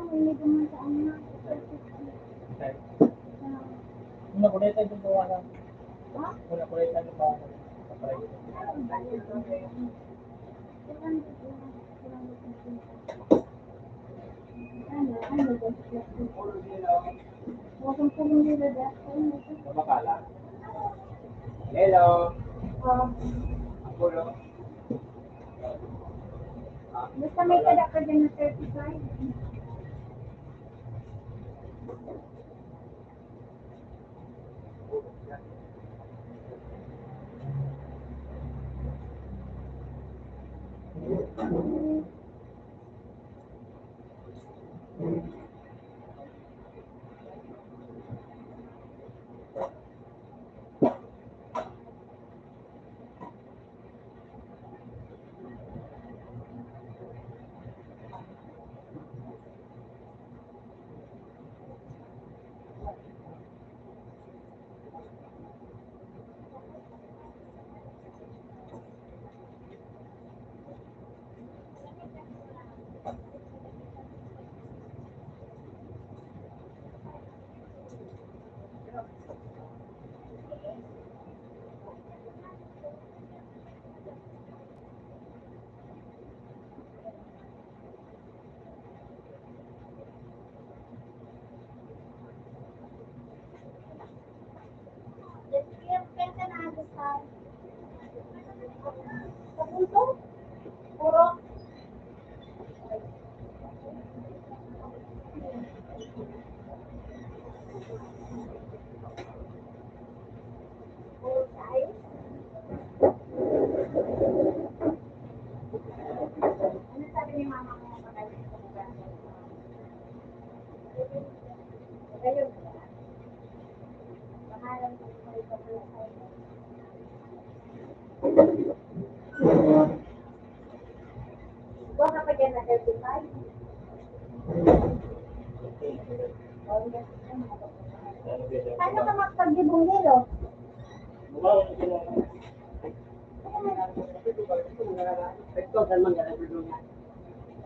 Ini naman sa ano. Una kulita yung bawasan. Ha? Una kulita yung bawasan. Kabakala. Hello. Apolo. Basta may kada ka dyan na 35. Puro. Ano sabi ni mama mo kapag sa buwan? Ayun. Bahalang sa mga ipapalakay. Buwan ka pa dyan na 35? Paano ka magpag-dibong-dilo?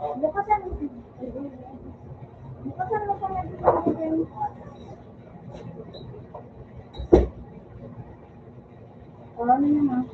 Bukasan mo. Bukasan mo kung nag-dibong-dilo. Ano naman?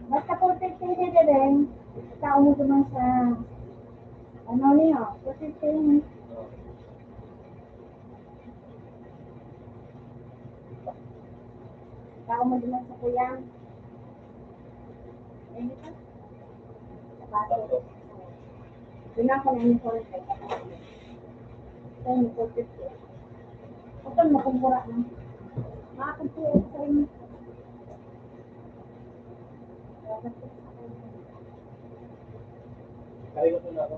Basta protecting nila rin, tao mo naman sa ano niya, protecting. Tao mo naman sa kuyang. Ano ito? Sapato. Yun ako na yung protect. Ito yung protect. Ito yung makumpura na. Makakumpura sa inyo. Kaya ko na ako.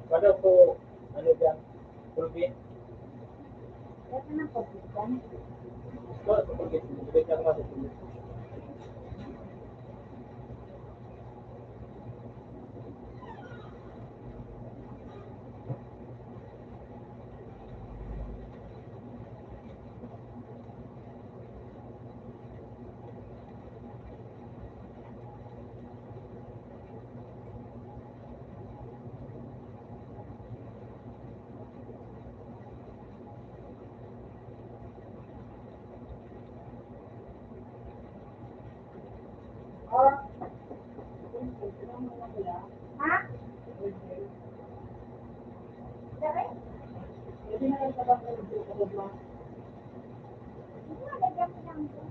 Ano po, ano dyan? Pulgit? Kaya ka ng pagkitan. Ito, sa pulgit. Pulgit lang ba sa pulgit? Or, ha? Dari? Pwede na lang sa basta ng pulgit. Hindi nga, lagyan ko lang ito.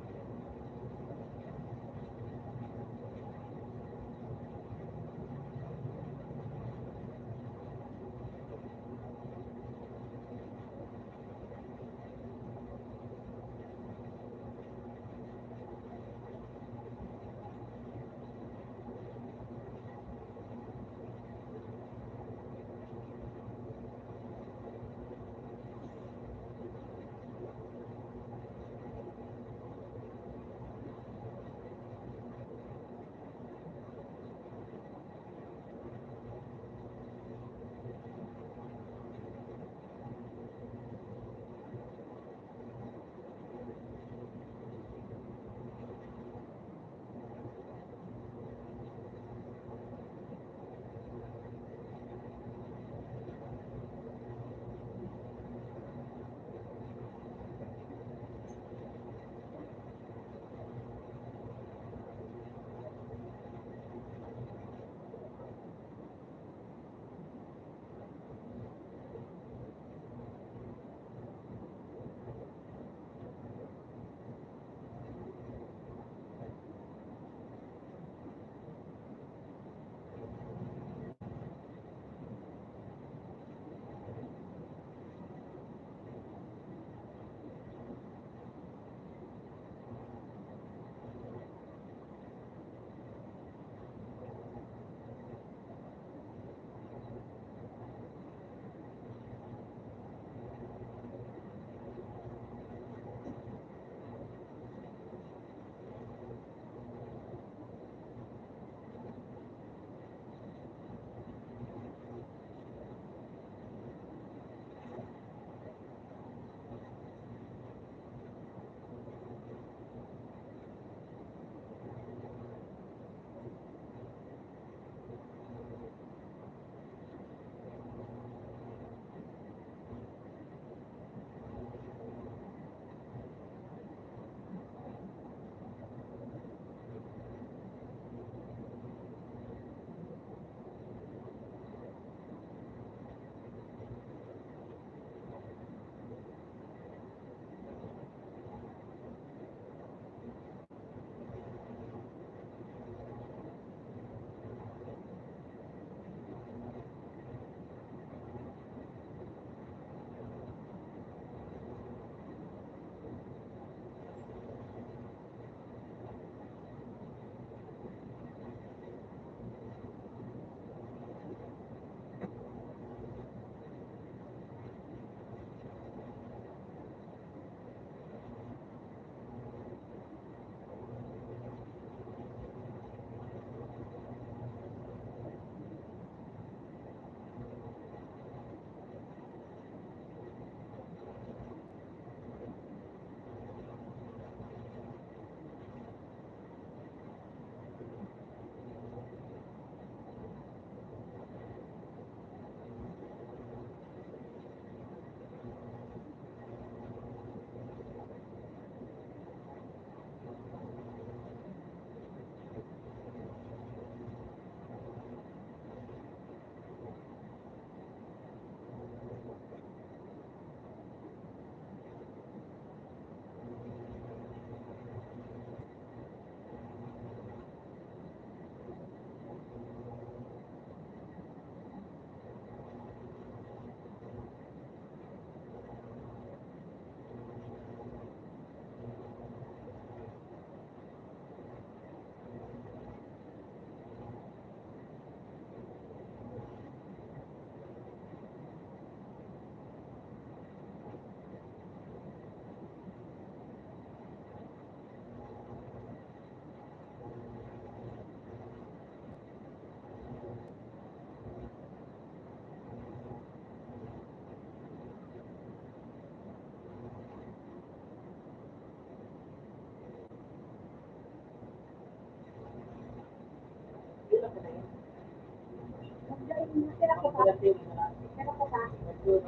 Natira ko pa. Pinag-film na. Natira ko pa. Nag-film,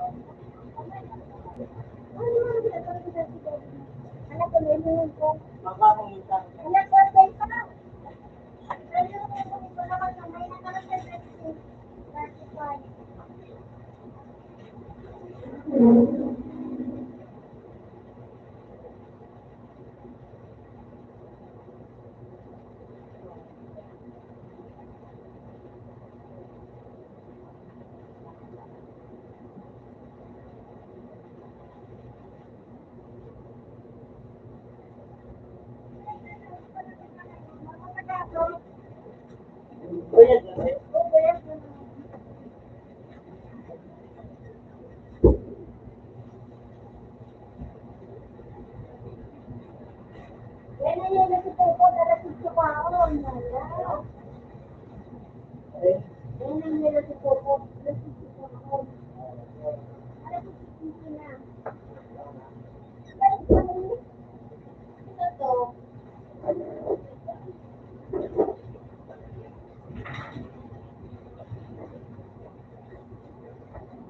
Ano naman ang ginagawa ko sa siguro? Anak ko, may hinihintay ko. makakamita. Anak ko, stay pa. Ayun, ko naman na may nakalagay sa 35. Bayad na eh. Yan na yun, kasi po ko, darating sa baon. Wala. Eh, Yan ang nila si Popo. Darating sa baon. Darating sa Popo na. Balik pa rin. Ito to.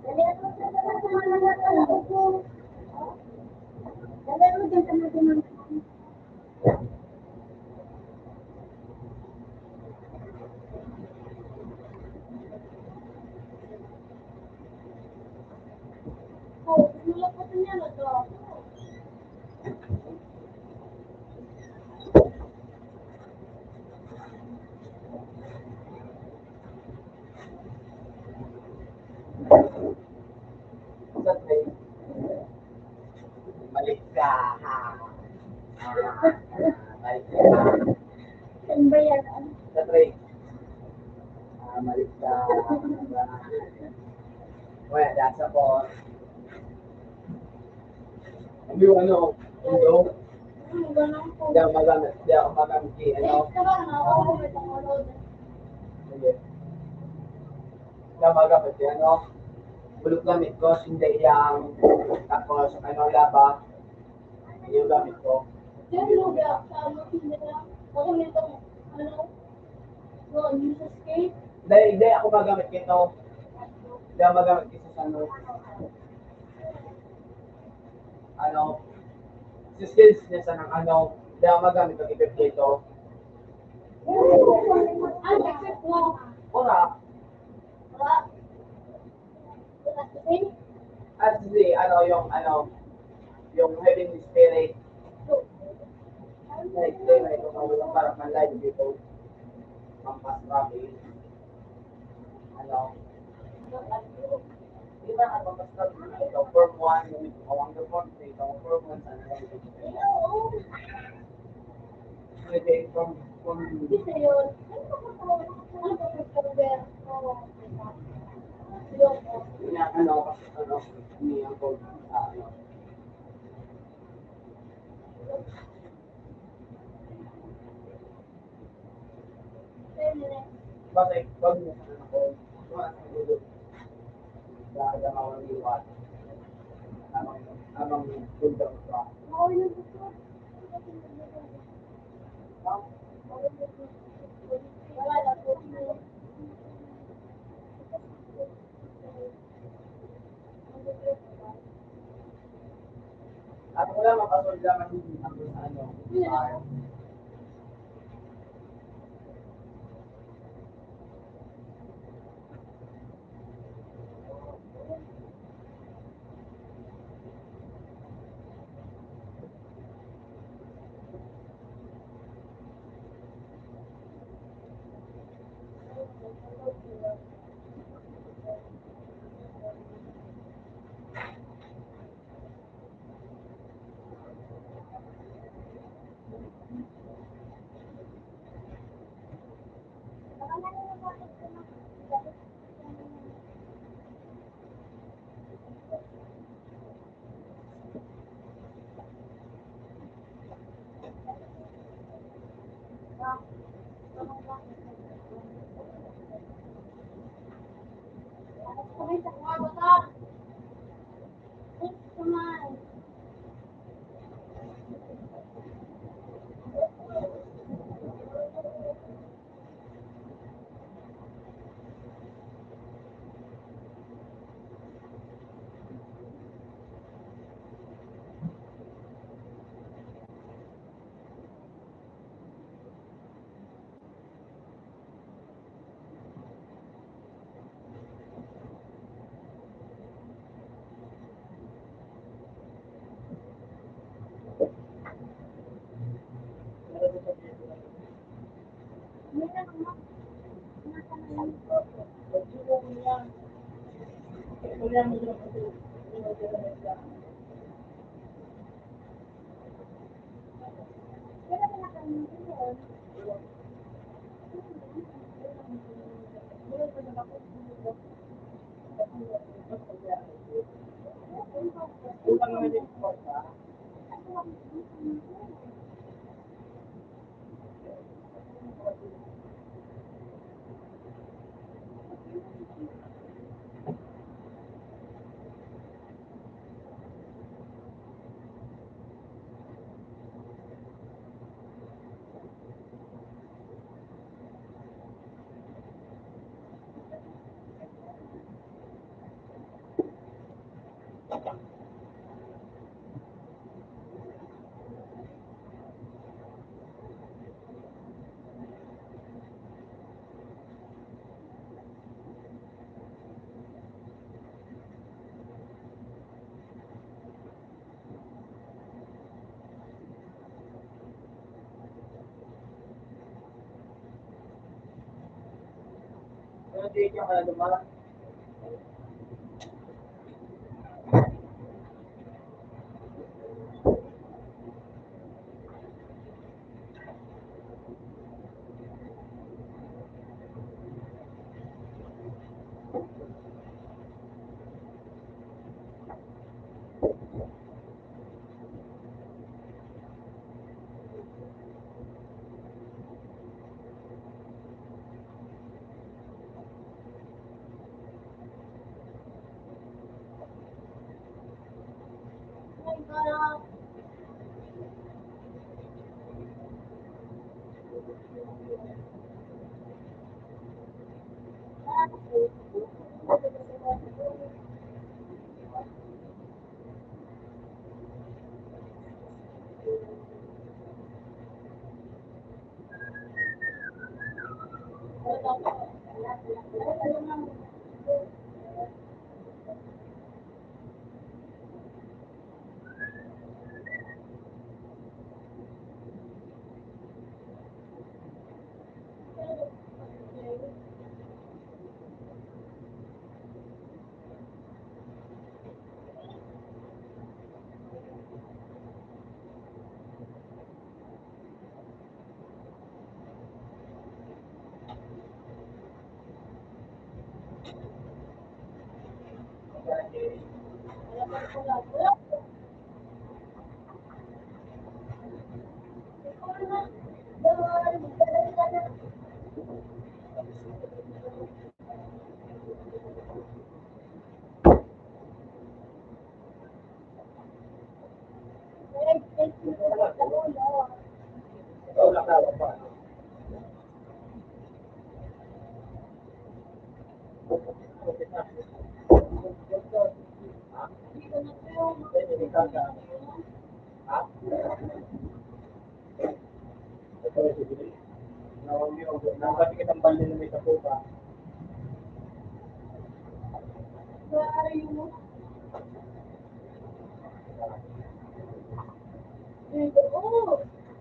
Dali ako sa mga nagkakalaog ko. Dali mo dyan sa mga dumang. Oh, tumulak ko niya na to. sa train. Balik ka. Balik ka. Saan ba yan? Sa train. Balik ka. Well, that's a ball. Ano yung ano? Undo? Ganun po. Hindi ako magamit. Hindi ako magamit. Ano? Ako may tangulod. Sige. Hindi ako magamit. Ano? Bulok gamit ko. Hindi yang. Tapos, ano, laba. Yung gamit ko. Diyan lugar sa machine nila. Ako nito, ano, yung sa skate. Hindi ako magamit kito. Hindi ako magamit kito sa ano. Ano. Si skills niya sa ng ano. Hindi ako magamit ng equip dito. Ano, except mo. Ora. Wala. Wala sa skate. At si ano yung heavenly spirit. Like, like, parang man-live dito. Pampas rami. Ano. Di ba nga pampas rami? Ito, form 1, yung awang the form 3, ito, form 1, sana lang ito. Pwede, form Isa yun. Ano ba sa lugar? Yung, ano, niya ko, ano. Bakit, wag mo sa ako, tumaas ang gulo. Dahil ang mga liwat. Amang gundang pa. ako yung gusto. Wala lang po. At wala makasunod naman hindi ako sa ano. Wala mo yung ito. Utang naman yung sport, ha? Ano date yung ano naman? Ikaw nakawag pa. Ha? Ha? Ito yung sige. Nakawag kitang bali na may tapo pa.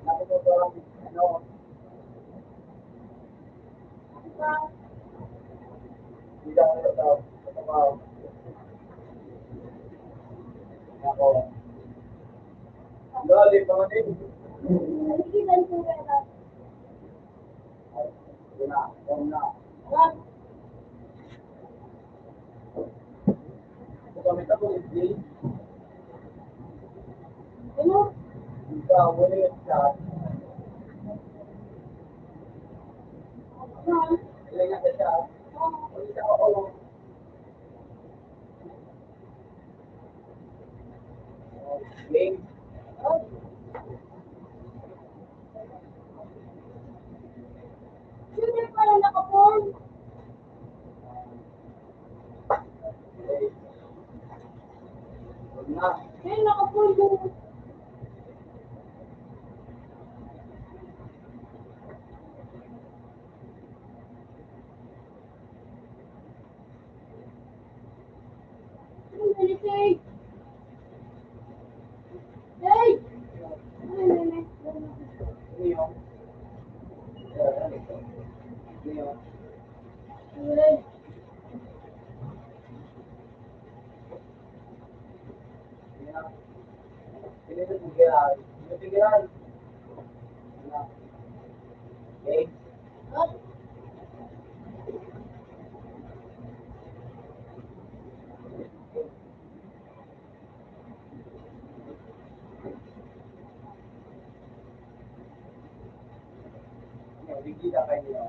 Nakawag parang ano, hindi ako natawag. Natawag. Ako. Lali, mga din. Una, una. Kung kami tapo, hindi. Ikaw, wala yung chat. Wala nga sa chat. Wala ako. Game. Una. pigilan. Hindi pigilan. Ano? Okay? At, Bigila kayo niya.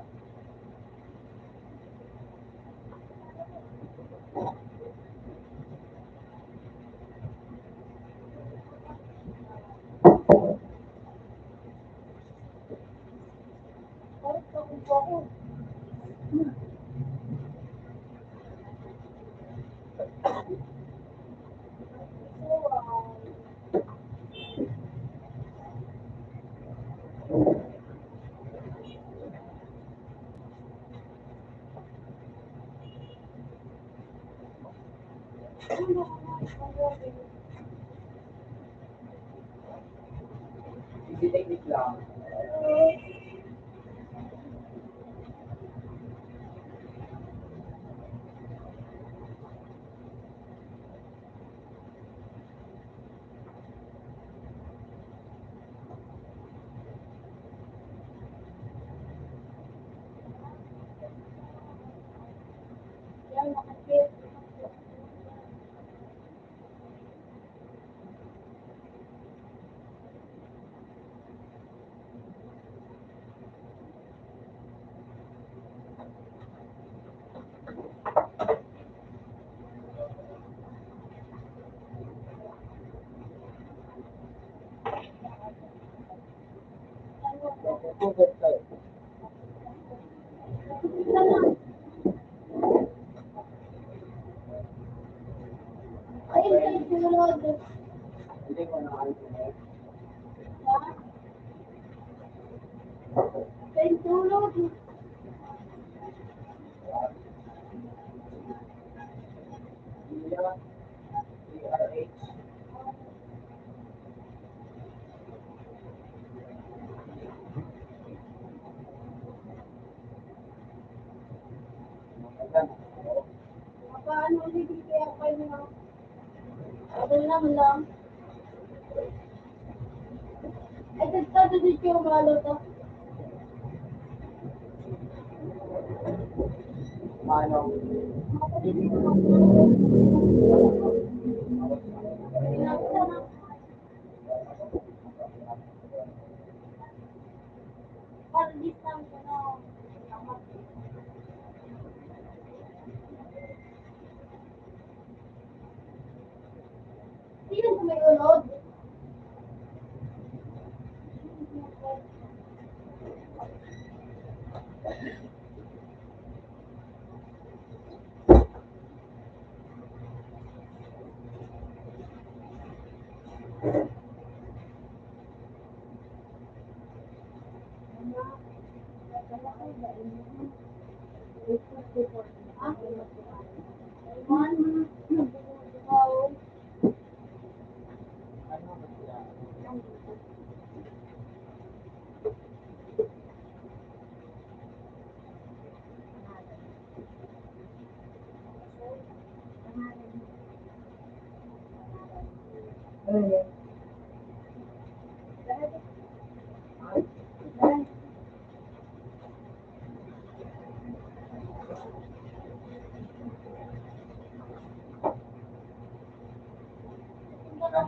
parang takot po ako. Easy technique lang. Yan, nakapit. Focus tayo. Ay, hindi, sinulod. Hindi ko na ano. Ay, sinulod. Iya. CRH. Ayan. Paano ulit kaya kayo na? Ako naman lang. Ay, tagtado dito yung malo to. Ano? Para distance, ano. Sino sa may ulod? Ano yun?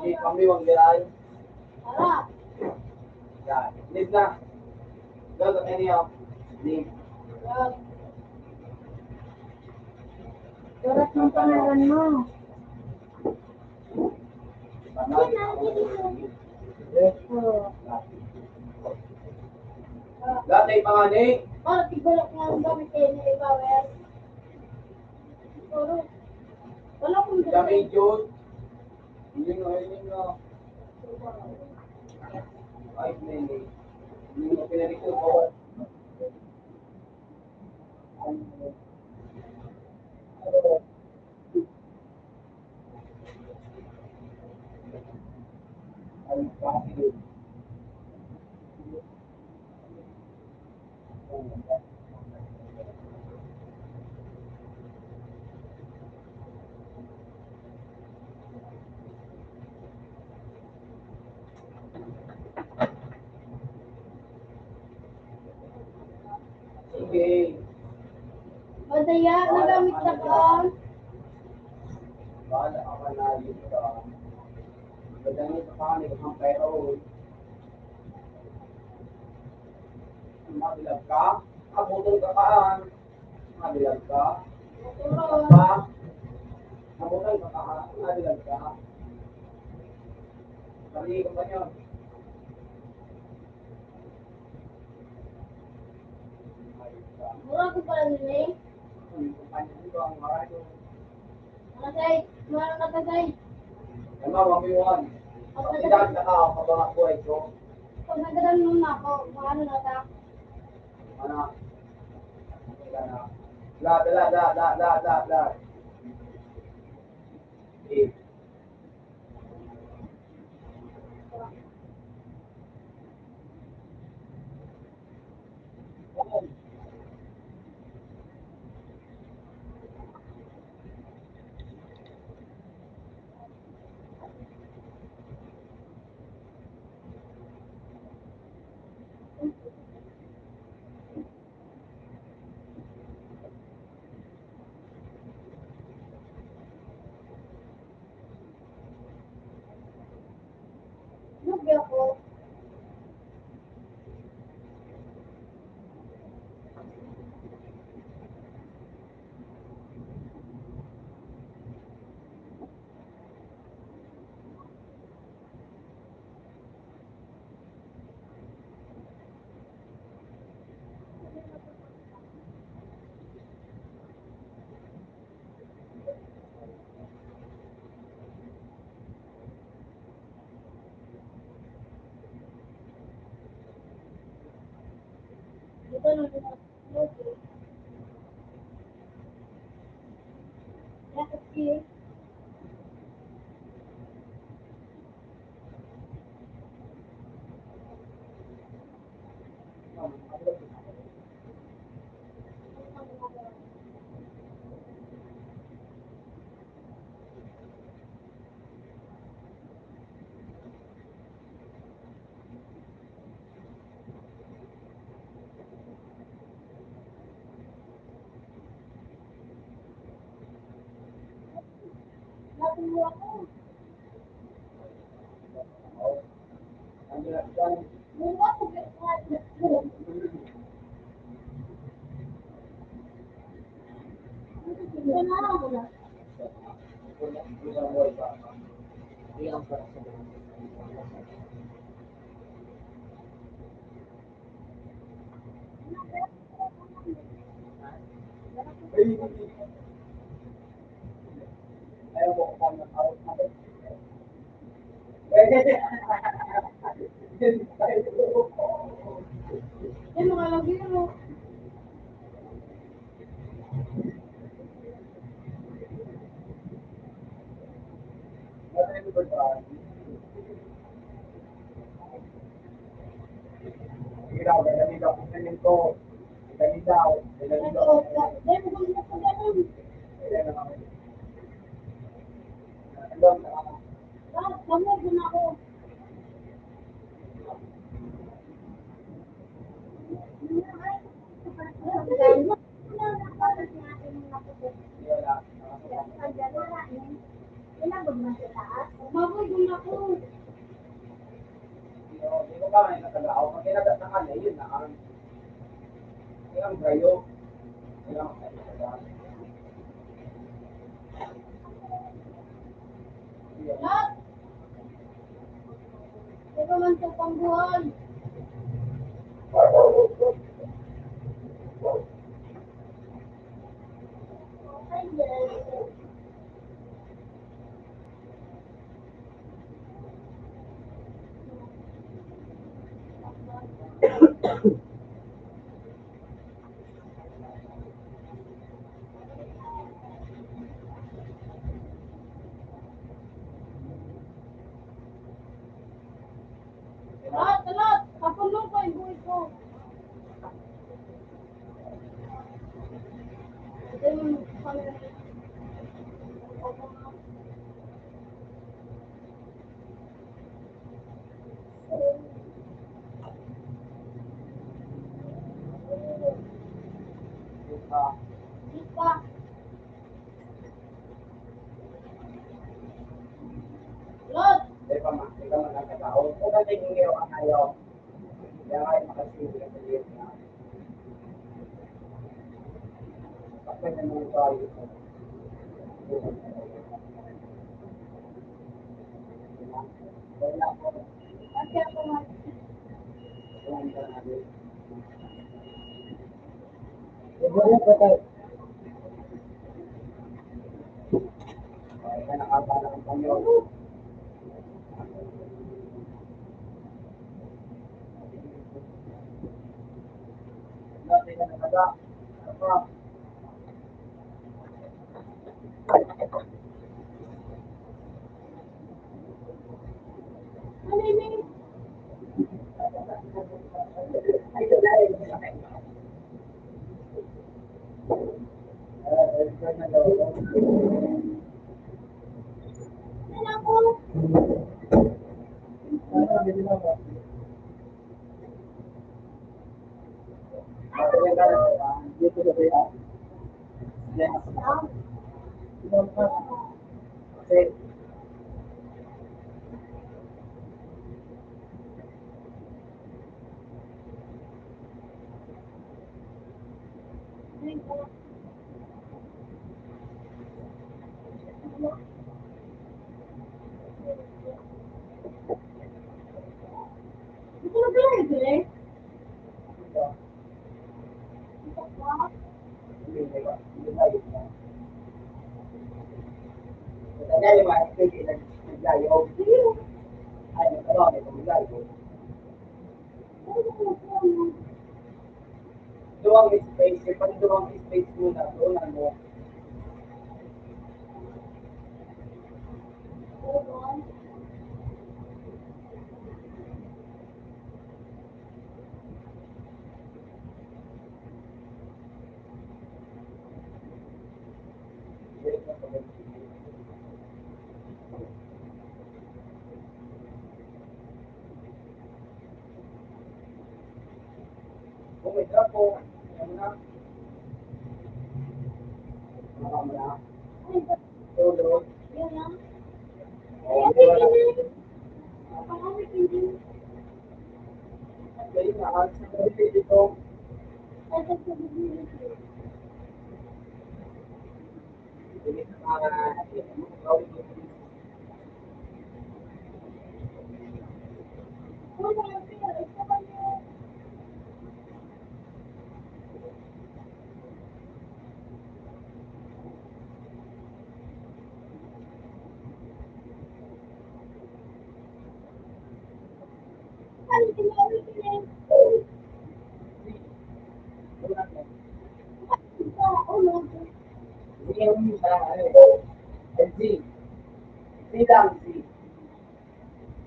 Kasi kami wag giray. Tara. Yan. Leave na. Go to any of. Leave. Yan. Surat ng pangalan mo. Oo. Gatay pa nga ni. Para tigbalak nga ang gamit kayo na i-power. Puro. Wala kong Kami June. Hindi nga, hindi nga. Ay, hindi. Hindi mo pinarik ko bawal. Ay, bakit? ya, nagamit na ka. Bahala ka manalo ka. Magandang ito pa kami kung pero mabilag ka. Abutol ka kaan. Mabilag ka. Turun. Pa. Abutol ka kaan. Mabilag ka. Mali ko ba yun? Mura ko pala nila eh. Yung kumpanya dito ang marami. Ano say? Mura ka ta say? Ano, mamiwan. Pag ilang na ka, kapag buhay ko, Pag nagdadan mo na ako, ano na ta? ano, wala na. La. Eh, Lugi ako. Dito na din ako. Lugi. Bakit siya? Natin mo ako. ang bilang dyan. Mura ko. Ito na ako na. Isang buhay pa. Ilang para sa buhay. Ayaw ko kung paano out na. Eh, mga lagi mo. Dahil mo gusto ko ganun. Lahat, kamay din ako. Maboy din ako. Lahat, di ba man ito pangbuhan? Ay, yes. Lahat. Kapuno ko yung buhay ko. Ito yung camera. Isa. nag-aon. Kung natin yung ngayon ang ayaw, kaya nga yung makasili ka sa liit na. Bakit na nung tayo ito? Wala po. Kasi ako nga, Wala ka natin. Wala pa tayo. Kaya nakabala ang panyo. Dati ka nalaga. Apa? ano yun? Ay, dahil sa akin. Na daw. Ano ako? Ano, hindi na ba? Kaya ka dito sa kaya. Yan. Kasi, Gusto mo ba yung dress? ito, hindi na hindi na yun. Kaya yung mga hindi naglayo. Ay, nagkaroon ito naglayo. Duwang space, pag duwang space muna, doon ano, kung may drop po, ano na, makama na, tulog, Yun lang. o, hindi wala. Dahil na, ang sabi dito, hindi na gawin yung hindi yung sa ano, Z, Z lang, Z.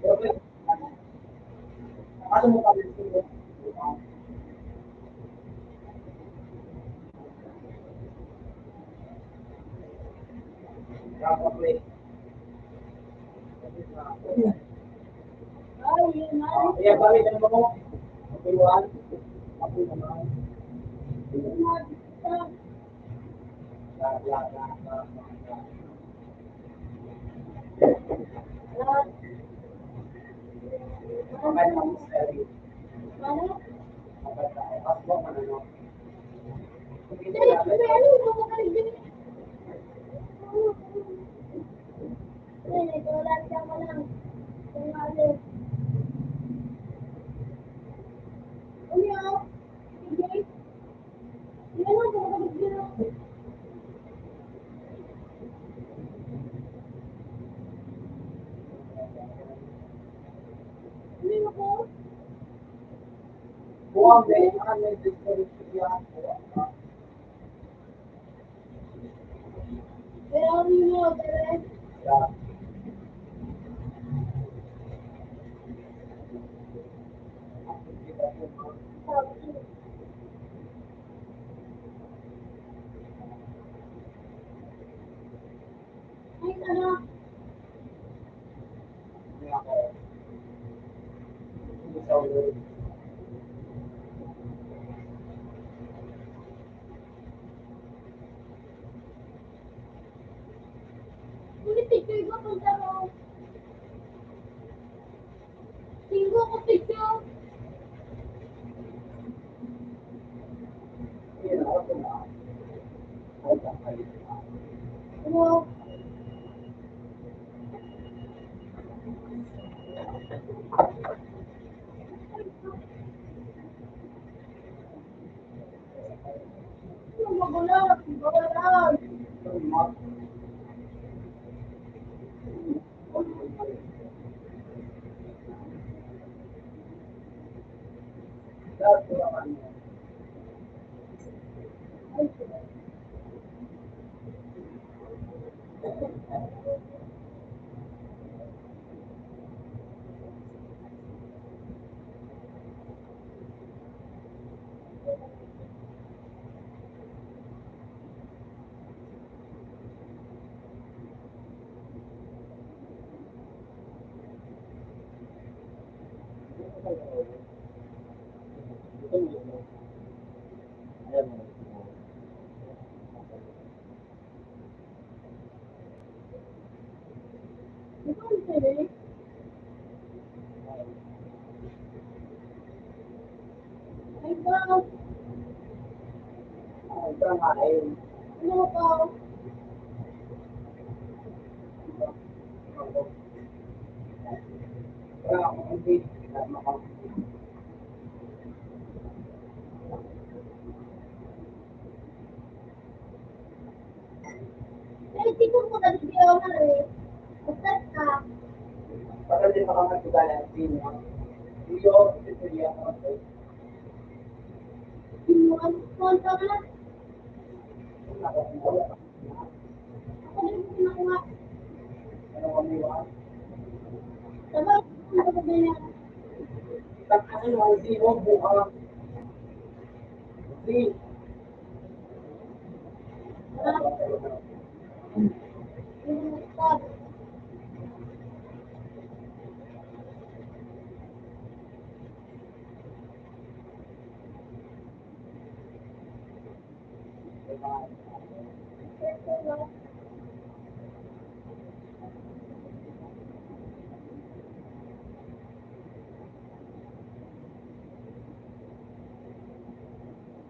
Okay, ano mo kami dito? Kapag iya, balik ano mo? Kapiluan? Kapiluan naman. Kapag ang study, kapag ako man ano, hindi buwang din, ang may distribution po. Yeah. Hindi ako. Hindi sa ulo. Tinggo ko tigyo. Wow. Ano magulat? Magulat. Ito ang sili. Ay, wow. Ano ka? Eh, tingnan mo kasi di ako na eh. Basta ka. Sinuan ko ka na. Ako din pinakuha. Sabay, ano ba ganyan? Ah, yung stop.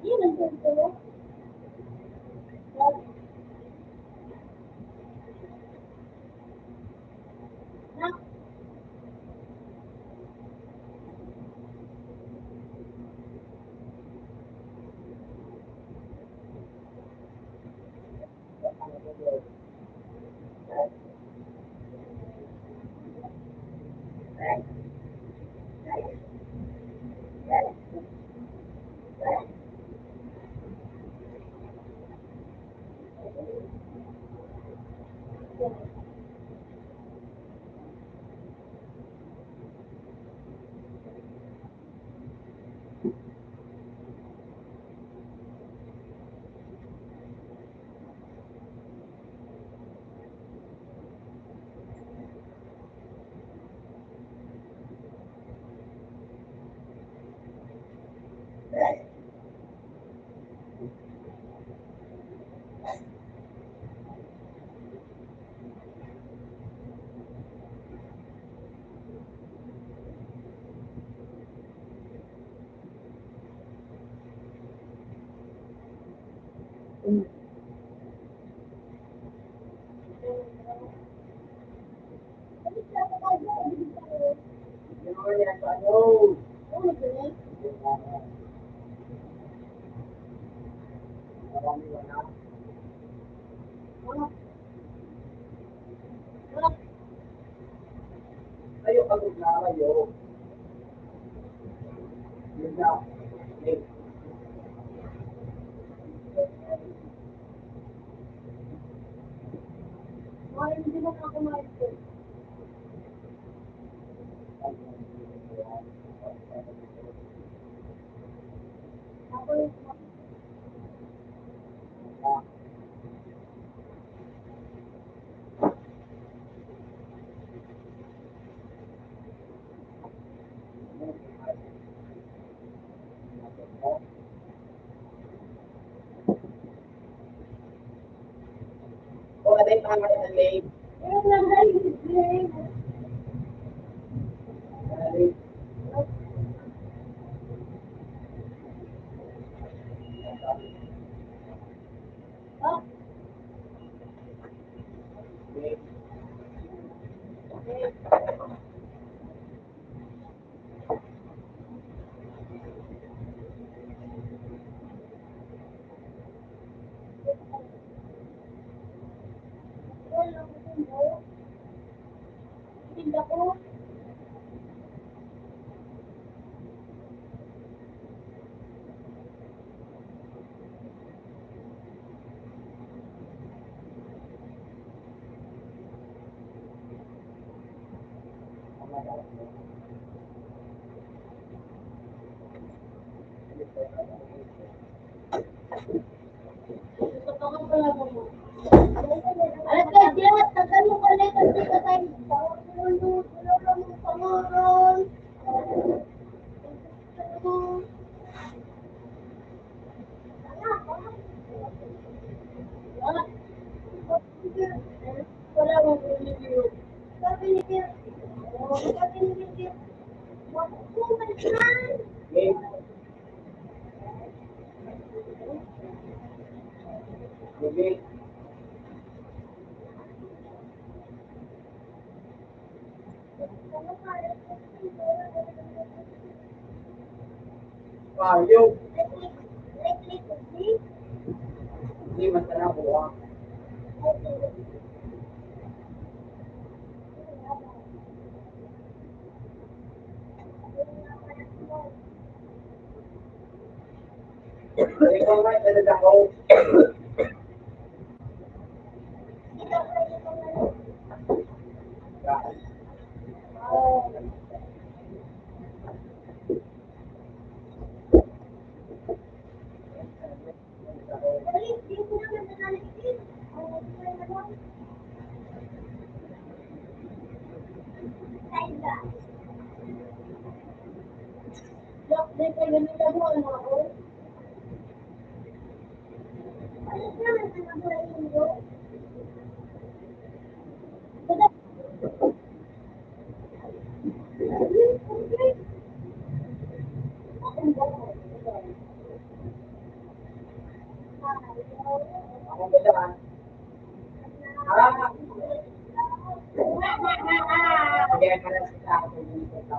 Yun ang gusto. Na, balik ka pa kayo. Balik ka kayo. Ano ganyan? Ano? Ano? Ay, hindi na ako maipin. Ako yung Pero lang ay, Tinda ko. Gusto ko nga pala mo. Alam ka, diyan, tatanong ka lang kasi ka tayo. Wala lang yung pangaral. Wala mo video. Sabi ni Kir. Sabi ni Kir. Makukuman man. Yung hindi man na buwa. Ikaw nga talaga ako. Ako ba dyan? Kaya ka lang sa akin dito ka.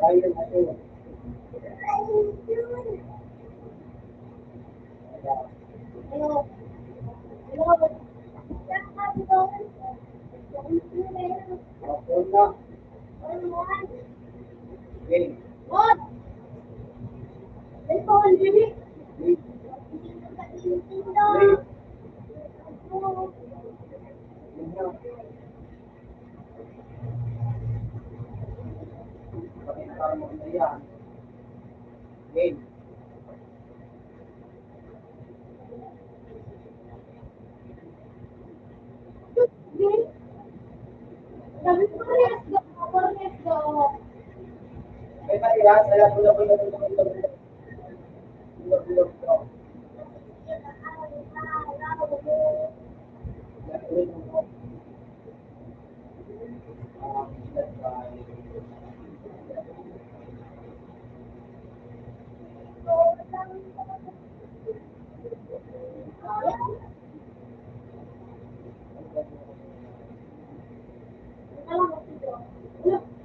Ayun, ayun. Game. Sabi ko, parehas daw, parehas daw. May parehas, alam ko na. Bulog daw.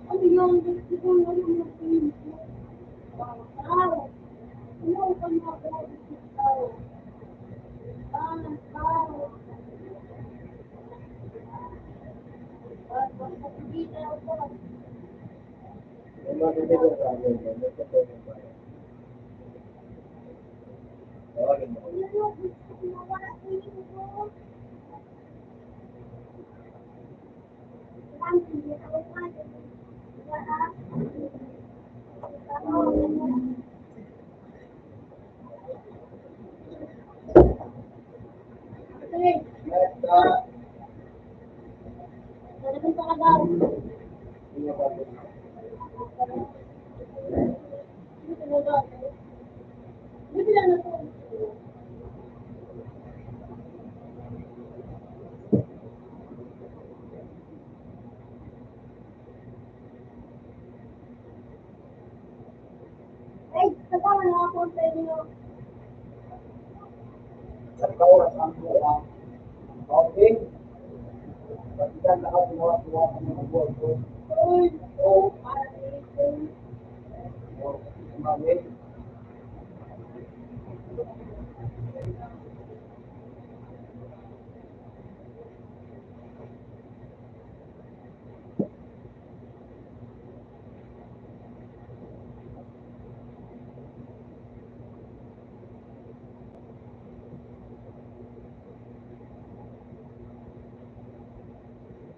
Ano yung gusto ko na yung wow. Ano ka na po? Ay, kasama na ako sa inyo. Sa oras ang buwan. Okay? Pagkitan na ako ginawa ng mga buwan ko. Uy, oh, para dito. Mami,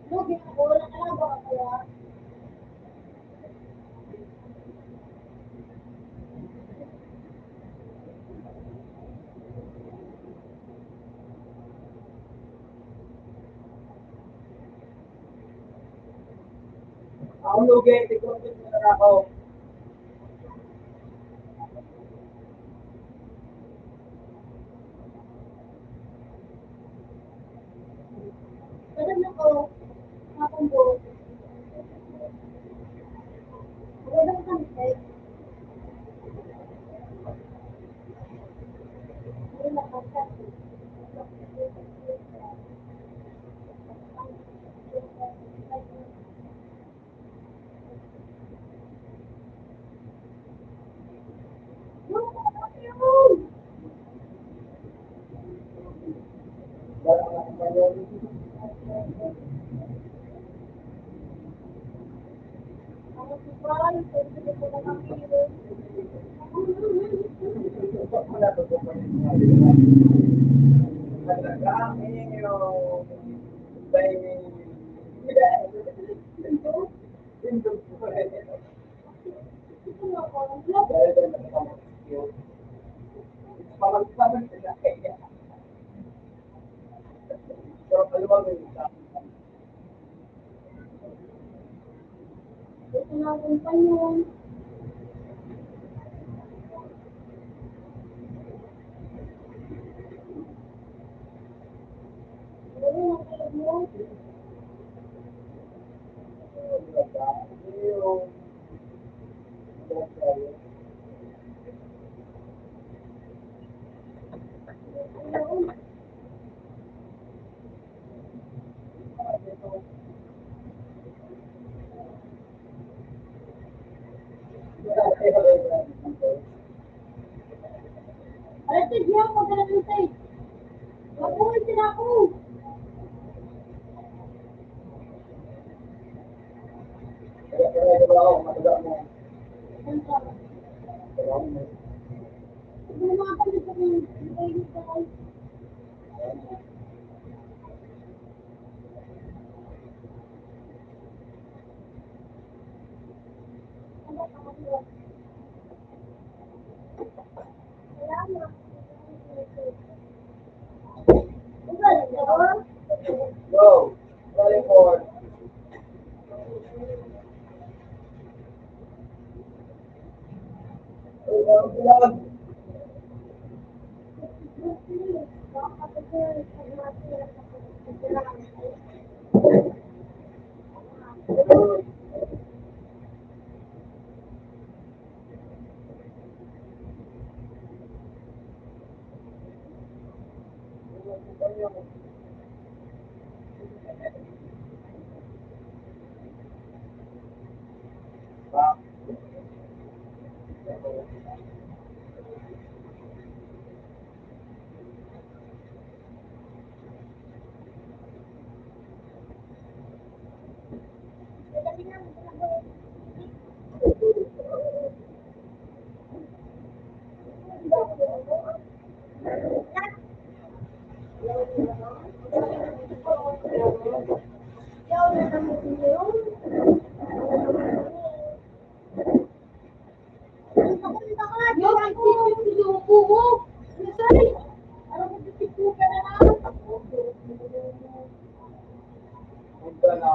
Lugi ako, wala ka lang ba kaya? ako lugi, tignan ko na ako. Ganun ako, akong buo. Wala kang type. Wala kang type. Wala ka ng panyon. Ako si Brian, pwede ko na kang hero. Wala ko po nagkakami yung baby. Tindog po rin. Ano ako, vlog. Dahil doon nakakama yun. Pamagpaman sila kaya. So, kaluwag yung isa. Ito na akong panyon. Wala na kayo mo. Ayun. Alam ko, diyan, magkala ng side. Mabuhay sila ako. Kaya ako, matagal mo. Ano ka? Go. Rolling forward. Vlog. Back. Punta na.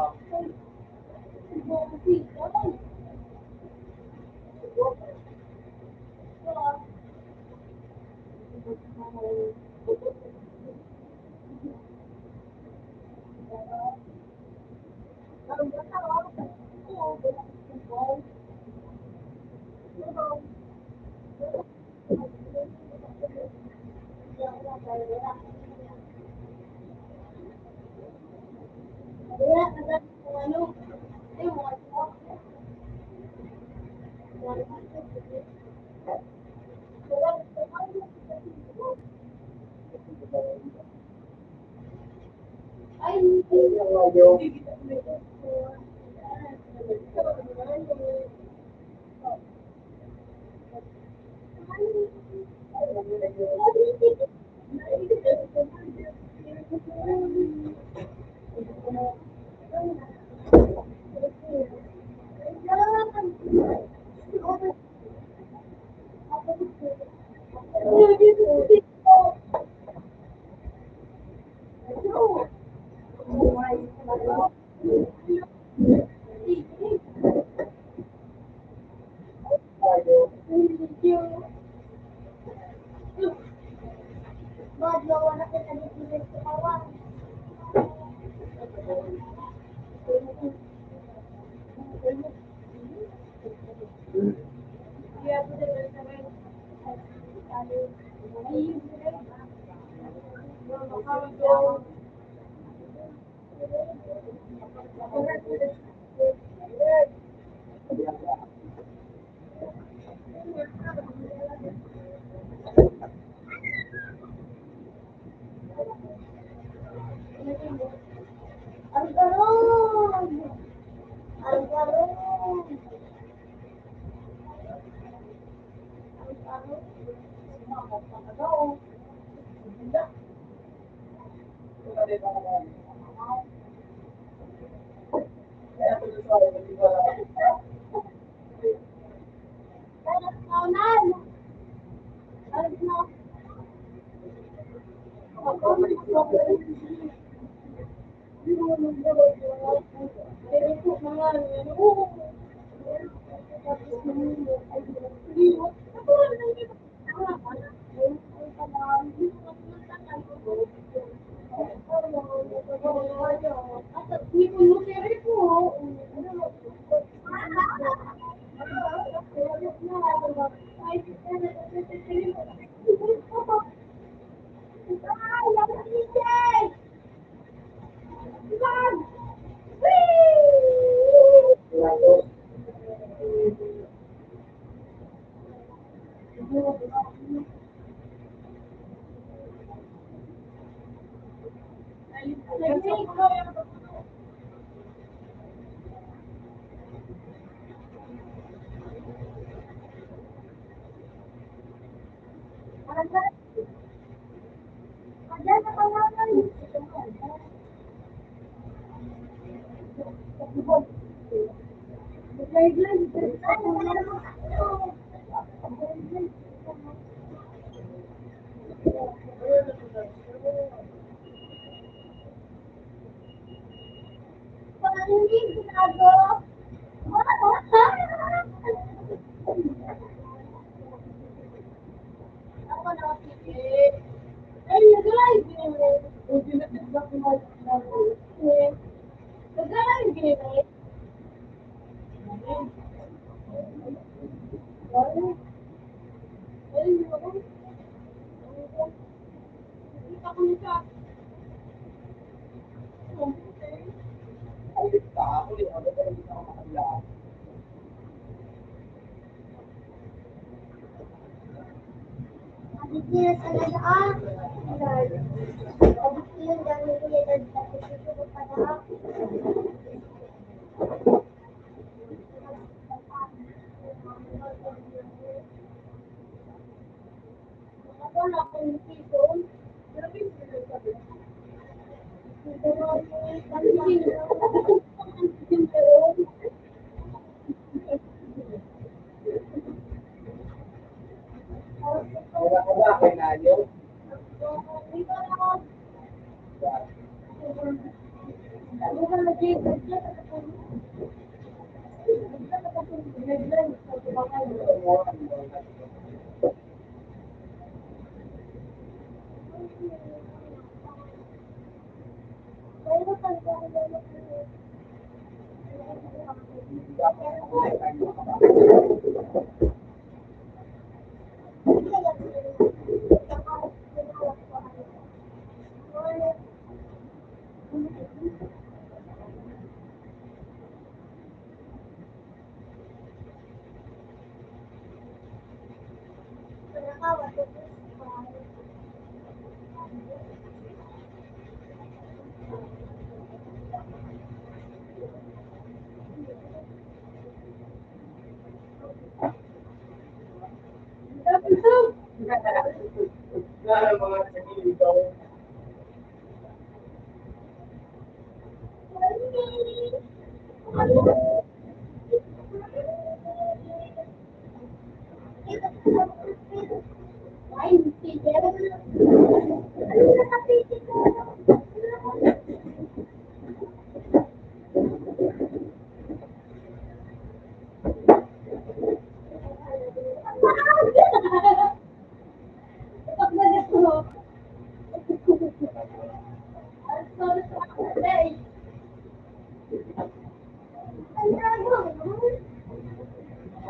Wala ka ba kay Nayo? Lalo mga nagiligaw.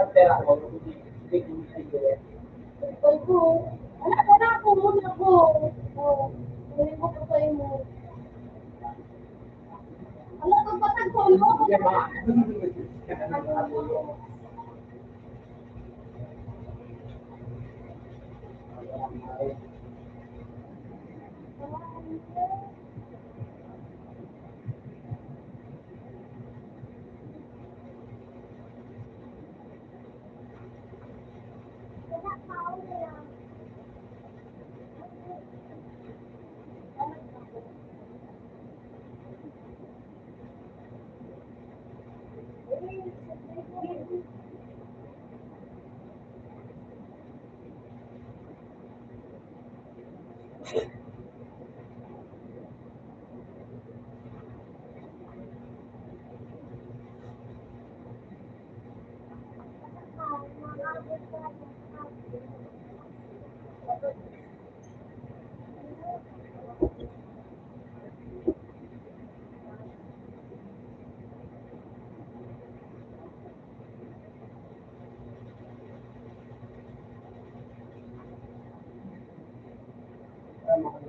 At pera ko, hindi kumisigil. Hindi ba? Tama.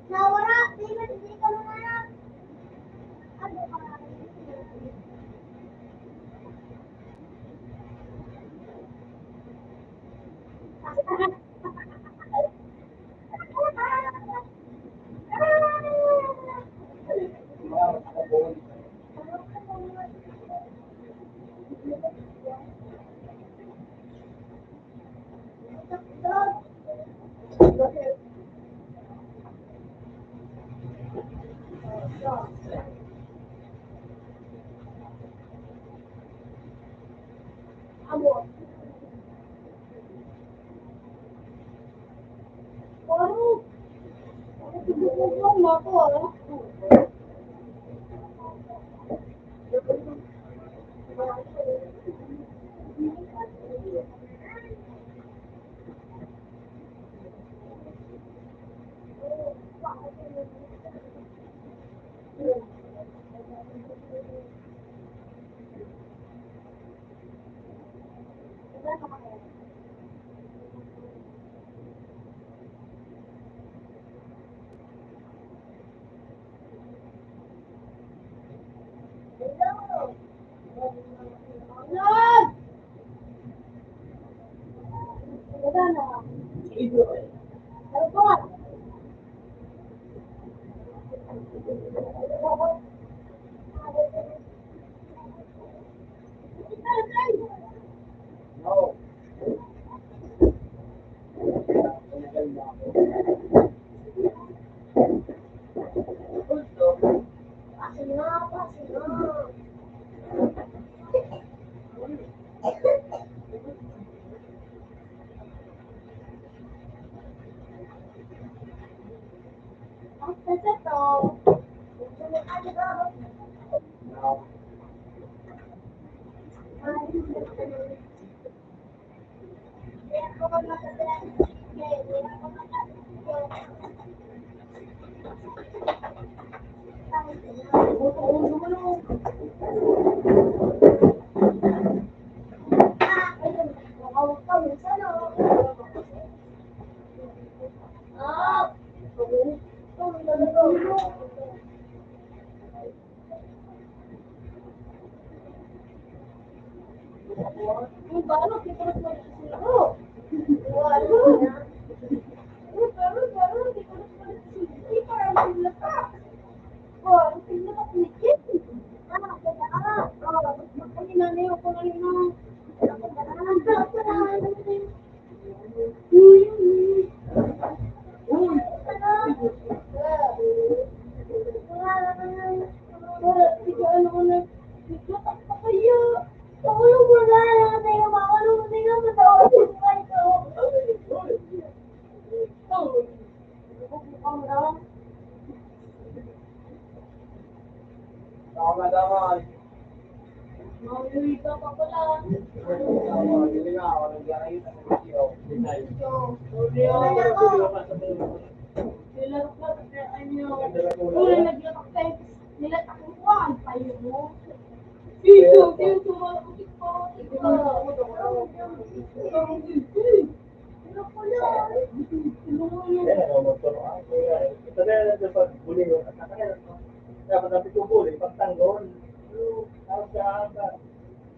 Nawara, hindi ka lumayas. Ano ka? Amo. Parang, tumutulong mo ako, ah. Ayan! Wala na. Ano ba? No. Kasi nga, kasi nga. Kasi ito, No. Tama naman. Maulita pa pala. Hindi nga, walang gaya sa video. na doon pag huli yun, at nakaya, dapat natin yung huli, pagtanggol. Tapos ka,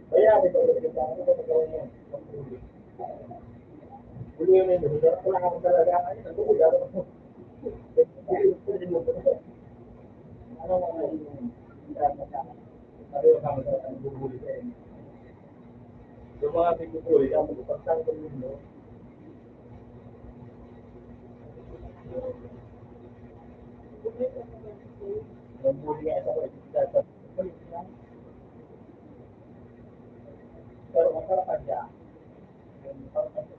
bayani ko ulit yung tao, kapag gawin mo, paghuli. Huli yun yun, wala akong talaga, ay, nagpuhuli ako. Ano mga yung pareho kami sa nagbubuli ka eh. Yung mga pinupuli, ang pagtanggol mo, nagbuli nga isa ko, dapat balik lang. Pero masarap ka siya. Yung parang kasi,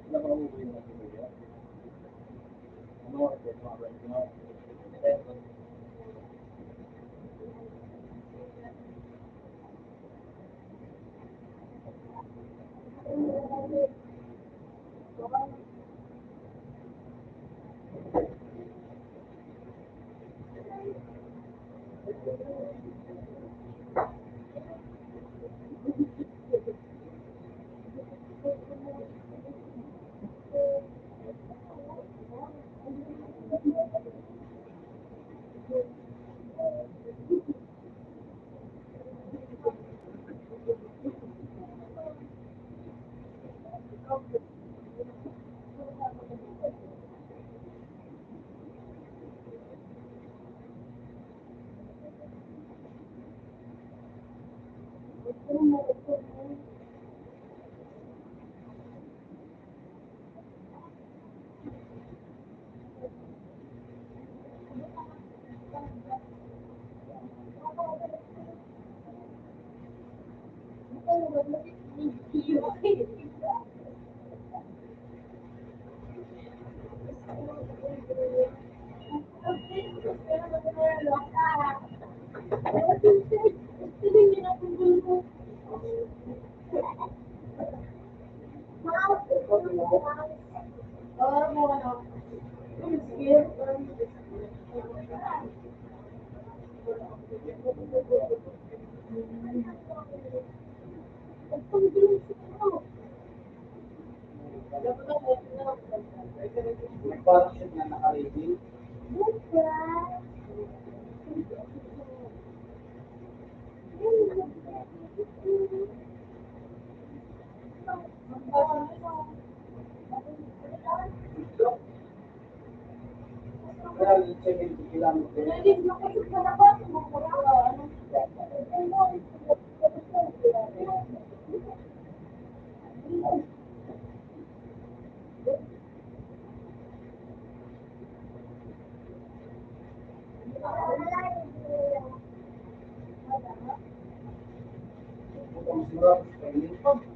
ano mga movie na pinuli? Ano mga ito, mga restaurant? Parang siya na naka-ready. Kaya i-check in ilang surap kainin.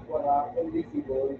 Wala akong visible.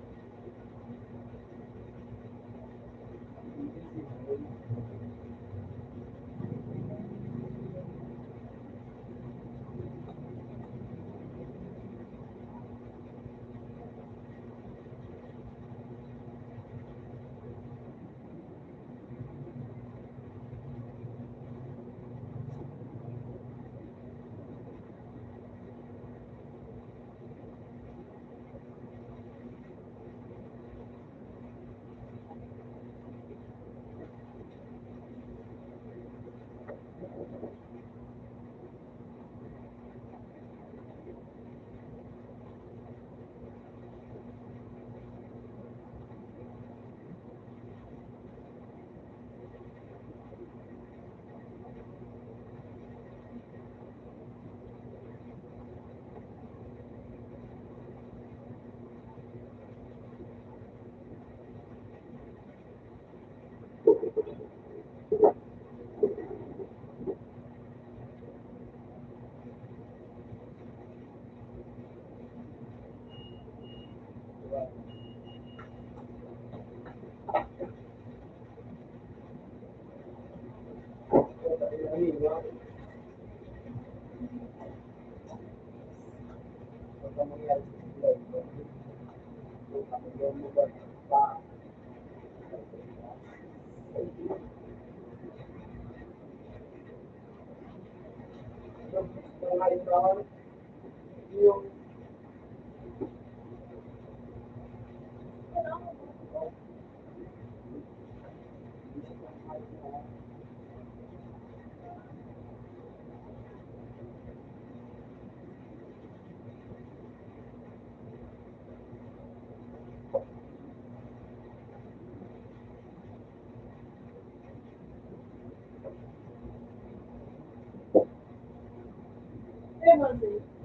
Yung Martes.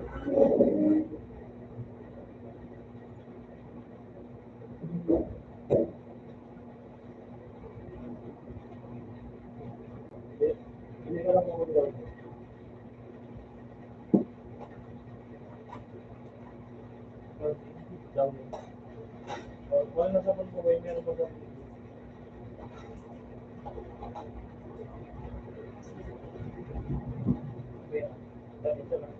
Hindi ka lang pumunta. Wala na sa pagkabay niya ng mga isa lang.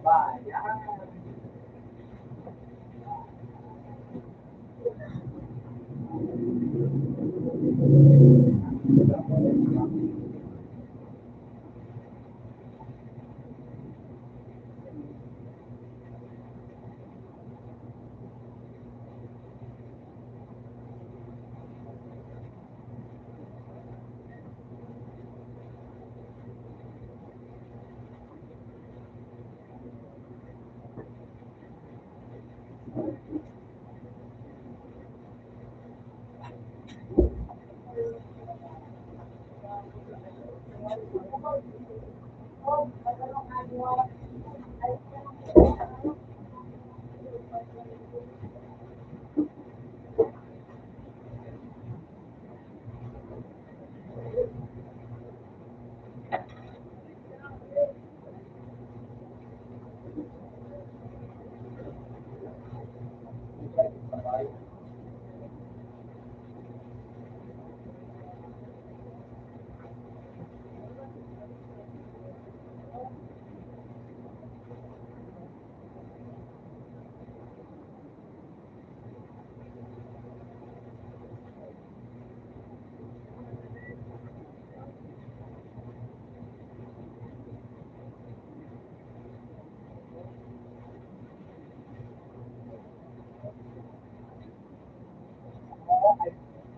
baba. Yan.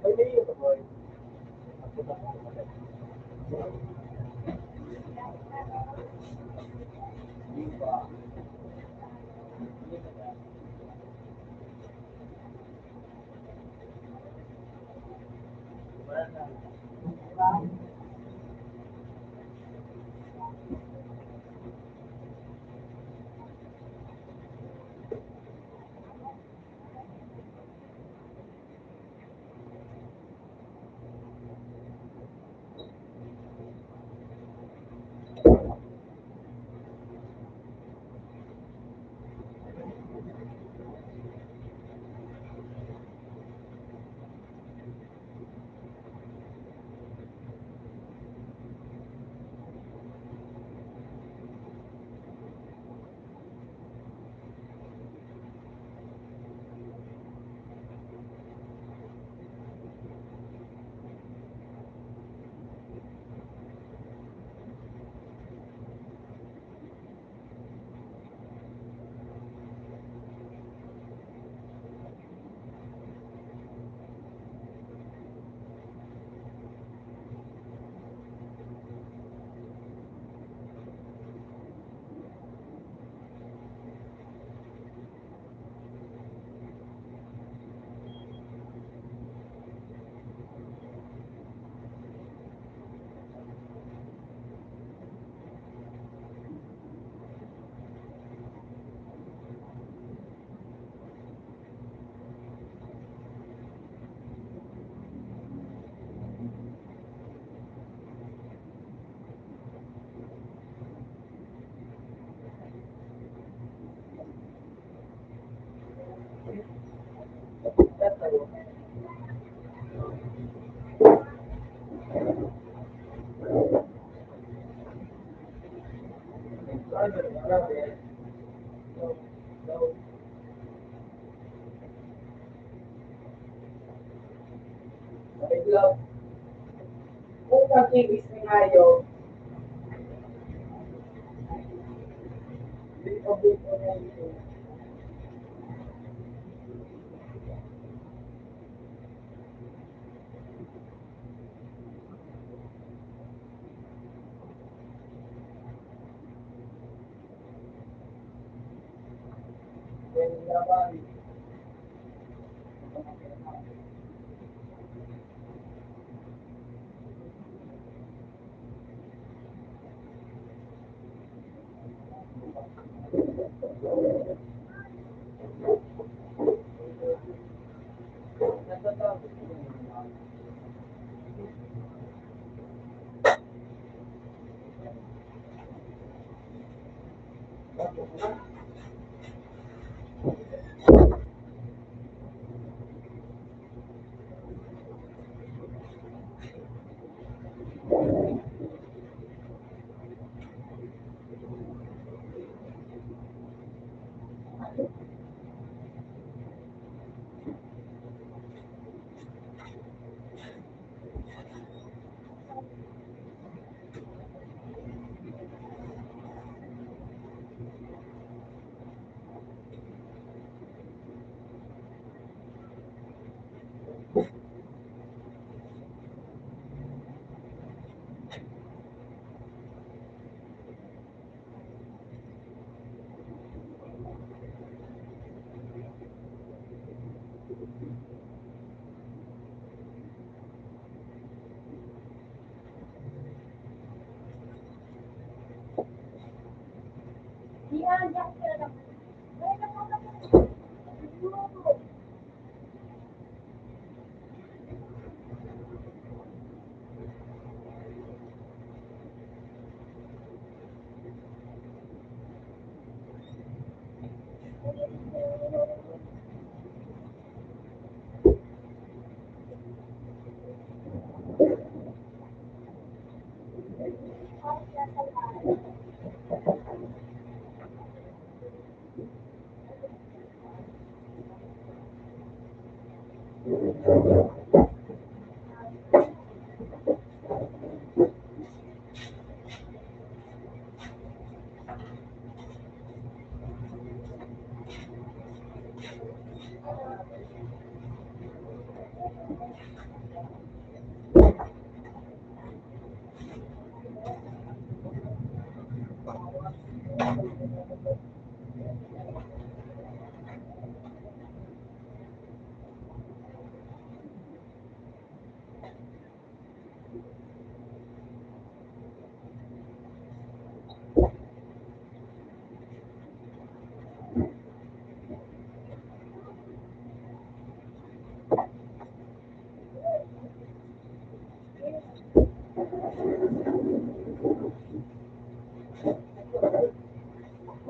May mayo ka, boy. Di ba? Kung pag-ibig ngayon,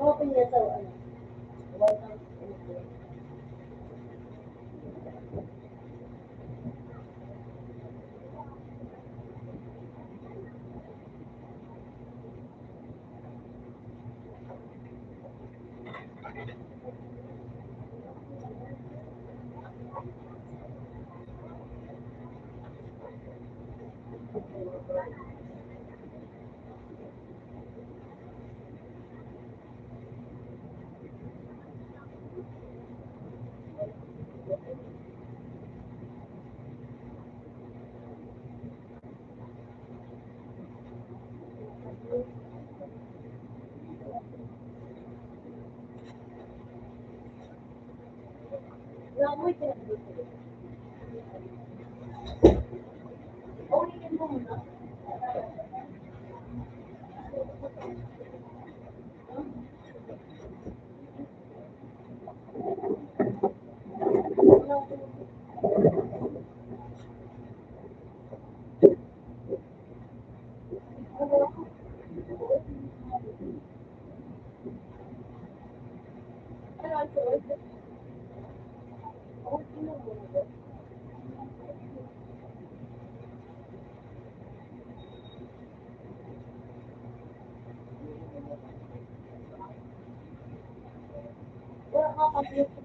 Open niya sa ano. Naamoy ka na dito. Ulitin mo muna. Ano ang choice? Okay na muna. Wala ka pa dito.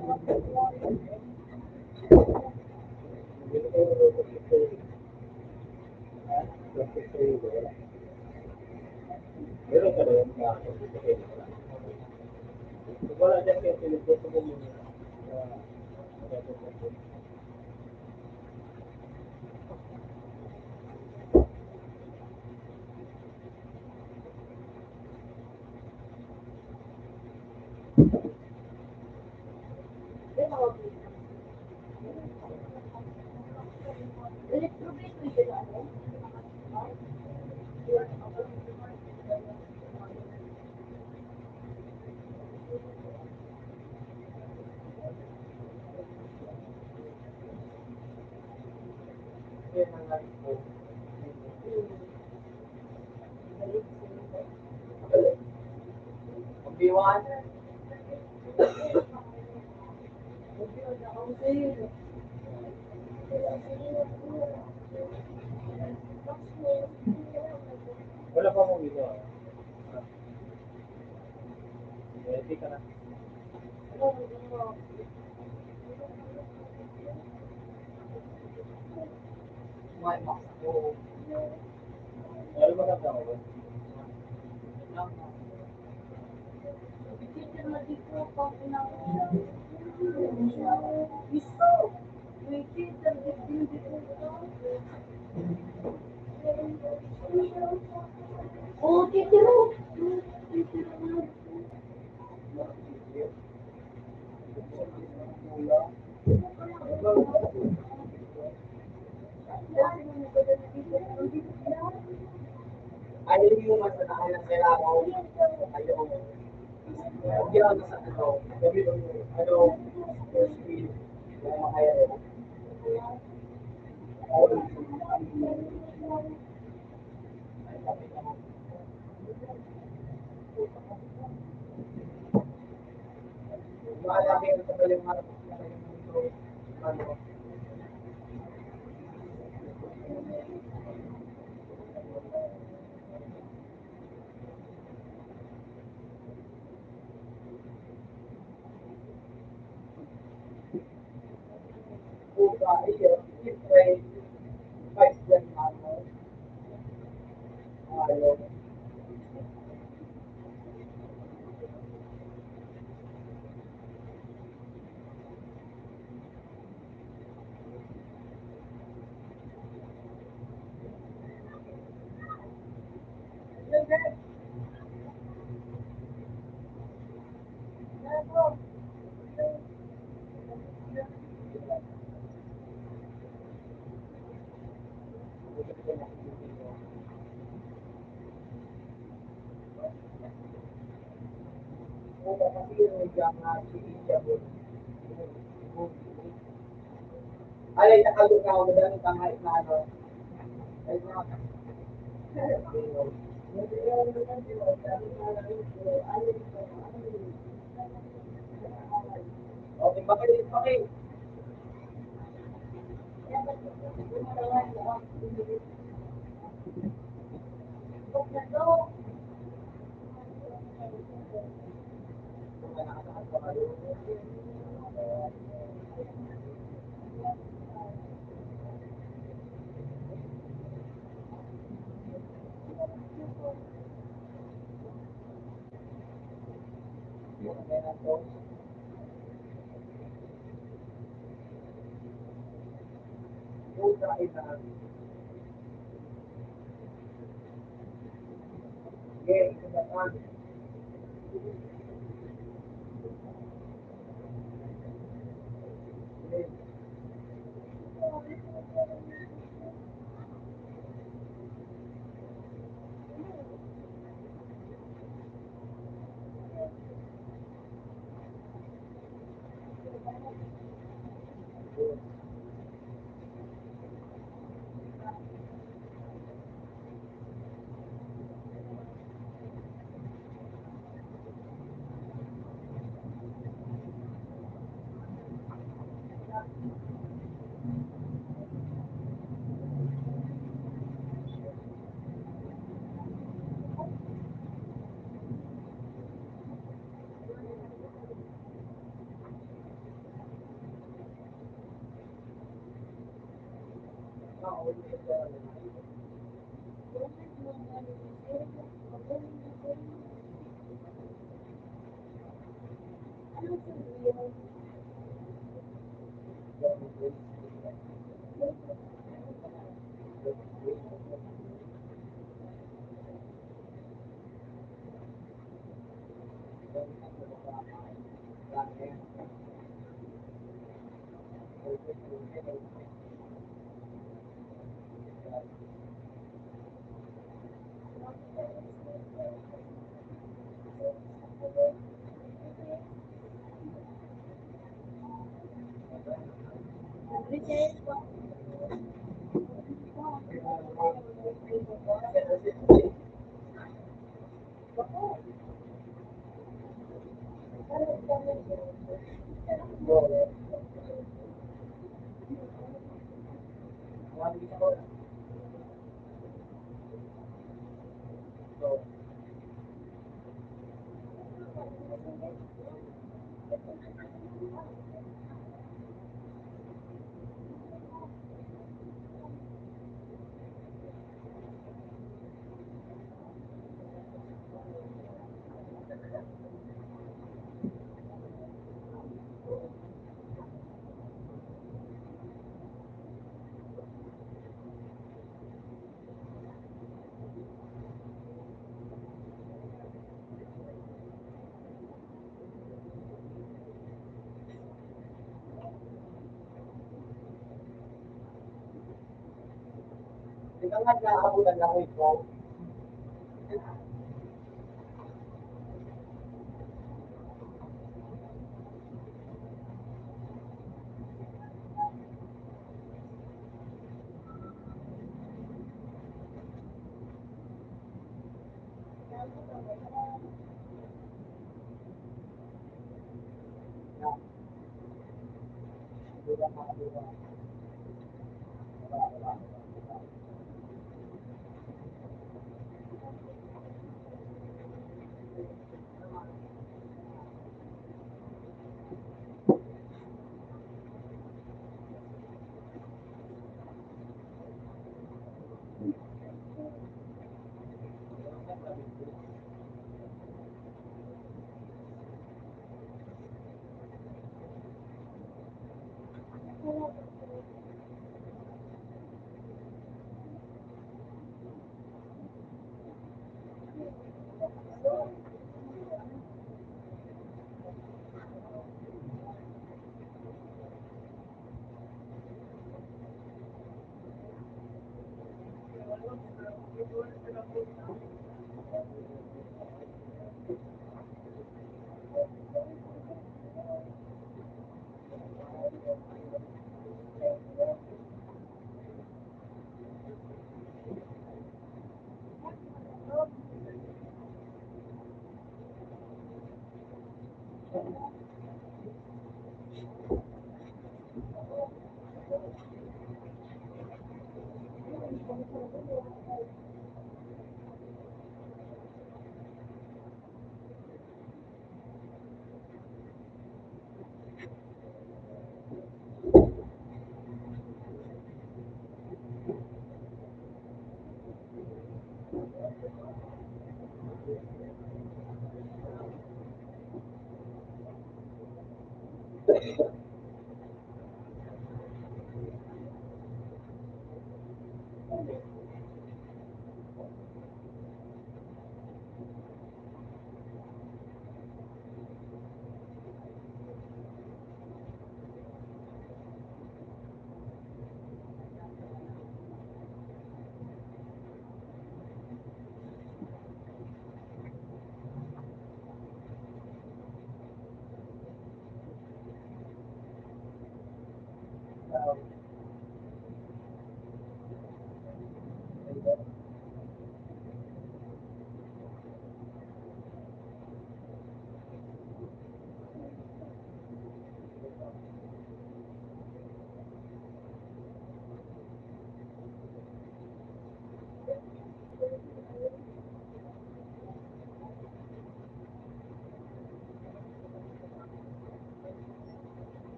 Meron ka rin na wala dyan kayo pinuputo mo yung Electrobit mo siya ano? Obi-Wan. wala pa mong ginawa. Ready ka na. May Max ako. Ano maganda mo ba? Teacher na dito pag Iso! May teacher dito. Oh, teacher mo! Ayaw yung mas nakahan ng kailangan. Ayaw. Hindi ako nasa ano. Ano. Speed. Kaya rin. Malaki ang kagaling harap. Ano. Puta, iyo. Pray. Fight them, ano. Ayaw. Puta, kasi yung medyo nga si Isabel. Ay, nakalog na ako. Madami tangay na ano. Ay, mga okay, bakit? Puta, ina. Okay, kumatan. Ikaw nga nakakabutan ako ito.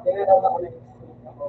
Tingnan daw ako ng ako.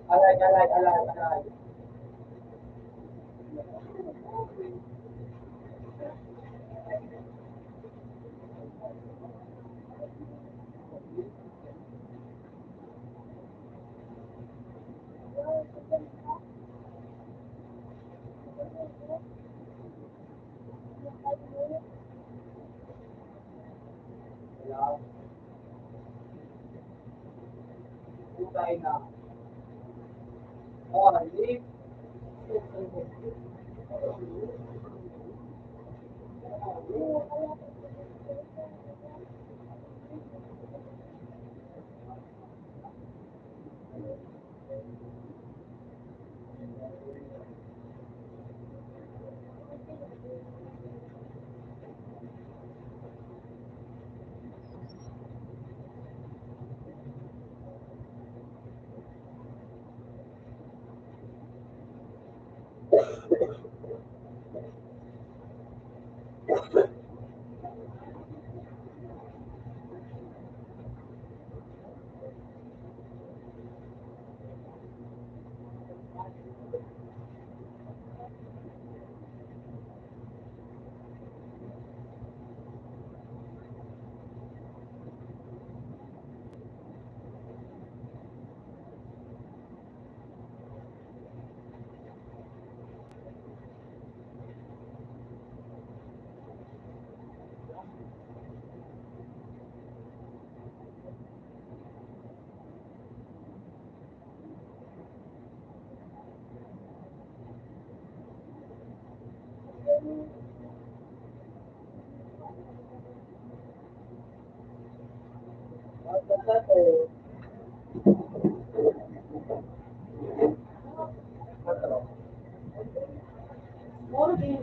Alay. Alay. Utay na. Oh, hindi. More being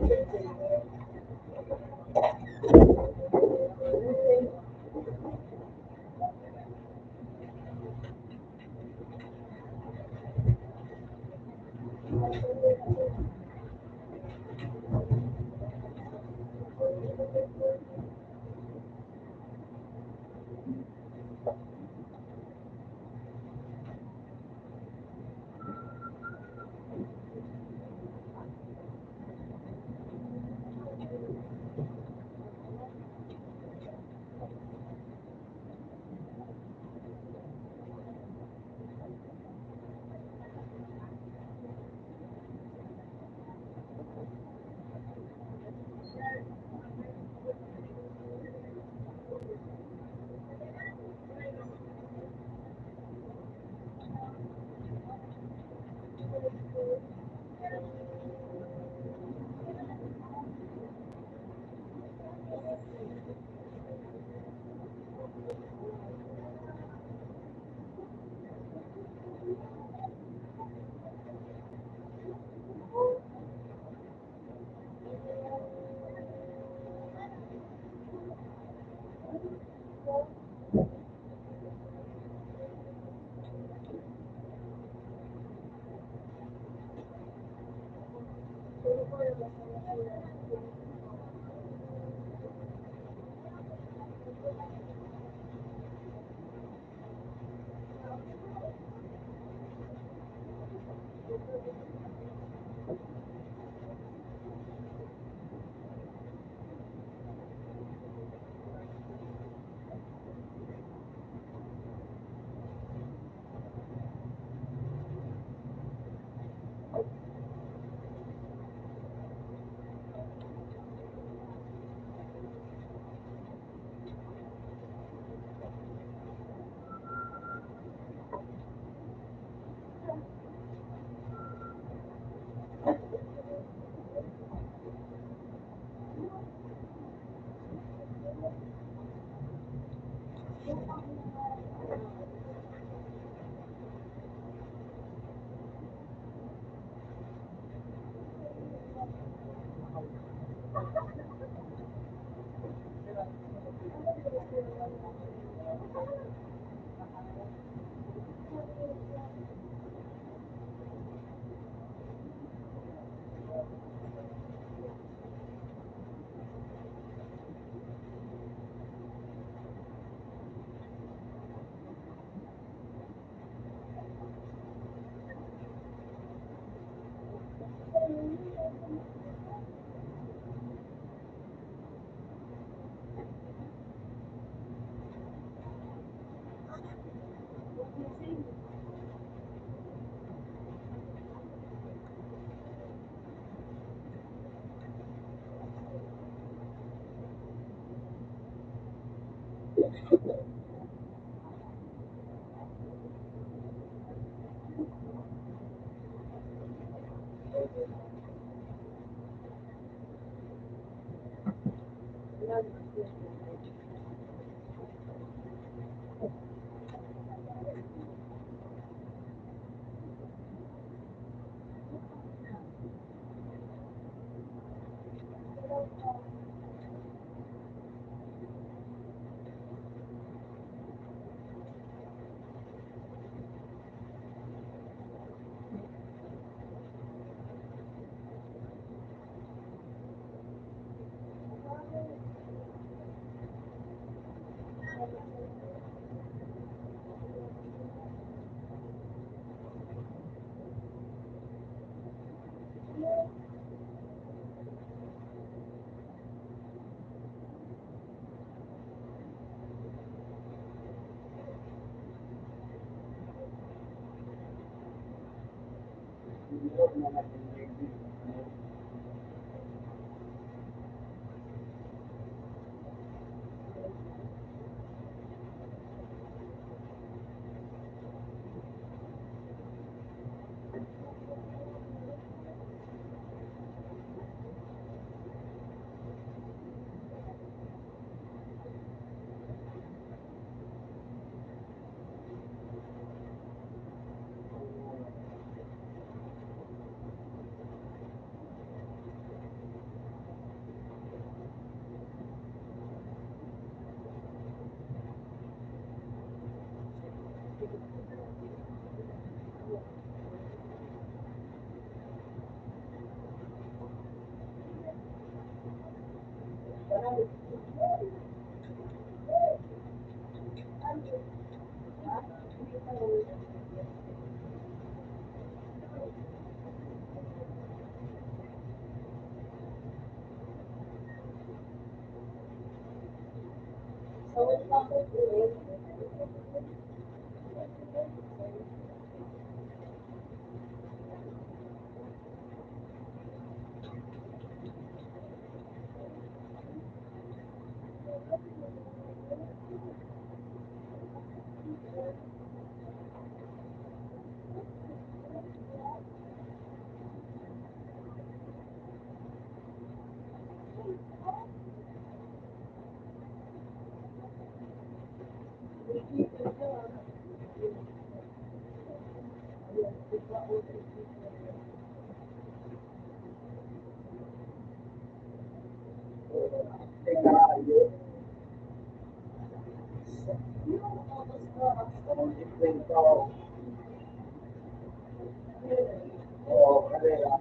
O carrera,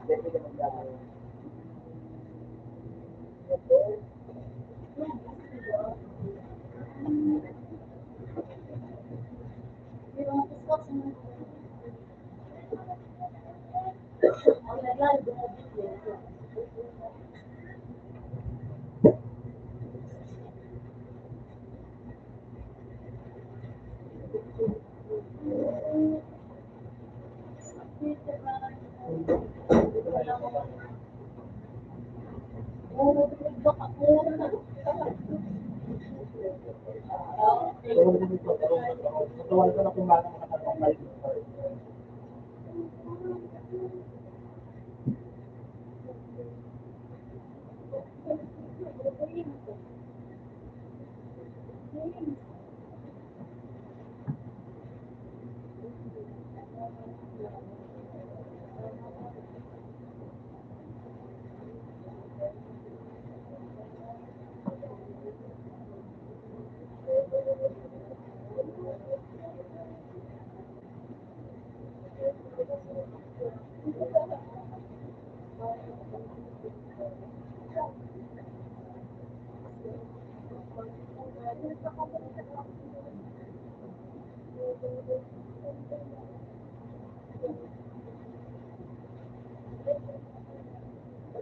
depende maglalaro. Tutuwan ko na kung bakit nakatanggal.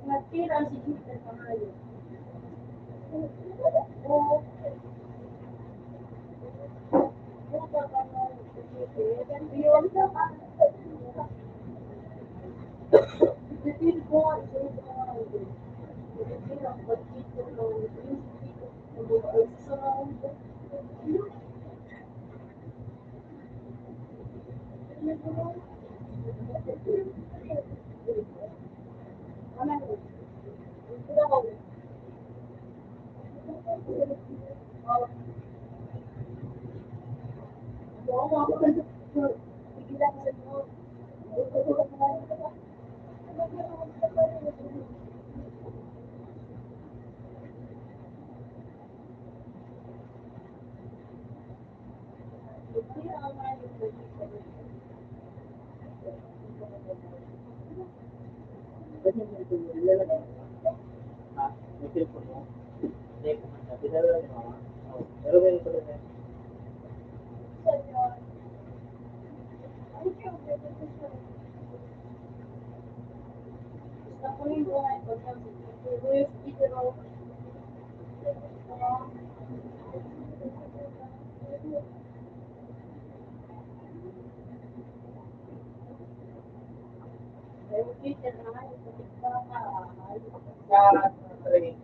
Nagtira si Jupiter pa kayo. May cellphone mo? Hindi, pumunta. Pinala niyo ako. Pero meron pa rin. Sa train.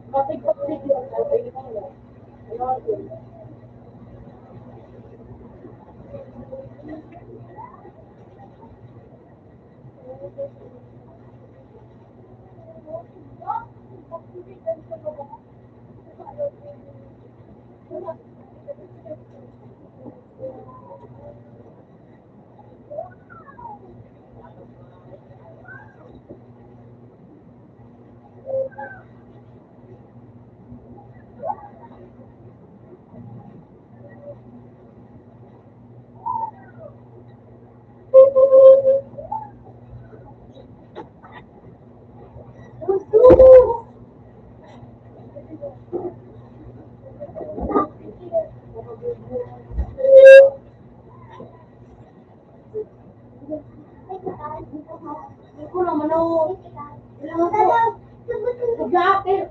Kasi ko sige, hindi ko naman ako. Ilang ako. Jacket.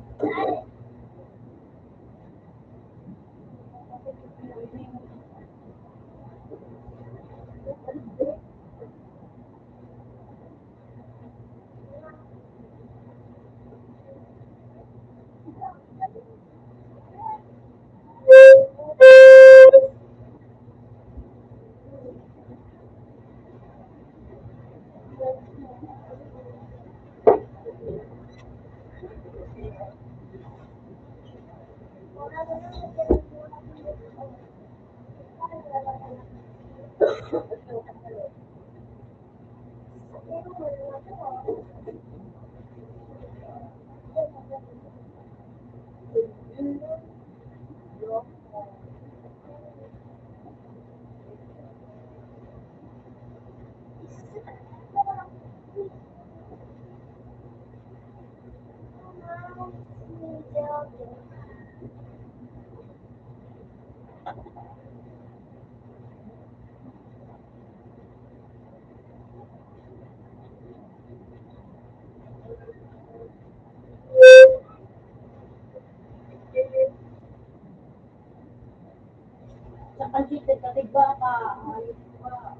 Sa kansit, katiba ka. Ayos ka.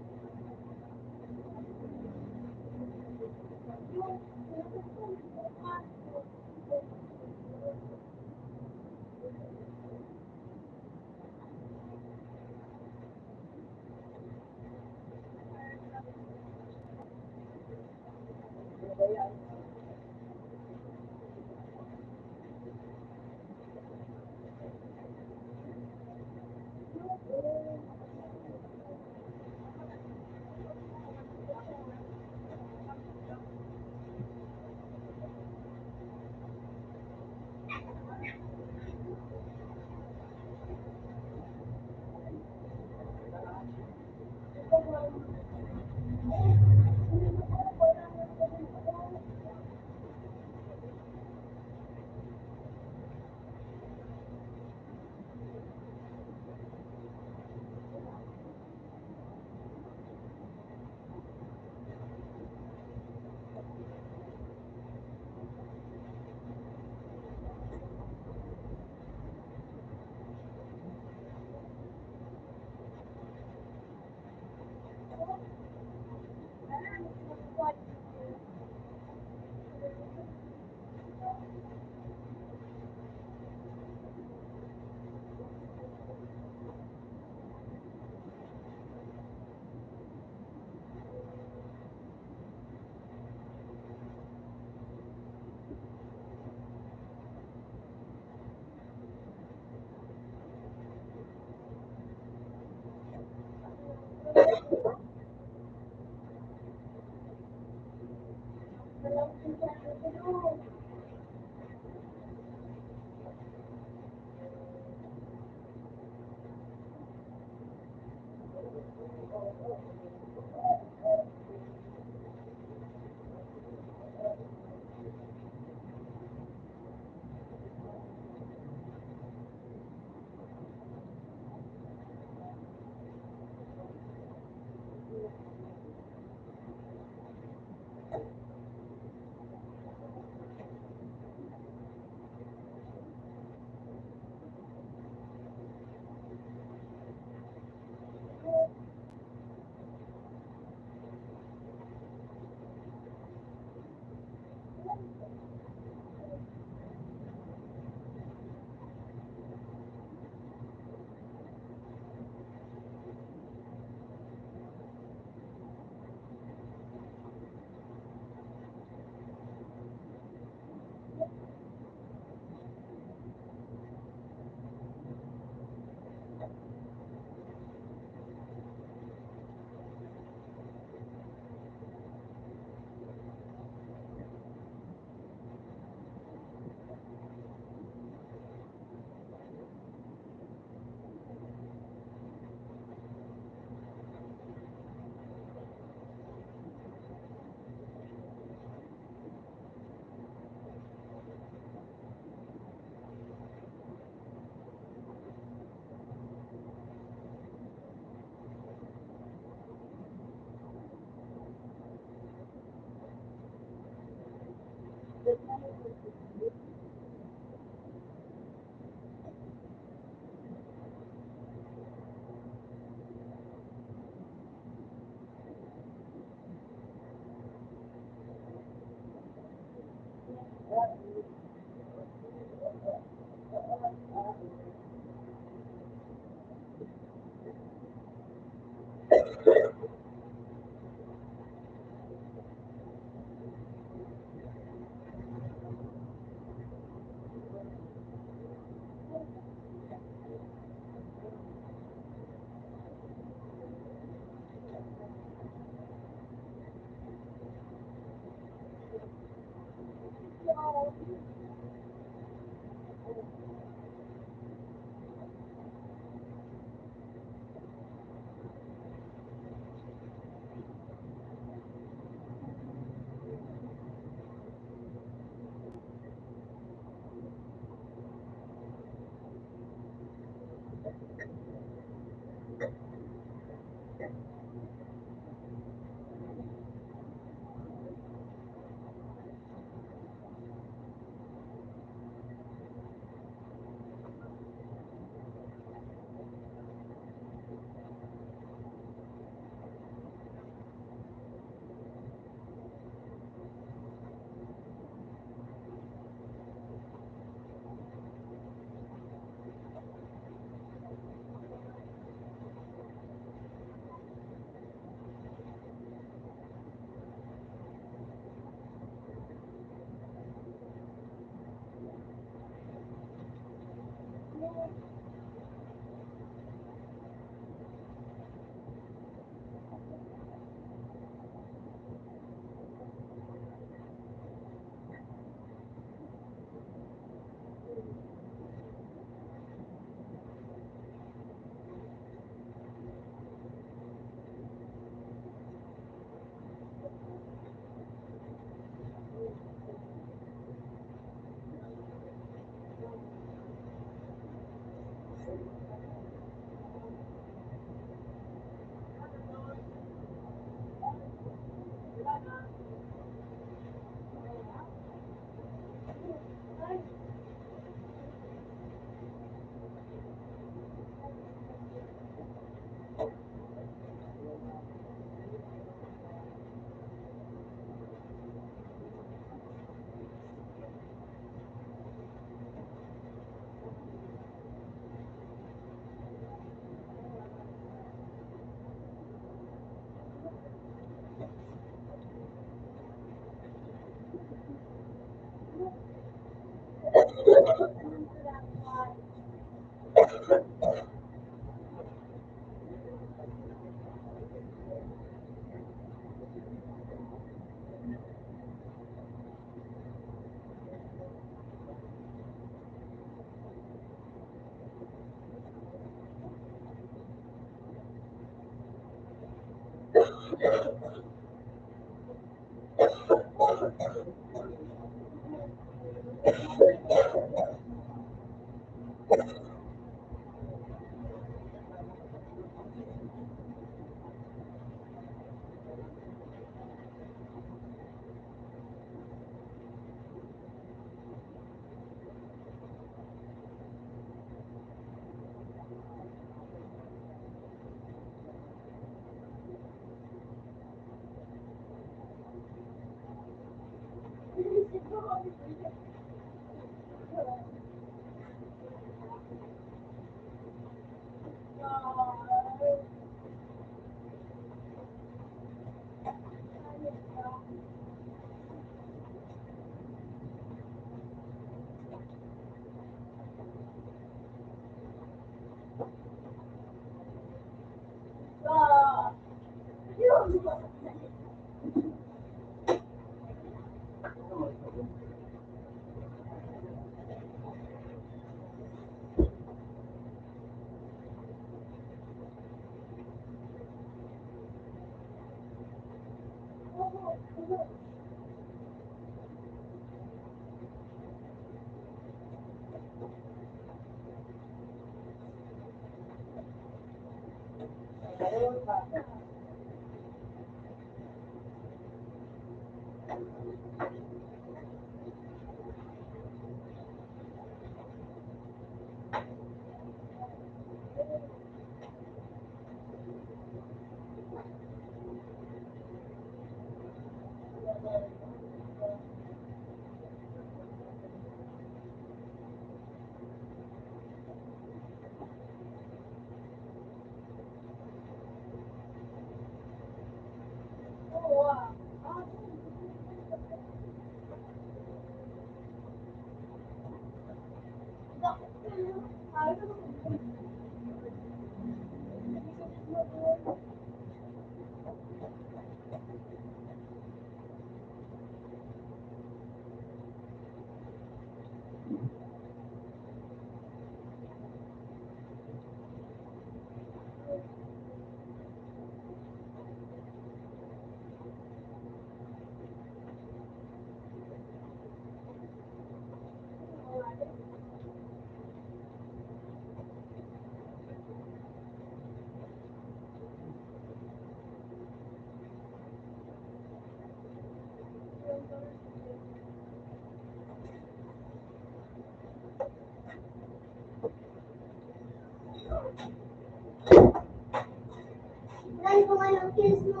Dahil kung anong kiss mo.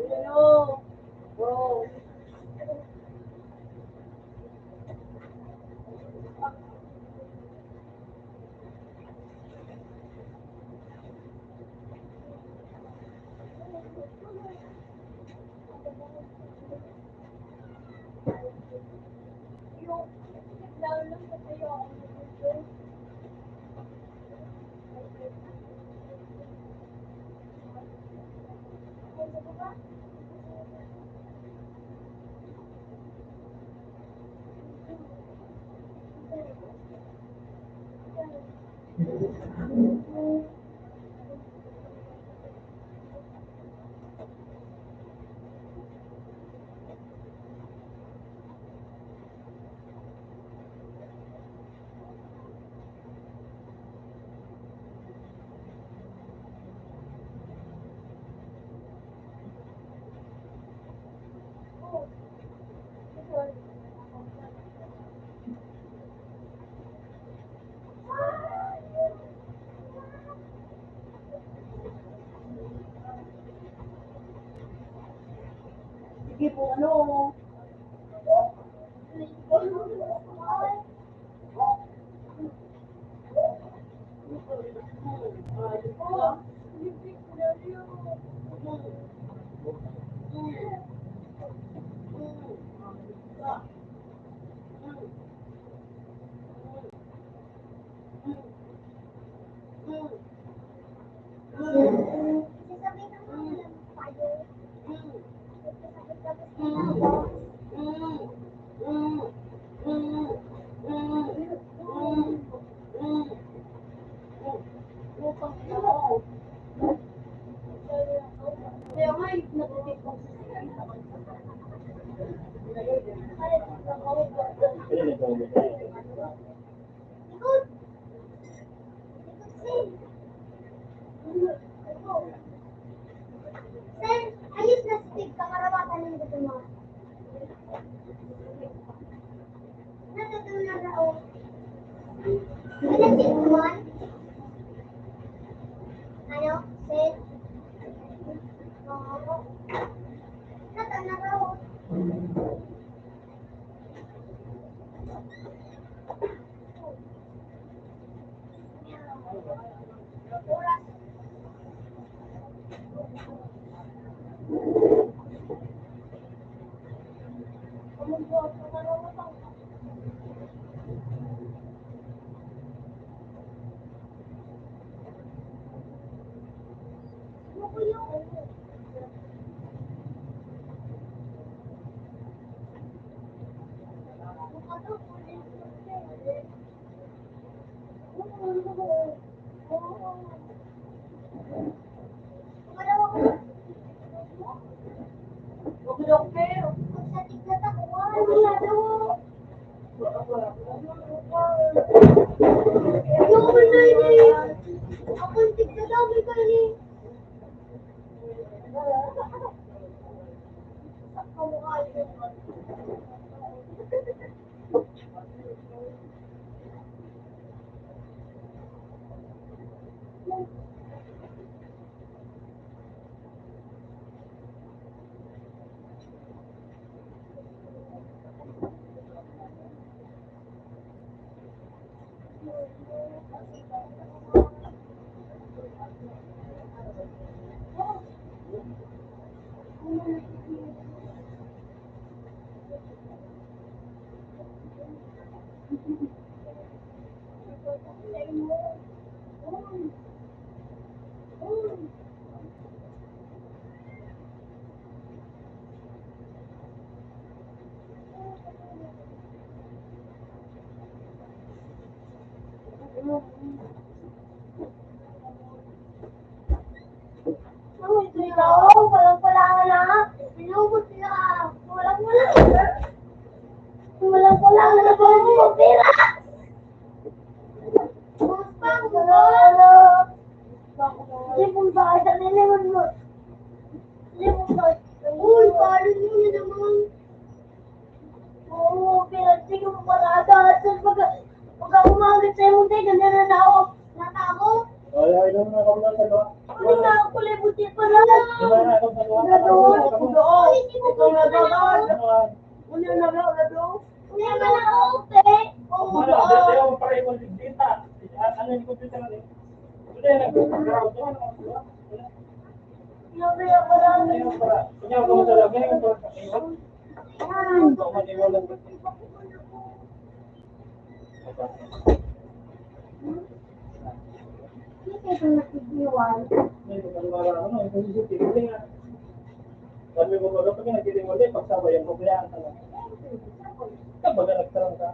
Hello. Bro. Sige po, ano? Kaya nga, nag-tip ko. Sir, ayos na stick ka karawatan ng gusto mo. Natutunan na o. Ano si Juan? Ano? Sir? Oo. Natutunan na o. Oras. Ano ko yun? Uy, paano nyo na naman? Oo, pinagsigil mo parada. Pagka umagat sa'yo mo, tayo, ganda na na ako. Nata ako? Wala, inom na kami ng dalawa. Ano na ako kulay buti pa na? Wala na akong dalawa. Gadoon, gadoon. Hindi mo Ikaw na gadoon. Dalawa. Una na gadoon. Hindi ka na ako, pe. Oo, Ano, gadoon. dito yung pareho ng dita. Ano yung computer natin? Wala na, nag-ground doon. Wala. Sinabi ako lang. Ayun para. Kanya ako masarap. Kanya ako masarap. Yan. Ito, maniwalang gusto. Hindi kayo nagsigiwan. Sabi mo ba, pag nagkiling ulit, pagsabayan mo, kaya ka lang. Kapag nagtarang ka.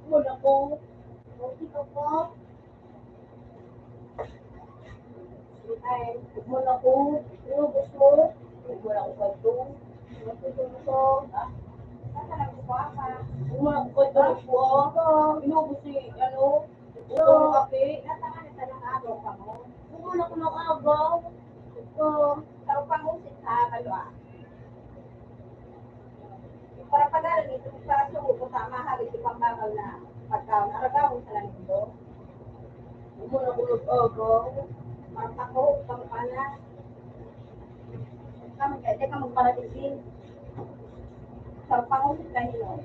Muna ko. Ikaw po. Ay, muna ko. Inubos mo. Muna ko kwento. Inubos mo. Muna ko kwento po. Inubos si, utong kape. Muna ko ng agaw. Ito. Tarupan mo si sa kalwa. Para pagala rin ito para sa ko tama hari si pambakal na pagkaon. Aragawin sa lang ito. Umuna kulog ogo. Marpako, kampana. Kami kaya ka magparatising. Sa pangulit ka nilo.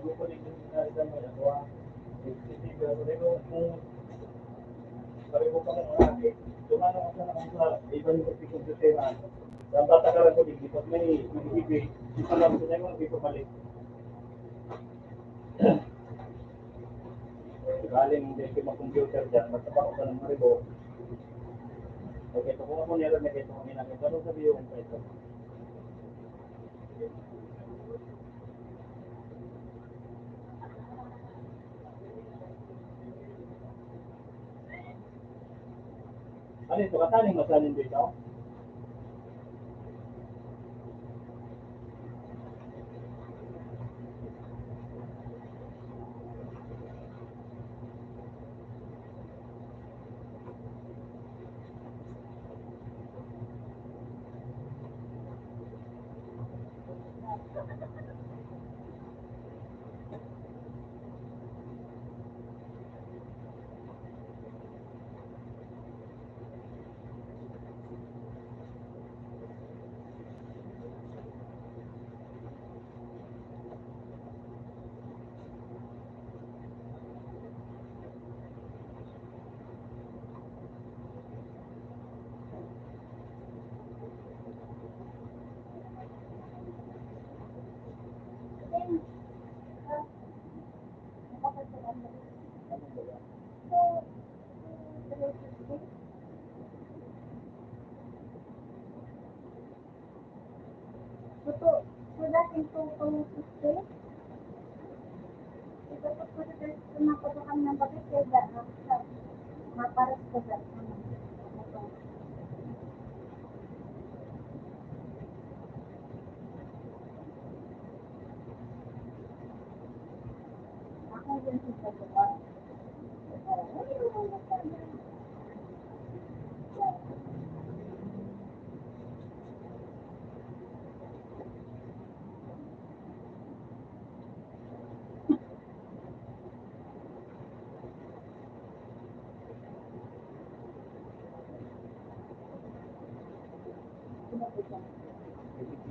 Ano ko rin yung narisan mo yan, wa? Hindi ko kung sabi ko pa kung ate, tumano ka sa sa iba yung pagpikong sistema. Sa bata ka lang ko din, pag may ibig, isa lang ko na yung mga balik. Galing hindi ko mag-computer dyan, magtrabaho ka ng maribo. Okay, ito kung ako nila na ito kung ginagawa, ano sabi yung ito? Ano ito? Kataling masalin dito? Ito, sudah itu pengusutnya. Ito po po sa pinapatukan ng bakit kaya maparas ko sa ako din sa pagkakas.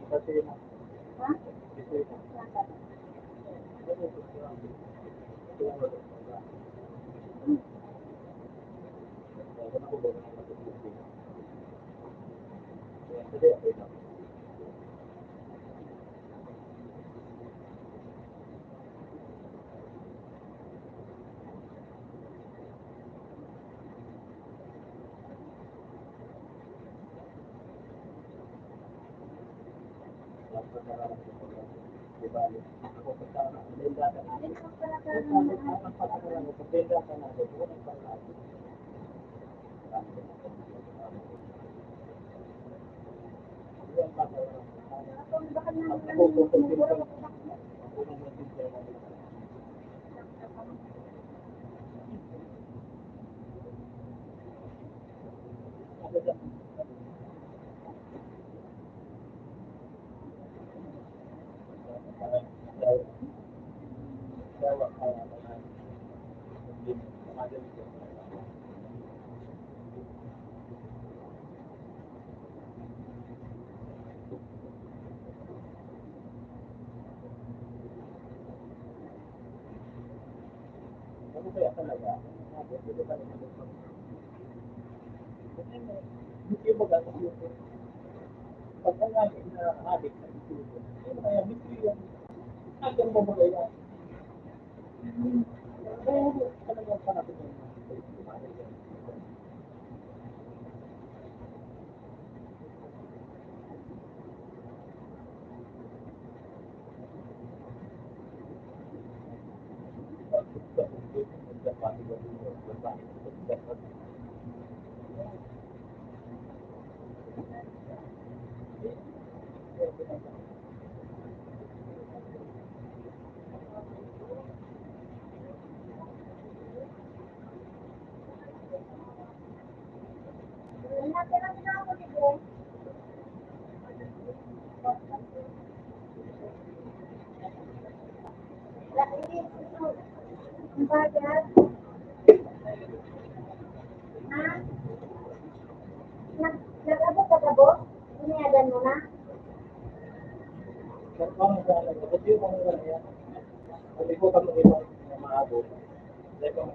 Kasi na. Ha? Ano kaya talaga? Hindi mo gagawin yun. Pag ang namin na adik na ito, ano kaya hindi yung agang babagay na. Oo, talagang panapin mo. Ang bagat. Ha? Nag-abot ka ba, boss? Iniyagan mo na? Kung magkano, kasi yung mga yan, kung ikaw ka mag-ibang na maabot, dahil kung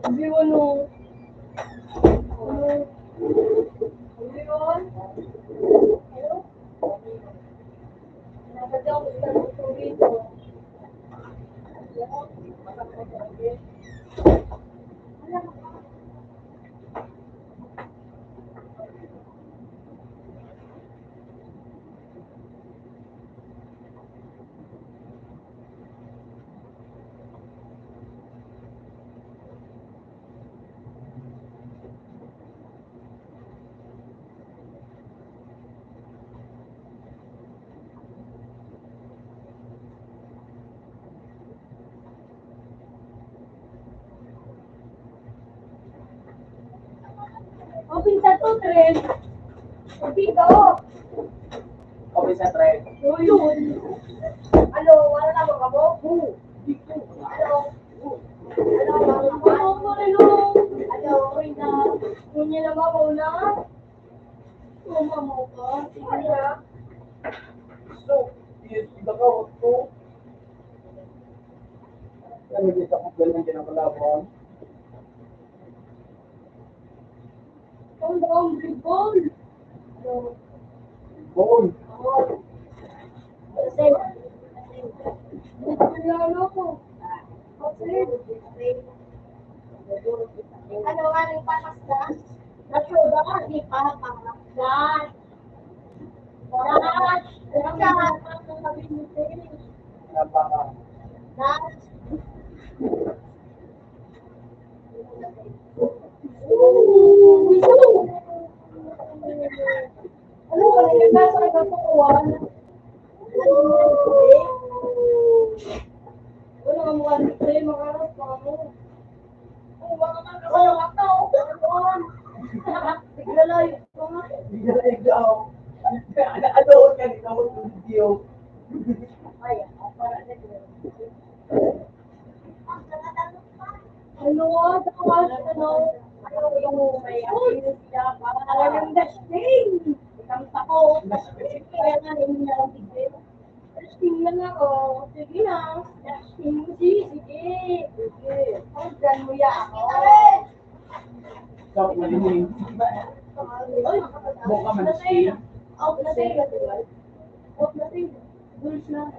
Hindi mo no. Hindi mo. Hello? Nakadya ako sa gusto dito. Open sa to, Tren. Open ka, oh. Okay sa trend. Yun. Ano, wala na mga mo? Ano? Ano mo rin, oh. Ano, okay na. Kunya na ba, na? Mama ka. Sige na. So, yes, iba ka, so, ano din sa kung ganun din ang kalaban? Ang bigol. Goal! Kasi, kilala ko. Kasi, ano nga nang patas na? Nasuda ka, di pa pangalan. Dash! Dash! Ang sabihin Napaka. Dash! Ano ba yung nasa nagkatukuan? Wala ka mukha dito yung mga aras mo. Ay, baka ka kasalak na ako. Naglalayo ko nga. Hindi na ikaw. Ano ka ikaw mo sa video? Ay, para na ano nga, dapat, ano yung may activity siya, para talagang dashing. Ikamta ko, kaya nga, hindi na lang tigil. Dashing lang ako. Sige na, dashing mo, sige. Sige. Ang dyan mo ya ako. Stop malinig. Buka man siya. Out na tayo. Out na tayo. Rules na.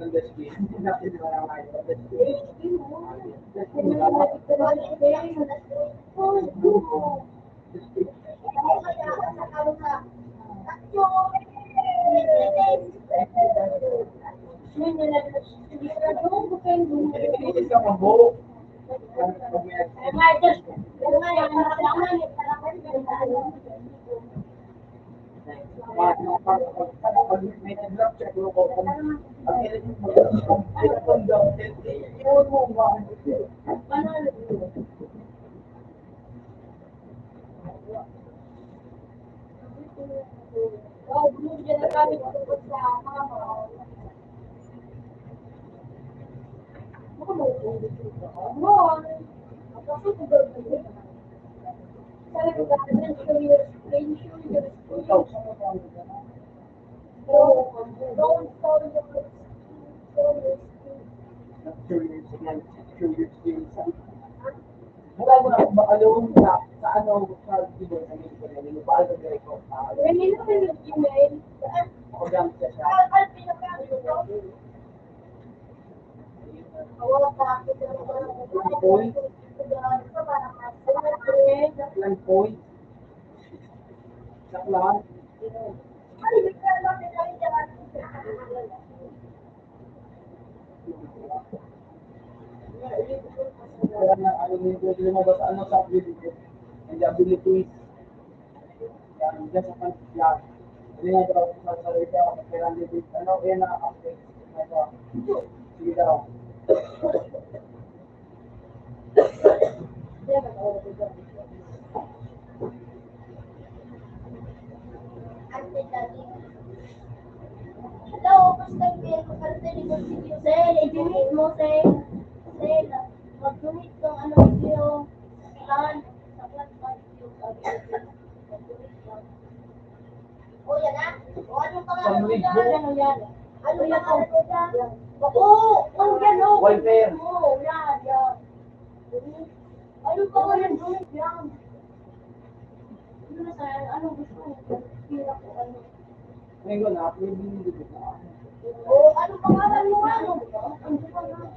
Ang dashki. Hindi natin wala kayo. Hindi ka mabuo. Pag may nag-drop check mo ko kung ang ilan yung mag-drop iwan mo ba? Ikaw, saan mo pa ang curious din sa wala mo na akong bakalong sa ano sa video sa video na nilubaan ko direct ko ako gamit ka siya ilang point saklan kaya na ano nito lumabas ano sa video and the abilities yan dyan sa pantigyan hindi nga daw sa sarili ako kailan dito ano yan na-update sige daw Hello, basta kayo kapatid ko si Sel, i-delete mo Sel. Sel, mag-delete ng ano video. Yan, sa platform video. O yan na? O anong pangalan mo dyan? Ano yan? Ano pangalan mo dyan? Oo, yan o. Welfare. Oo, yan, yan. Anong pangalan mo dyan? Ano na sa anong gusto mo? Hirap ko ano. ngayon na pwede nyo dito na Oh, ano pangalan mo ano? Ang pangalan.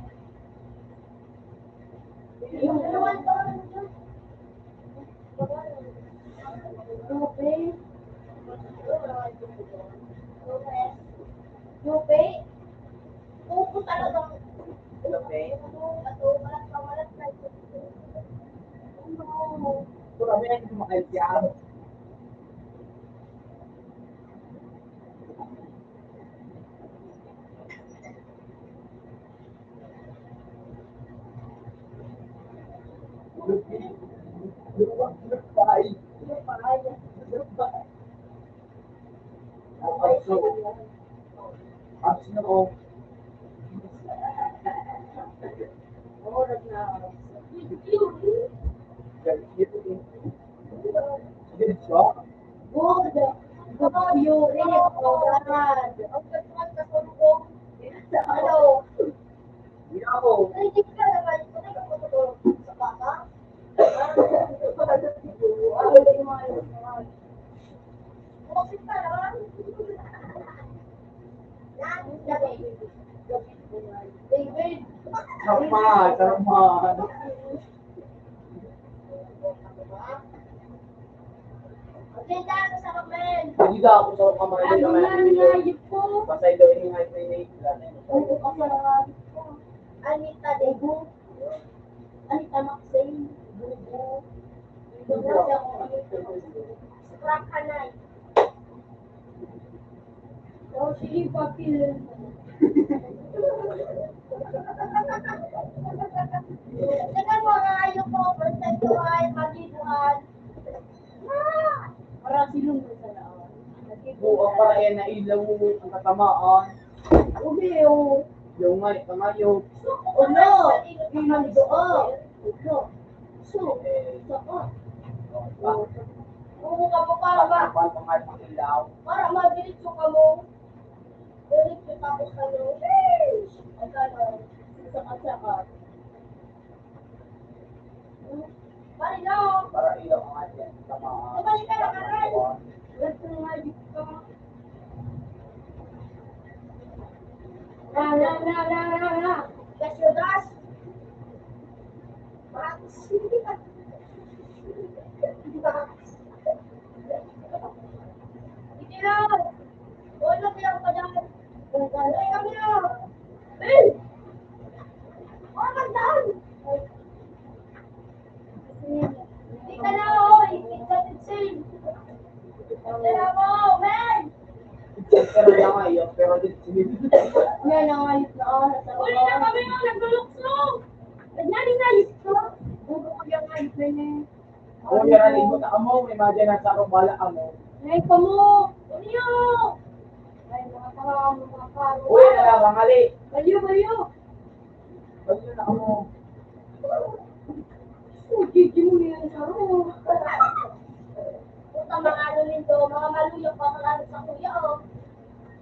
Yung dalawan pangalan mo dyan. Lupe. Lupe. Pupo talagang. Lupe. Walang pangalan na. so kami na hindi makailsiyan Good. Kabayo. Rinip. Kabaran. Ang katuan sa sulong. Ano? Ay, di ka naman. Ito na yung matutulog sa bata. Buksin ka naman. David. David. Sarma. Maganda ka sa kamen. Hindi ka ako sa kamay Ano na na nangyayip ko? Pasay daw yung high training. Oo, kasi nangyayip ko. Anita Debo. Anita Maxine. Bubo. Ito na siya kung ano ito. Scrap Hanay. Oh, sige, papil. Tingnan mo nga ayaw ko. Basta ito ay magiduhan. Para silong mo sa laon. Buo para yan na ilaw ang katamaan. Ube, o. Yung nga, kamayo. Uno. Imang doon. Uno. So, saan? Kung ka mo para ba? Pang ilaw. Para mabilis ka mo. Diretso tapos ka mo. Ay, kano. Saka-saka. Bali na. Para ilaw ang atin. Tamaan. Balik ka na, Karay. Ganito nga dito. Na. Gas yung gas. Max. Hindi na. Wala kaya pa dyan. Ay, kami na. Eh! Oh, magdaan. Hindi ka na, oy. Hindi ka titsin. Tara mo, men. Pero na nga yun, pero dito Yan ang ayos na oras. Uli na kami nga, nagluluksong. Nagnaling-nalis ko. Bubo ko yung ayos na niya. kung naraling mo na amo, imagine na sa bala amo. Ay, kamo. Uli nyo. Ay, mga karang, mga karo. Uy, nalabang ali. Bayo. Pag yun na amo. Oh, gigi mo yan, karo. Lindo, mga maluyok pa mga sa kuya, oh.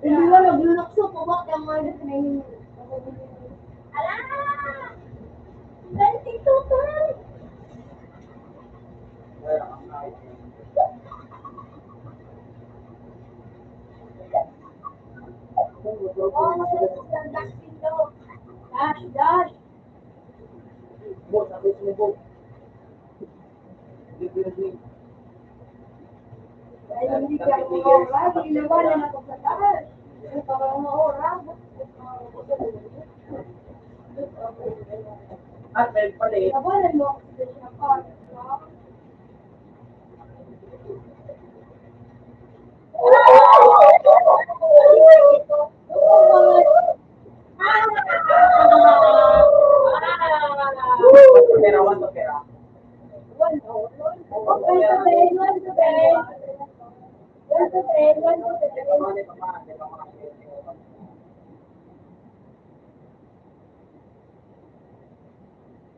Hindi nga naglulukso po ba yung mga kinainin mo? Ala! 22 pa! Kaya ang kahit. Oh, Dash Lindo. Dash, dash. Boss, sabi ko ni Boss. Hindi. Dahil hindi ka mga oras, inawalan ako sa dash. Ano pa mga oras? At may palit. Inawalan mo ako sa dash. Pera, 1 to pera. Pamane.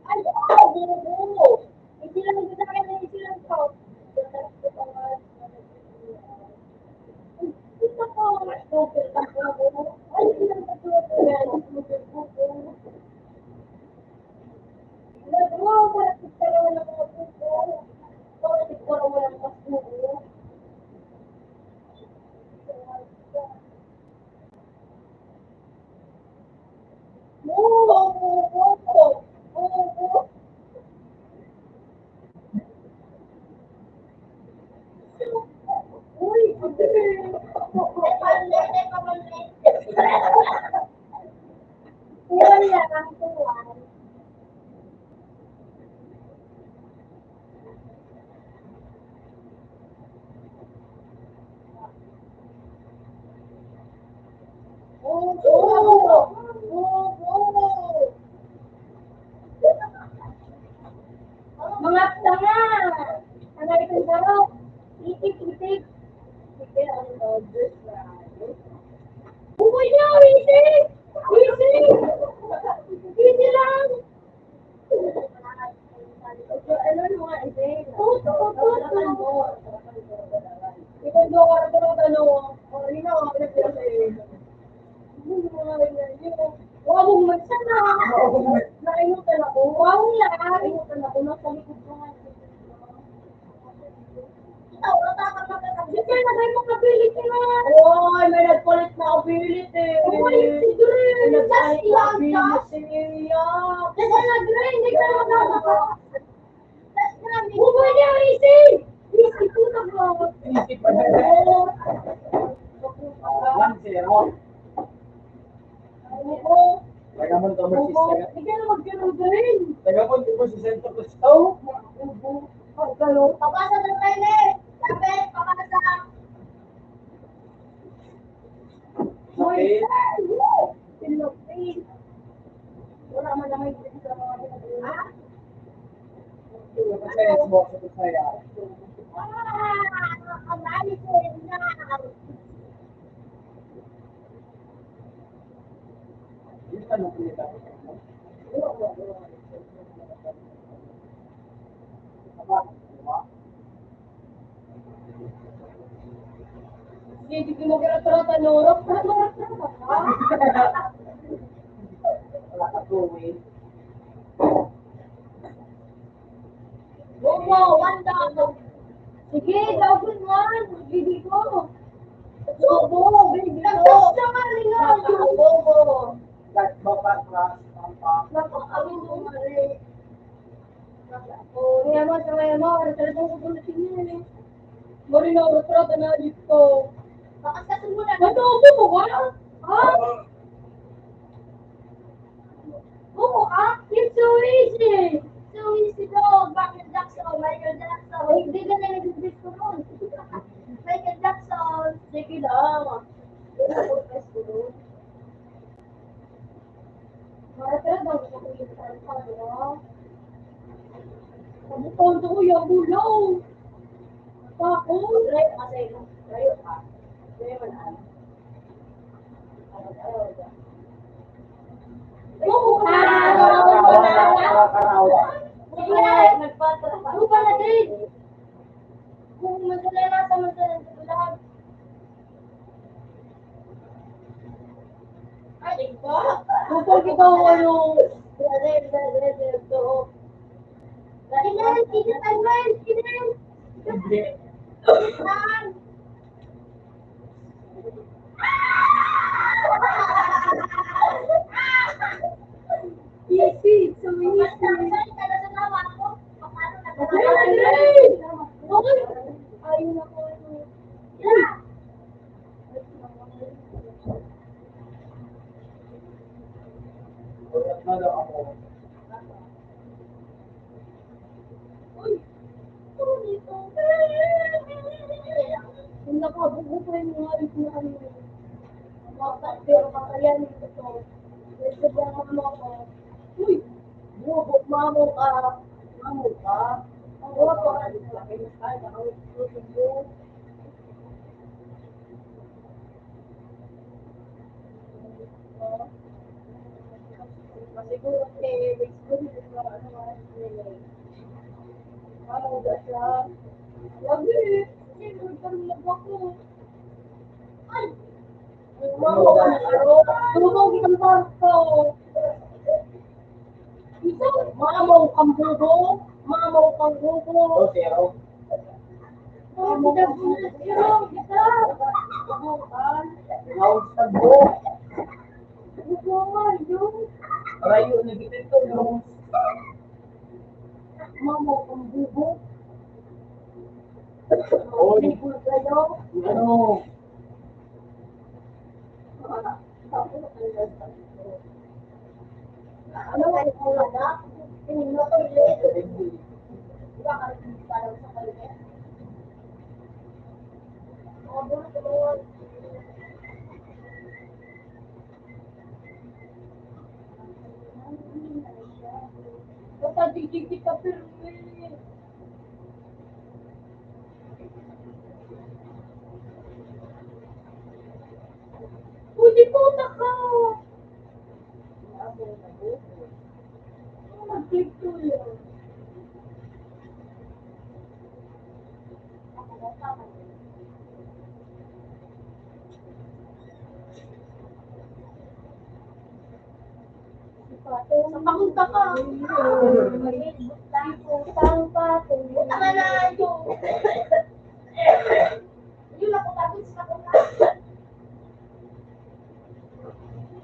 Ay, buo. Hindi lang ito sa akin, hindi lang ito. Ito po. Ay, hindi lang ito. Mga tanga! Tanga itong daro. Itik. Bukoy na! Itik! Easy lang! Ano yung mga event? Puto. Ikaw doon ka rin ano, hindi na ako nagpapalagay. Huwag mong magsana. Nainutan ako. Wow lang! Nainutan ako. Nasa likod ko nga. Ikaw, wala ka magkakabit. Sige, nagay mo kabilit na. Oy, may nagpalit na kabilit eh. Umalis si Dre. Nagpalit na Last kabilit lang si Iyak. Kasi nag-ray, hindi ka na magkakabit. Last namin. Bukoy niya, Easy! Easy, puto bro. Inisip pa na. 1-0. Taga mo ito, Mercedes. Hindi ka na magkaroon. Taga mo ito, si Sento Cristo. Papasa ng trailer. Sabi, papasa. Okay. Philippines. Wala man lang yung sa mga pinag-uwi. Kasi Xbox ito saya. Ang dami ko na. Yung tanong ko nito. Hindi ko mo kira-trata norok. Wala ka going. Bobo, one dog. Sige, dapat man. Hindi ko. Bobo, baby. Nagtas Nagtas naman nila. Bobo. Like, babat, ras, tampak. Napakawin mo mali. Kaya mo, talagang kukulitin niya eh. Mari na, trata na dito. Bakas ka sumulan. Matubo mo ba? Ha? Bobo ka? It's so easy. So easy dog. Michael Jackson. Michael Jackson. Hindi ka na nag-ibig ko nun. Michael Jackson. Sige lang. Hindi na po press ko doon. Mara daw ko kulitan pa, di ba? Kabuton to kuya, bulaw. Tako. Right kasi. Right ka. Kaya man ano. Bobo ka. Ano pa na din? Kung madala na sa madala makita ko yung... Easy, so easy. Ayun ako. Ulat na lang ako. Kung nakabubuhay mo nga rin na ano. Pero kakayanin ko to. Kasi sobrang ano ko. Uy! Bubok, mamo ka. Mamo ka. Ang buwa ko. Siguro kasi, siguro ano ba siya? Lagi. Siguro parang ako. Ay! Tulong ng barko. Ito, mamaw kang bubo. Mamaw kang bubo. Oh, zero. Round sa buo. Rayo na dito yung Mamaw kang bubo. Oy, Libur kayo. ano? Ano ang kulada? Pinino ko ulit. Diba ka rin parang sa kanya? Basta digdig ka pero Pwede po na ka! Mag-click to yun. Pakunta ka. Putang pa. Puta ka na yung... Yun ako tapos sa kunta.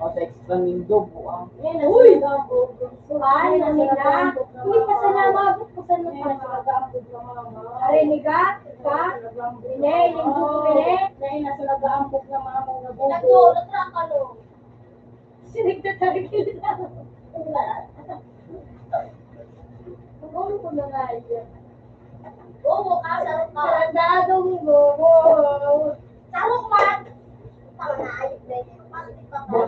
O, sa extra nindo, buang. Uy! Ay, naniga. Hindi pa sa namabot ko sa Arinig ka? Hindi, yung bumili. Dahil nasa nag-aampok na mamaw na bubo. Nagtulog ka no. Sinigtatagil na. Siguro ko na nga yun. Oo, kasarap ka. Sandadong bobo. Sarap man. Tama na, ayos na yun. Bakit pa ka?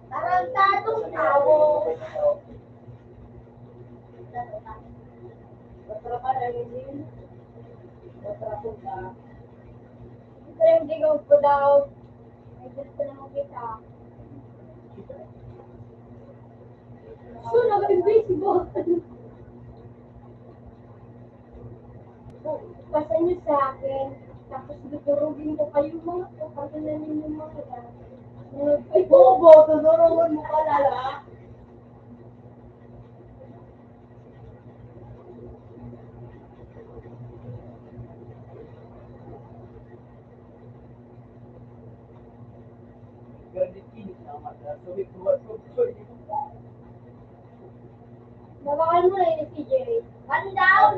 Tarantadong tao. Batra ka na rin. Batra ko ka. Ito yung digaw ko daw. Ay, gusto naman kita. So, nag-invisible. Pasan niyo sa akin. Tapos dudurugin ko kayo mga kapagalan ninyo mga yan. Ay, bobo! Tudurugan mo ka lala. Nabakan mo na yun si Jerry. One down.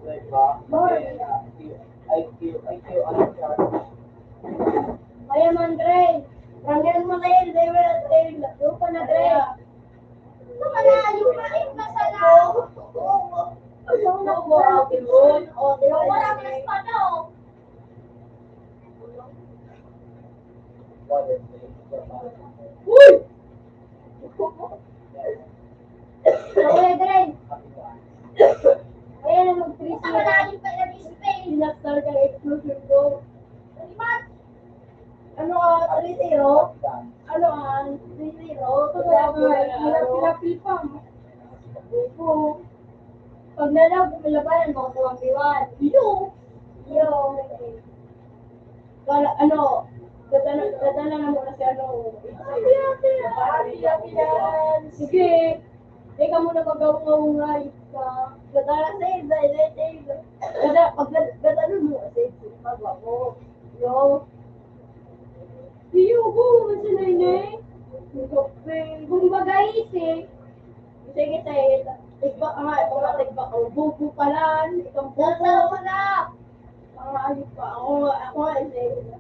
Diba? IQ, ano siya? Kaya man, Dre. Rangyan mo na yun, Dre. Lupa na, Dre. Tama na, yung kain ka sa loob. Oo. Ayaw na po, Ate Ron. O, di ba, Yung walang Dre? respada, oh. Uy! Kaya, Dre. Kaya na mag-3 Tama na, yung kailan yung Spain. Sinastar ka exclusive ko. Limat. Ano ka, 3-0? Ano ka, 3-0? Pilapil pa. Opo. Pag nalang, pumilabanan, makukuha ang biwan. Iyo! Kala, ano, Dadala na muna si ano. Happy yan. Sige. Teka muna mag-aungay ka. Dadala sa iba, iba. Dadala mo kasi. Pagwa ko. Yo. Iyo ko. Masa na yun eh. Kumbaga isip. Sige tayo. Tigba ka nga. Ito nga tigba ka. Bubo ka lang. Itong bubo. Dadala mo na. Ayos pa. Ako nga isip.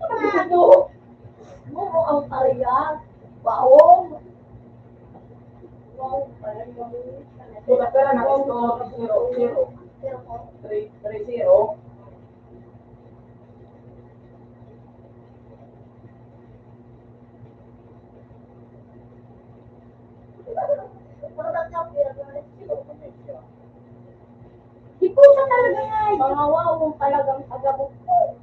Ano? Bubo ang tariyan. Baong. Wow, parang gawin. Kung pera ng score 0-0. 3-0. Di po siya talaga nga. Mga wawong talagang agabok ko.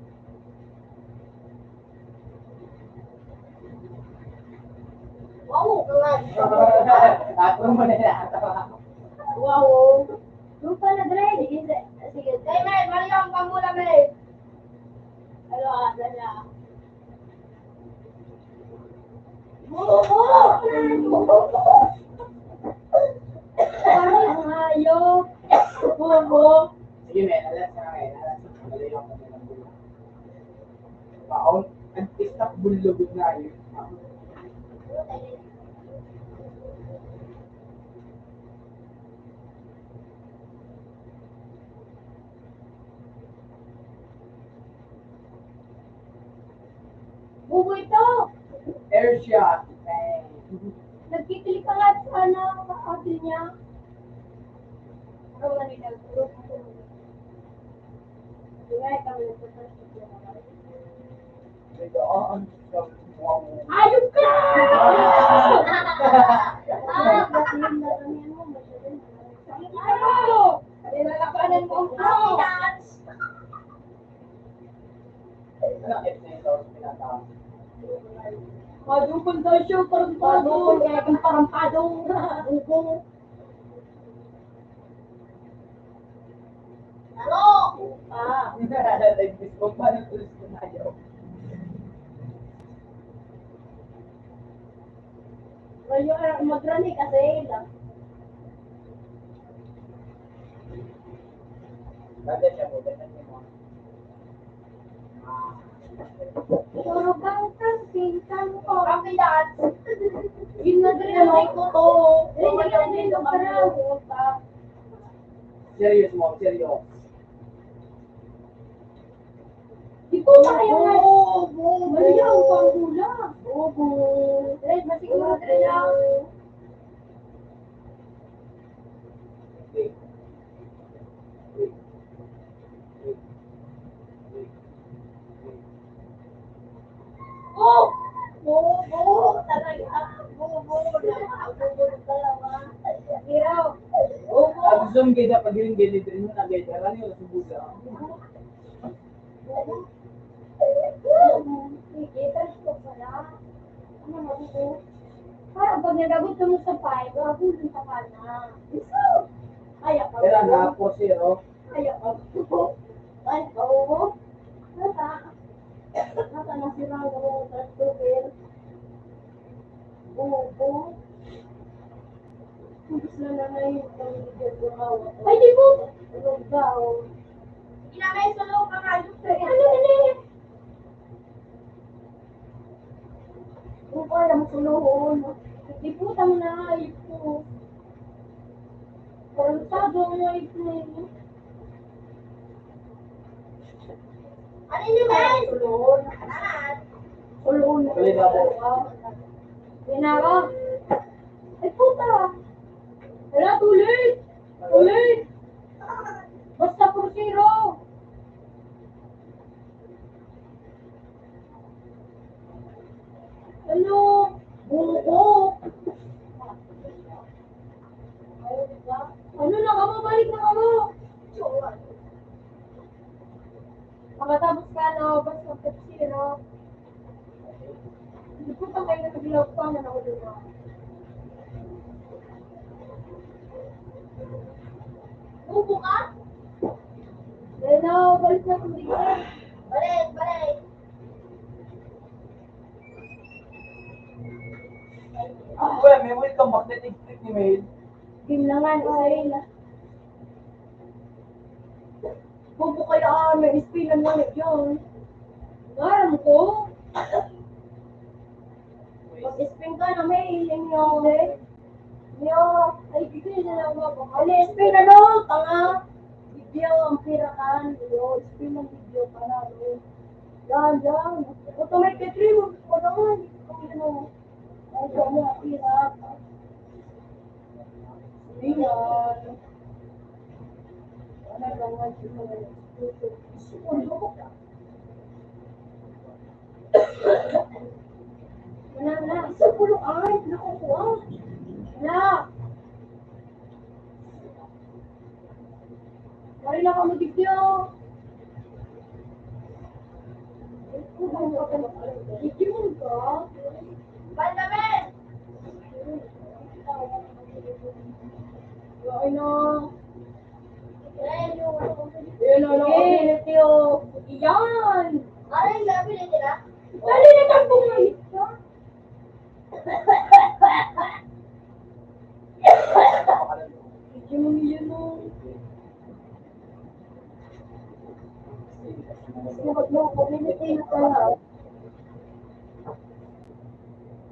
Wow, kawan. Ako mo na natawa. Wow. Yung pala, Dre. Sige, kay Mer, Mariam, pamula, Mer. Ano, asa niya? Bubo! Parang ang hayop. Bobo. Sige, men. Alas na ngayon. Alas na ngayon. Baon. Ang istak bulugod na yun. Bobo ito. Air shot. Bang. Nagkiklik ka nga sa ano, kapatid niya. Ano ba nila? Kaya kami nagpapasok yung mga. Doon. Ayok ka! Ano? Nilalakanan mo ang tao. Ano F na ito? Pinatawag. Madukol daw siya, parang padukol. Kaya kang parang padong. Ugong. Ano? Ah. Nag-miss ko pa ng tulis ko na yun. Ngayon, magrani kasi lang. Bagay siya mo. Ganyan mo. Puro bang pinsan ko. Happy dance. Ginadrinay ko to. Ginadrinay ko para. Serious mo. Serious. Di ko pa kayo nga. Mariyaw, panggula. Bobo. Red, masiguro rin lang. Wait. Wait. Wait. Wait. Oh! Bubo. Talaga. Bubo. Bubo talaga. Iraw. Bobo.Ag-zoom kayo pag yung ganit rin mo na ganyan. Ano yung subuga? Kita ko pala. Ano mabubo? Parang pag nagabot mo sa pay, gagawin dun sa kana. Ayak ka. Pero na 4-0. Ayak ka. Ay, oo. Nasa. Nasa nasirang mo sa super. Oo. Gusto na yung pamilya ko hawa. Ay, di po! Ano daw? Ginamay sa loob ang ayos. Ano? Kung ko alam ko noon. Di po tamo na ayip ko. Parang ang ayip na yun. Ano yun, men? Tulon. Kanan. Tulon. Tuloy na po. Ginara. Ay puta. Wala, tuloy. Tuloy. Basta 4-0. Ano? Buko. Ano na kamo? Balik na kamo. Makatapos ka na, basta 4-0. Hindi po pa kayo nagbilaw pa na nakulo na. Bubo ka? Hello, balik na kung bigyan. Balik. Well, may welcome back na TikTok ni Mail. Game na nga, Israel. Bubo kaya may spin na yun. Alam ko. Mag-spin ka na may iling nyo. Yo, ay bigay na lang ako. Ali, spin na no, tanga. Video, ang pirakan. Yo, spin ng video ka na. Yan. Automatic remote ko naman. Ano? Ay, kami, pirat. Yan. Ano naman siya? Na, sa pulo ay, nakukuha. Na. Mari na kami video. Video ka? Bandamin! Ay na. Ayan yung Yan na lang. Yan. ano yung gabi na nila? Dali na kang bumalik ka. Video mo yun o. Sinakot mo ako. Limitin na pala.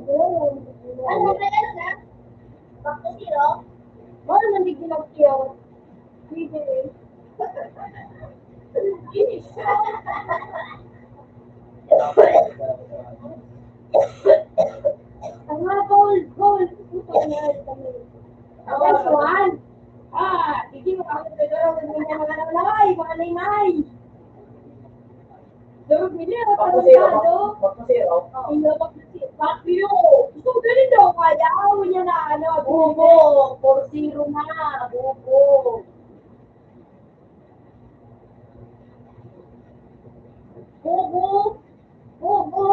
Ano na? Back to zero? Wala nandig ginagkiyaw. Pwede rin. Finish. Tama, goal. Puto na kami. Next one. Hindi mo kasi nagdaraw ng mga nalaway, mga laymay. Darog nila, tarantado. Magpasiro. Hindi ba kasi, bakyo. Gusto ko ganun daw, kaya ako niya na, bubo. 4-0 na, bubo. Bubo.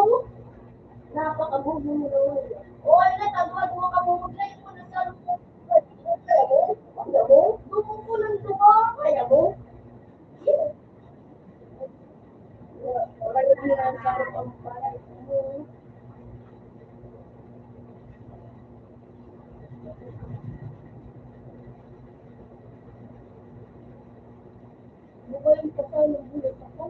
Napaka-bubo mo doon. Oo, yun na, tagwa-dua ka mo. Mag-like mo na sa loob. Kaya mo? Bubo lang duwa. Kaya mo? Wala yung pinag-saro ang parang mo. Bubo yung kasal ng bulit ako.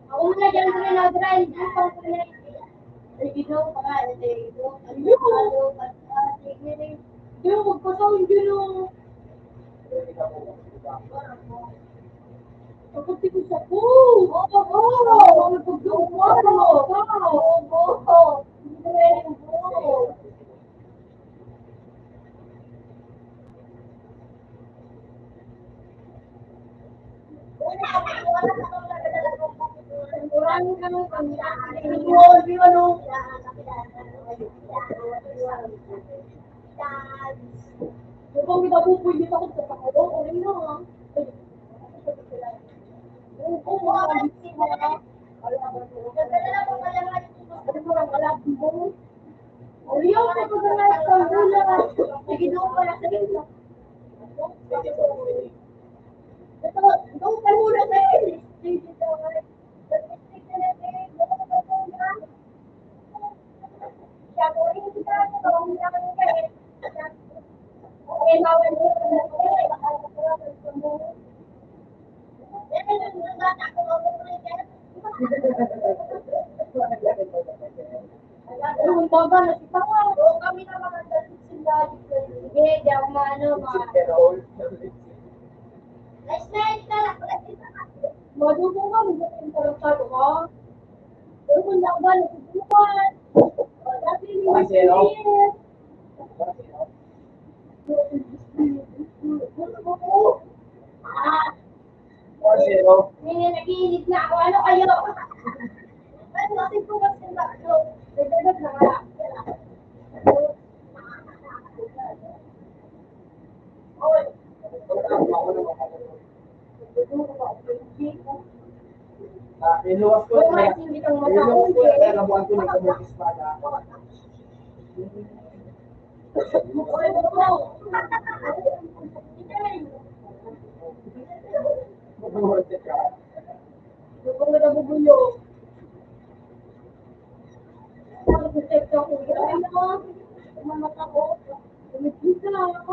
Ako na dyan ko na grind. Ipang ko na ay ginaw pa nga. Hindi mo magpasaw yung ginaw. Kapag ko sa po. Oo. Kurang ka ng kung kita pupulit ako sa pakalong, okay na nga. Kami na mga dalit sila. Sige, di ako maano. Nice night na lang. Madugo ka, magiging tarantado ka. Pero kung lang ba, nagsubukan. Dati yung Hindi, nag-iinit na ako. Ano kayo? Ano, kasi kung mas yung bakso, nagdadag na nga. Iluwas ko na. Iluwas ko na. Nabuhan ko na. Kabukis pa na. Mukha mo. Kung may nabubulo. Tapos protect ako. Gawin mo. Umamat ako. Umipit ka lang ako.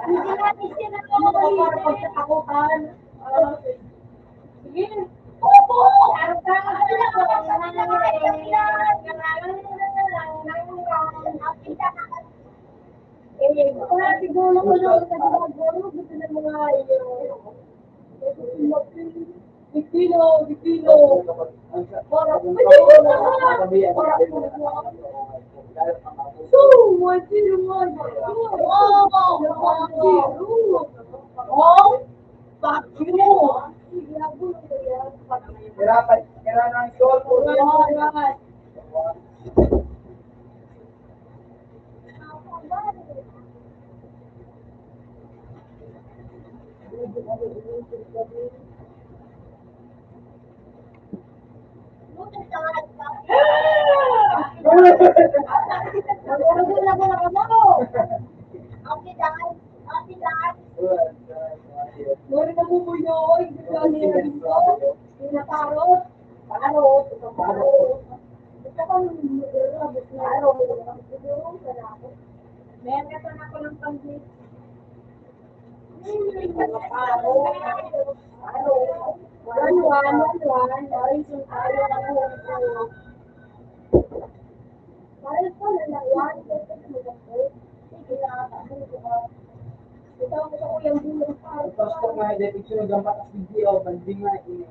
Hindi na ako. Para pagkatakutan. Sige. Opo! Kaya siguro ko lang sa siguro gusto ng mga Bikino. So, what do you want? Fuck you! Kailangan ng short po. Mori na bumuyoy, gano'n dito, pinaparot, parot. Gusto ko meron ka na ako ng pang-git. Tapos kung may detection ng gampat at video, banding nga ini.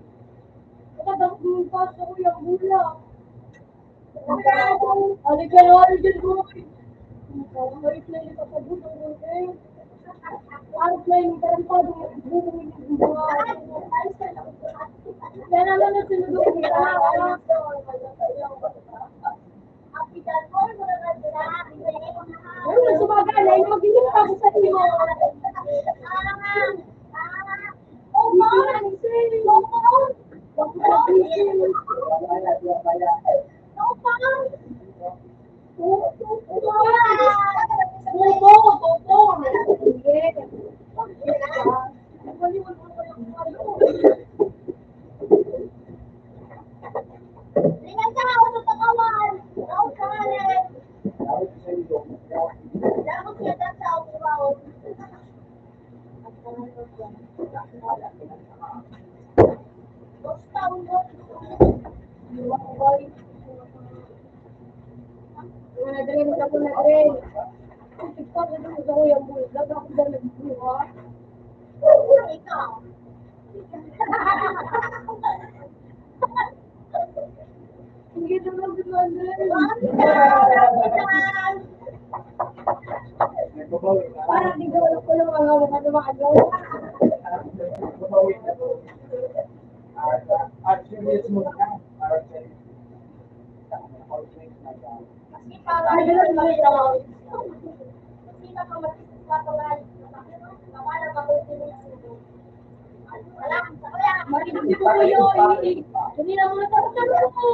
Parang hindi ko alam ko lang mga Actually, it's more than Hindi ko po yun. Hindi na muna tatalo ko.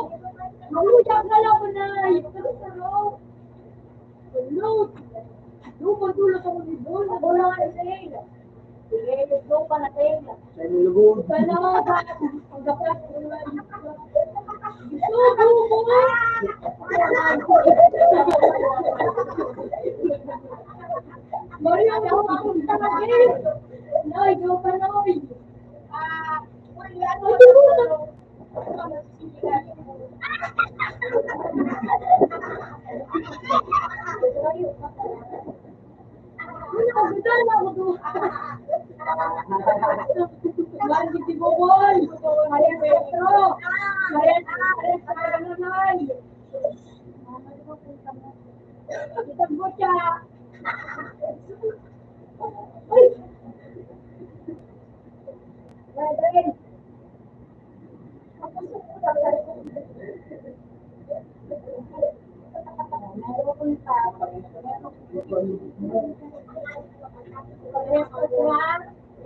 Maluya ka lang ko na. Hello. Lupa tulad ako ni Don. Wala ka na sa'yo. Sige, let's go pa natin. Sana nga. Ang dapat ko na. Gusto mo. Maria, ako papunta na din. Noy, go pa Noy. Lagi si Boboy. Maria Petro. Maria Nanay. Itagbo siya. Ay! Madrid.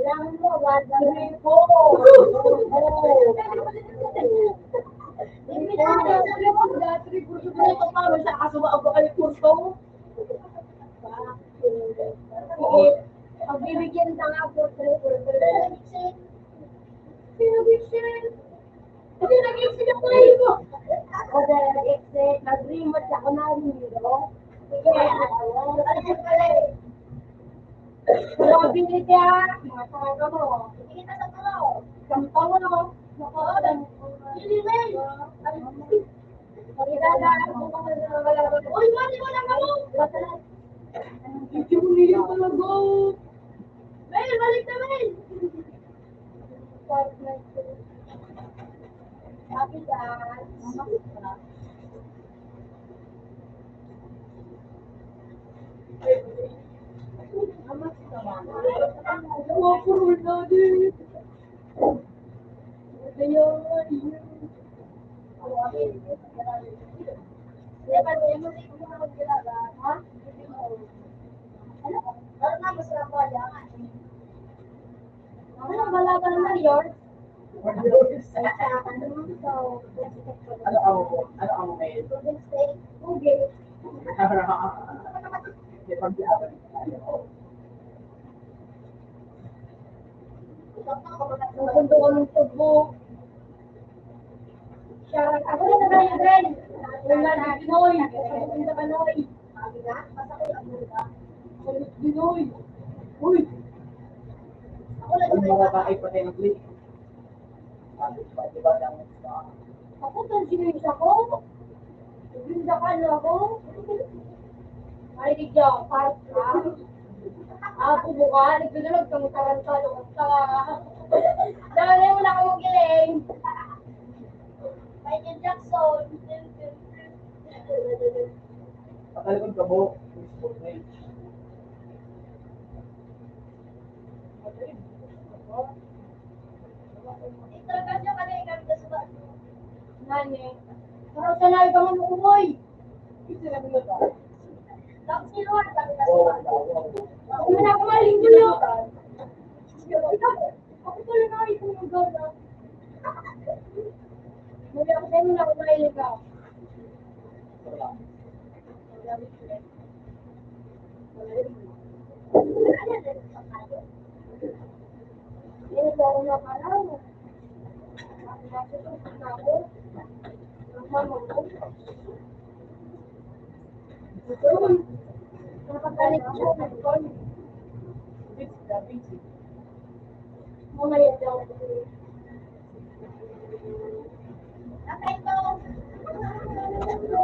Kailangan mo, wag na rin po. Ito pa, basta kasuwa ako kay kurso. Pagbibigyan ka nga po, Pinag-exit. Hindi nag-exit ako na ito. Ako dahil nag-exit, nag-remote ako na rin. Grabe ka. Mga taga mo. Kita sa pulo. Kampang mo no. Uy, mali mo na kamo. Hindi mo nila talaga. Mel, balik na Mel. Happy dance. Wapurul na din. Ano malaban na yun? Ano ang may? Nakundo ko ng tubo. Ako na tayo din. Wala na Pinoy. Ako na Pinoy. Pinoy. Uy. Yung mga bahay pa tayo ng-click. Diba lang? Ako tansinis ako. Binda ka na ako. Marinig niyo, parang ka. Ako buka, nagdudulog kang tarantado. Dahil mo na ako magiling. Michael Jackson. Patalikod ka mo. Facebook page. Interrogasyon ka na kami sa suba. Nani. Parang sanay ka mo umukoy. Tapos si Lord kami sa Oo, suba. Ako na ako maling gulo. Ako tuloy na ito yung gala. Muli ako sa'yo na ako mahilig ka. Hindi ko ako nakalaw. Nakasusunod na ako. Mama ko. Nakapagalit siya sa phone. Mamaya daw. Okay, so.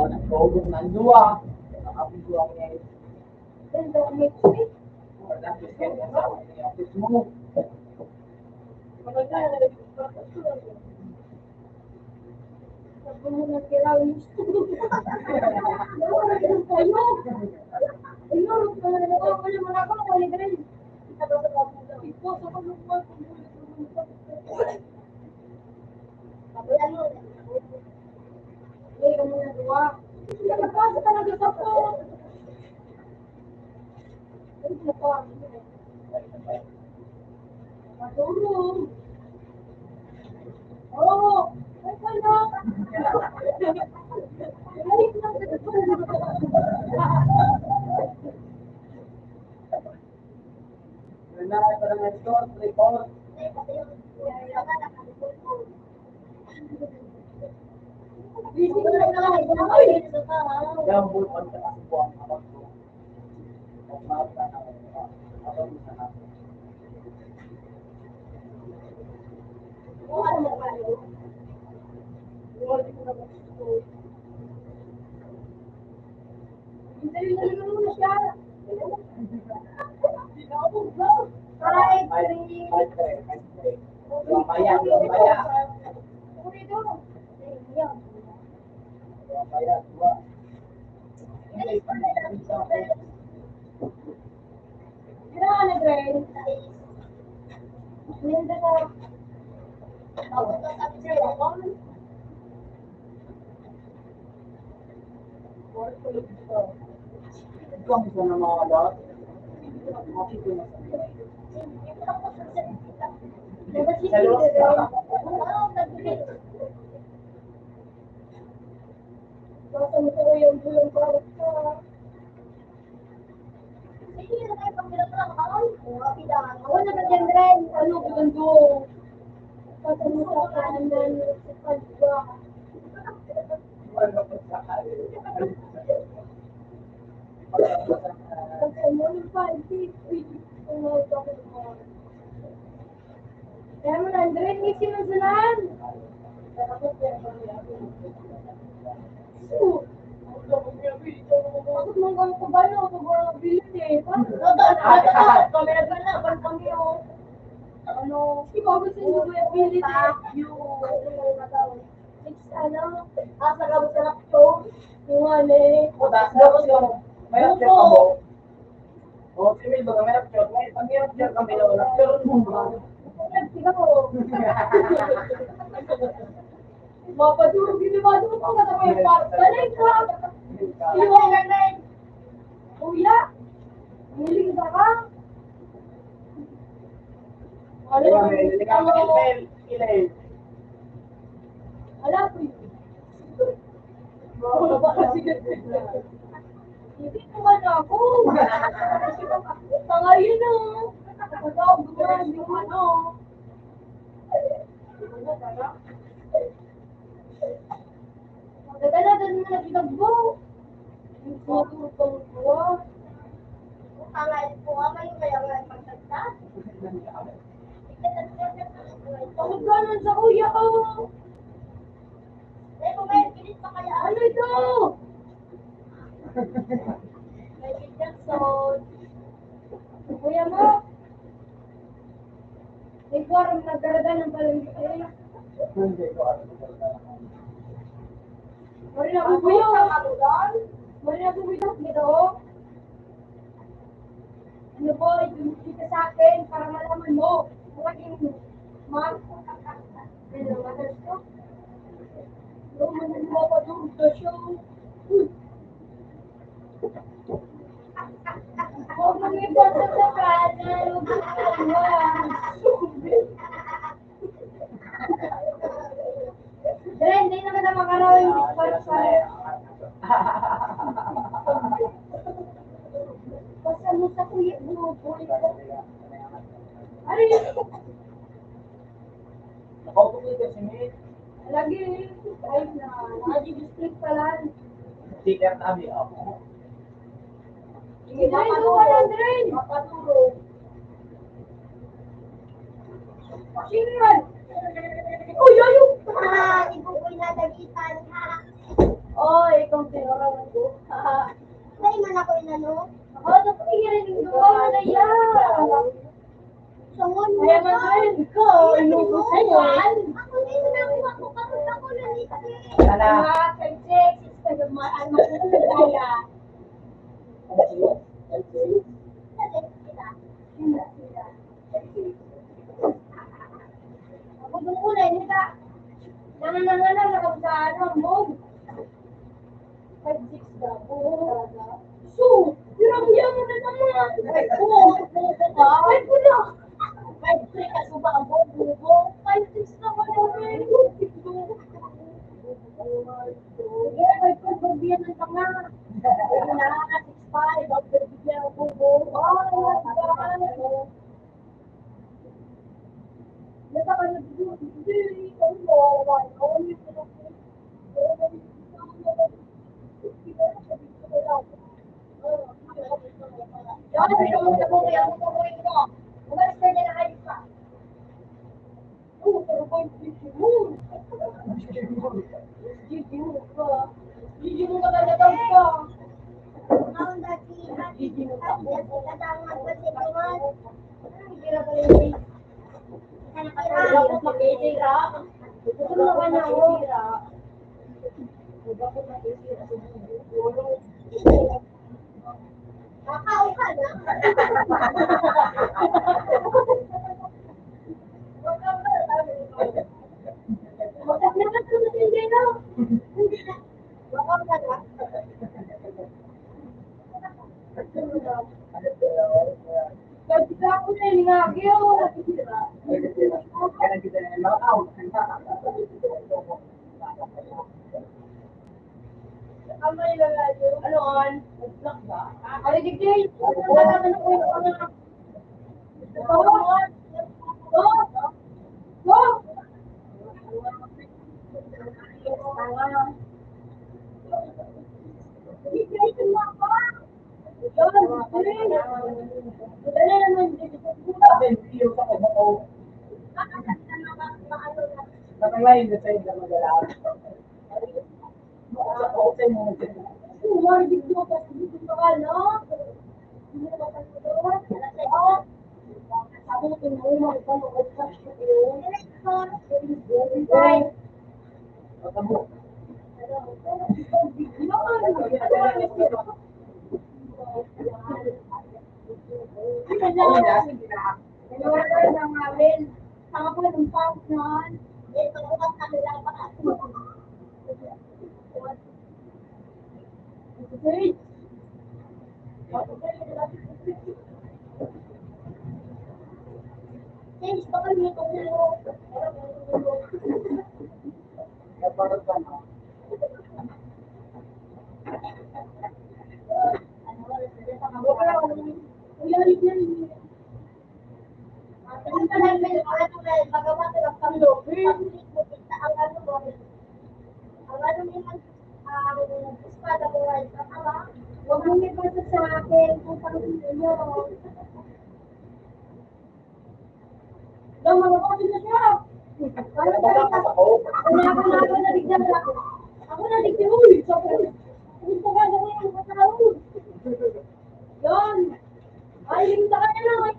Nag-program ng dua. Nakapagawa ko ngayon. Then daw may tweet. Mo. Sabi mo na kiraw yung kayo. Ayun, wala mo na ako, wala ka rin. Ipo, sa kalungkot. Kabulan mo. Hindi ka muna duwa. Nakapasa talaga sa po. Ay, napa. Matulog. Oo. Ay, kala. Ay, Na parang ito, report. Ay, pati yung laman nakapulpul ko. busy ka lang na. Ay, sa ka. Yung buwan sa kasubuan ako. At maata na ako sa natin. Kung ano mo pa yun. Hintayin na naman muna siya. Try, Ay, three. Lumaya. Uri doon. Lumaya, dua. Kailangan na, Dren. Linda ka. Tapos ito sabi sa'yo, Ito ang isa ng mga lot. Makikita na sa mga. Diba si Sa luwas ka. Dren? ano, nag-green. Masang ko yung bulong ko sa... Sige, na tayo pag pinatala ka ron. Kapitan. Ako na ba dyan rin? Ano, bigando. Masang ko sa kanan sa pagwa. Ano pa sa kaya? Masang mo yung panty. Kaya mo na, Andren, ngisi mo sunan. Bakit mong kami ko ba no? Sobrang mabilis eh. Kami na na, pan kami o. Ano? Di ba gusto nyo may ability? Ano? Asa ka ba sa laptop? Yung ano eh. O, tapos yung may update ka mo. O, si Mil, baga may update. May pag-update kami na wala. Pero nung ba? Sige ko. Mapadurog yun ba? Doon ko na may part. Balay ka! Iwan ka na eh. Kuya! Niling ka ka? Diba, may niligaw ka email. Email. Ala po yun. Hindi naman ako. Pangayon na. Nakatawag na. Hindi ko ano. Magdadala na nagigagbo. Yung matulog pang buwa. Pangayon po nga may mayaman magtagta. Pagod ka nun sa kuya ko. Eh, kumain, pilit pa kaya? Ano ito? Michael Jackson. Kuya mo? Ikaw ang nagdarada ng palengke. Hindi ko alam. Mari na bubuyo. Mari na bubuyo. Dito. Ano po, idumiti ka sa akin para malaman mo. Maging mag... Ano, matas ko? Ano mo pa doon sa show? Huwag mong ipasa sa kanan. Huwag mong kawan. Dre, hindi na kita makarawin. Basta mo sa kuya, bumubuhay ka. Ano yun? Ako po dito si Mil. Lagi, kahit na naka-district pa lang. Sticker na kami ako. Sige, Dre, doon ka na, Dre. Mapatulog. Sino yan? Uy, ayo! Di ko po inadagitan, ha? Oh, ikaw tinurawan ko. Dahil man ako inano. Ako, napakirin yung gawa na yan. Sangon mo Kaya ba? man, ikaw, ano ko sa'yo? Ako din na ako kapag ako nandito. Sana. Mga kay-check, sa gamaan mo sa kaya. Ako doon una, hindi ka. Nangananganan ako sa ano, mog. 5-6 ka. Oo. So, hirang-hirang mo na naman. Oo, ka. Ay, ko na. 5-3 ka, suba ang bubo. 5-6 na ka na rin. Yeah, may pagbabigyan ng tanga. Ayun na, 6-5. Ang pagbabigyan ng bubo. Nasa ka na dito. Hindi. Kami mo. Kami mo. Yan, ikaw mo na po kaya mo ko. Umalis ka niya na ayos ka. Oo, pero kung hindi mo. Gigi mo ka. Gigi mo ka talagang ka. Ang dati, kadangan pa si Tuman. Hindi na pala yung Dapat makitira. Gusto mo naman na ako. Dapat makitira. Kakao ka na. Magkaknakas ko na yung dito. Kakao ka na. Nagtita ko na yung ngagyo. Kaya kita na mga out. Kamay lalayo. Ano on? Nag-block ba? Ay, digay. Natatanong ko yung mga... Go! Go! Go! Digay ka na pa! Dali naman, Iyo sa kumaw. Nakalain na sa'yo na magalaan. Sa open mo. Matamo. Sama ko ng pump noon. Ito bukas kami lang pa. Change ba kami itong ulo? Naparot ka na. Huwag mong ipasa sa akin kung paano ninyo. Lang, mga kapatid na siya. Paano ba rin ako? Ako na ligyan ako. Ako na ligyan mo. Gusto ka gawin ang katao. Yun. Ay, yung sa kanya lang. Ay,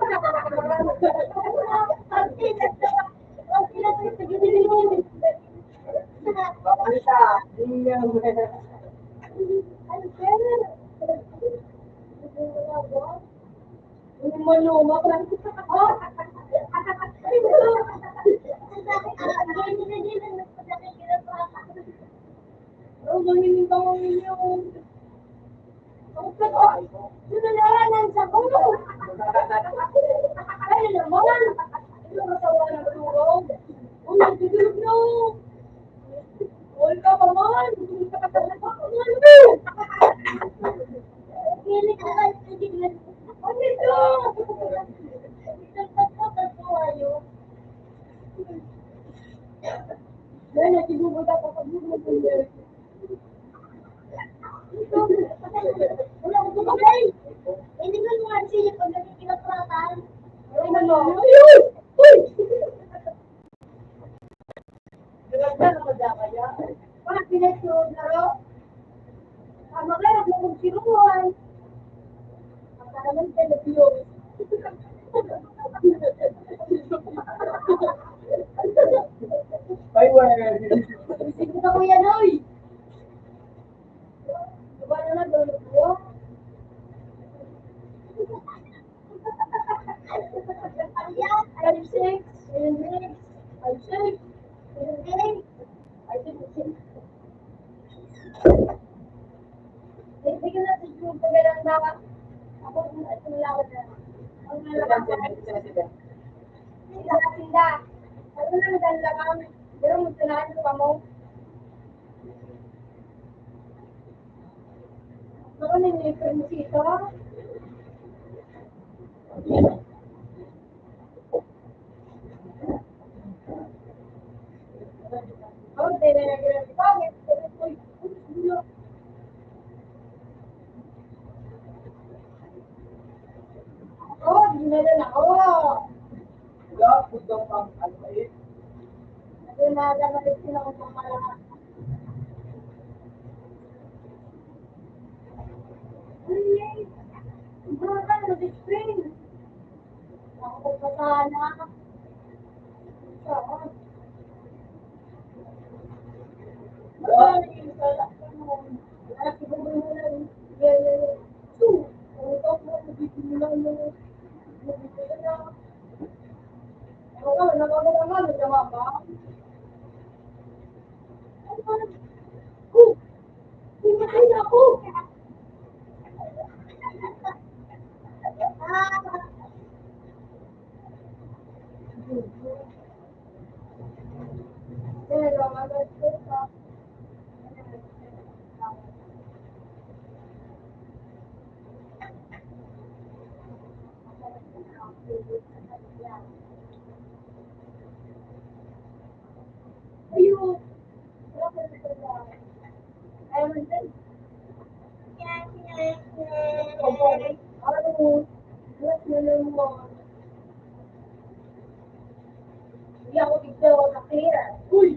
Pakalita. Luma-luma, parang Hindi ko naman siya pag nagkikinapratan. Bye, well. Kita ko yan, oy! Diba na lang, lulog ko? Five, six, seven, 5, 6, 7, 8, 6. Bigyan natin yung paglalanda. Ako, tumulawad na. Ang nalakad. Tinda. Ano na madala kang, pero magtanahan ko pa mo. Ako na yung permisito. Ako, hindi na nag-ilang pangit. Oh, dinala na ako. Wala, putang pang ano eh. Dinala na rin sila kung pangalaman. Ay, bro, ka na, spring. Ako pa sana. Saan? Ay, wala ka mo. Wala ka mo na lang. Two. Ang ito mo, bibigyan mo lang mo. Bibigyan na. Ako ka, nakakala nga, nagdama ba? Ano ba? Oh! Himatay na ako! Pero, maganda ka. Ayun. Wala ko na pala. Ayaw mo din. Opo. Ano? Wala na naman. Hindi ako dito nakira. Uy!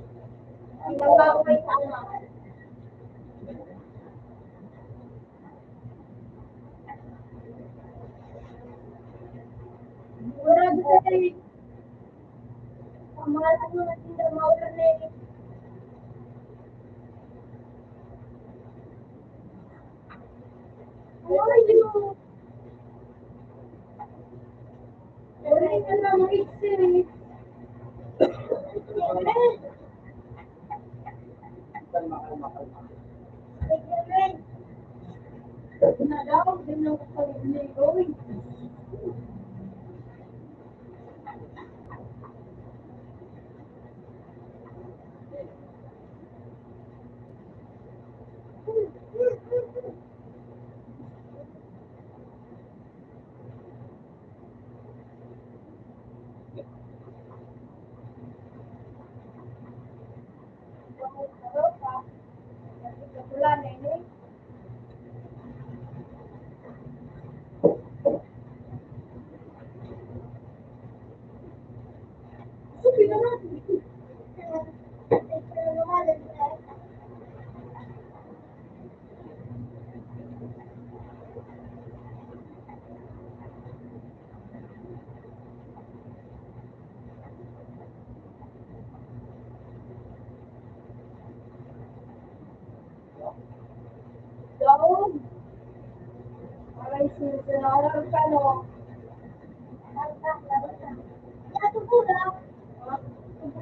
Pinagawa ko kay sama. Wala dito eh. Pamahalan mo na sila maulan eh. Ay, yun. Wala ka na mag-isip. Kalma, kalma, kalma. Na daw, din ang kapaligo eh. Wala na eh. Sabi na natin. Daog. Aray, sinasararan ka no.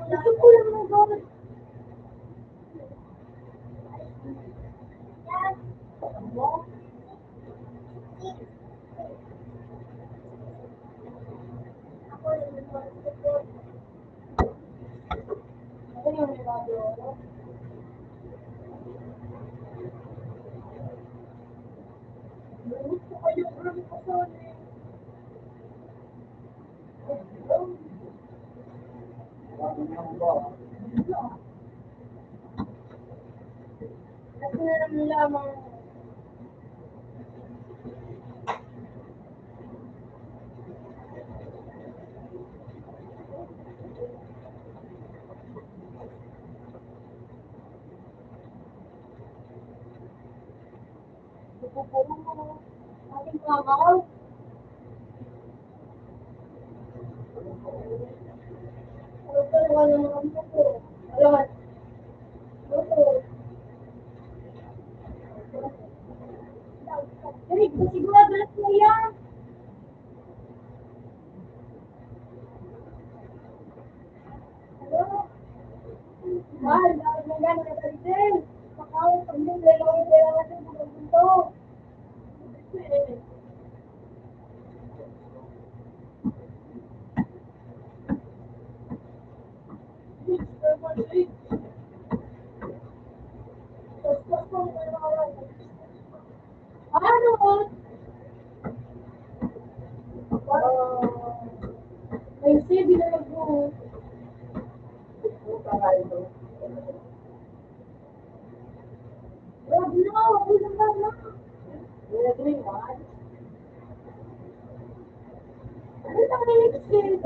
Ito ko lang ng gawin. Mo? Ano yung nilado? Gusto ko yung ulo ko sa ulit. Kasi na naman lamang. Pupuro mo. Ating mamaw. Ano pa naman ang mga pupo? Alam. Pupo. Rick, sigurado na siya yan. Ano? Mahal, bakit mo gano'n na palitin? Makawin pag yung lalawin kaya natin buong punto. Ano? May sabi na nag-move. Wag na, wag na na. Ano na may experience?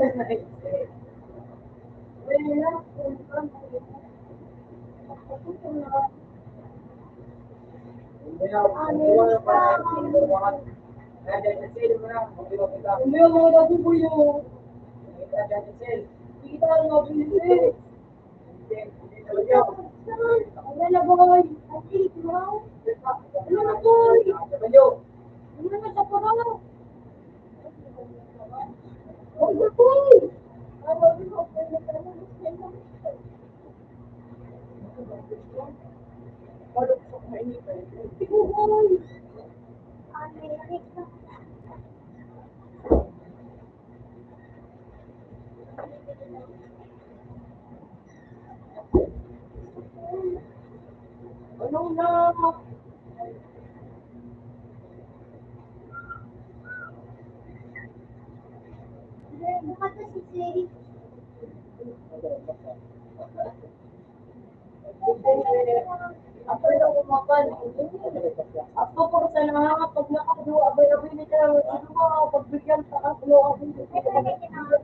Wala, Hindi ako nagpupuyo. Hindi kita nagpupuyo. Wala na boy. Ati, wow. Ano na boy? Ano na sa paro? Oh, boy. Boy. Ano na? Bukas na si Siri. Ako na umaban. Ako po sa nga pag nakadua, abay-abay na ka. Ano pagbigyan sa kaslo, ako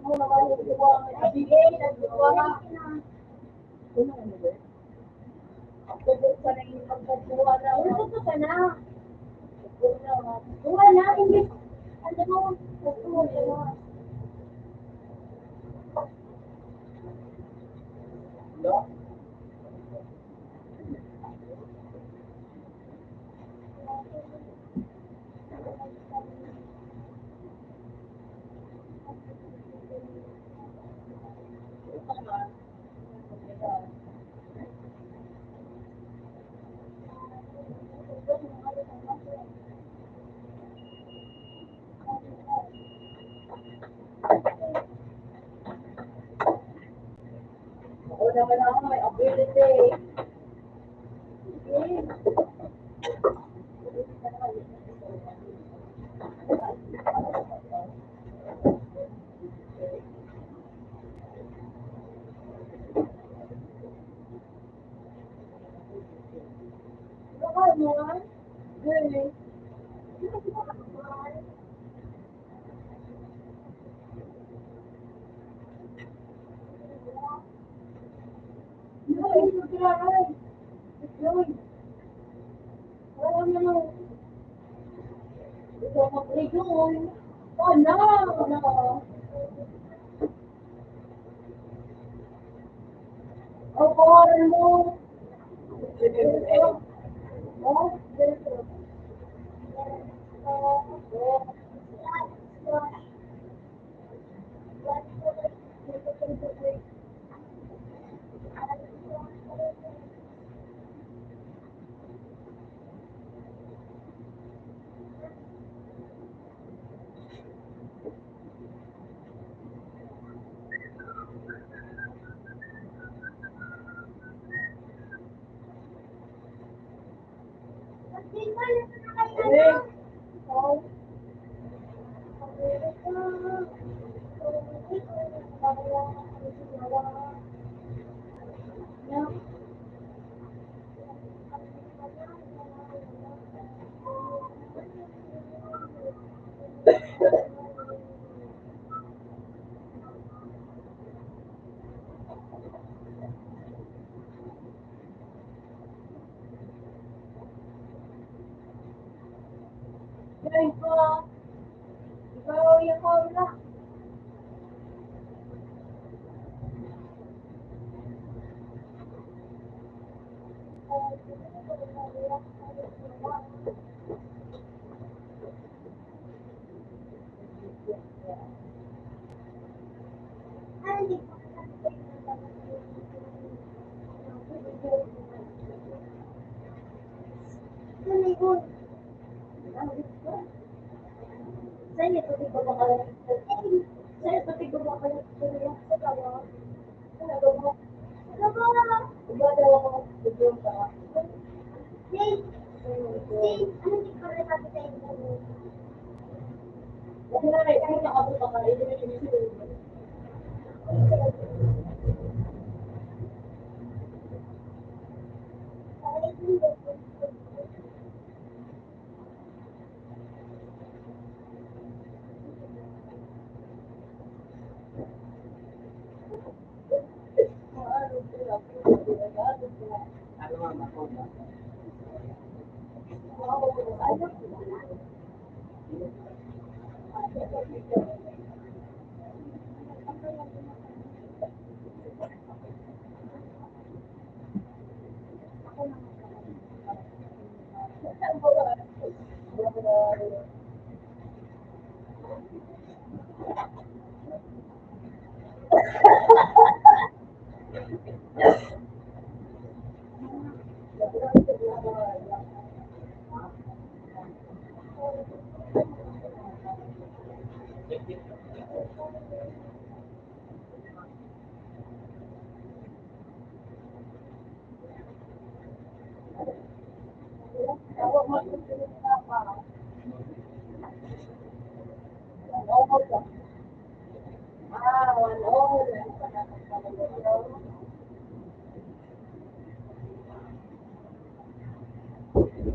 mo na kayo diwa. Abigay na diwa. Ako po sa nang pagkatuwa na. Gusto ka na. Wala. Wala, hindi. Ano mo? Gusto mo na. No? Ako naman ako may ability. Baka mo. Hey. Ay, ay. Wala na lang. Ikaw mag-rejoin. Oh, no. O, pawarin mo. Oh, Hey. Ikaw yung wala. sa'yo, tuti ko ba kayo? Sa'yo, tuti ko ba kayo? Sa tawa. Ano mo? Iba daw ako mag-video ka. Kasi na rin, kahit nakabot ka, hindi na sinisilip. Ano nga makuna? Hindi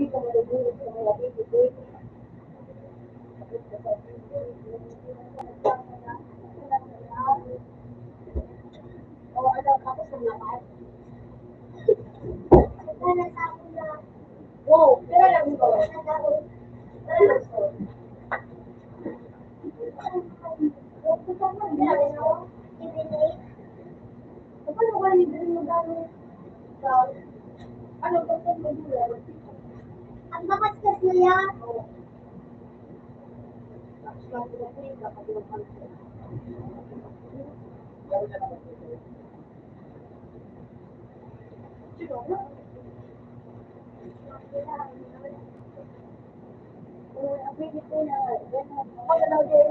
ka malulunod sa mga bibigay. O ano, tapos ang lakas. Wow, pero lang ito. Pero lang ito. Paano ba yung mo gano'n sa ano ba ito mo dula? Ang bakas kasi yan. Tapos lang ito kasi kapag yung pansin. Sino na? Pwede ko na. Ako na din.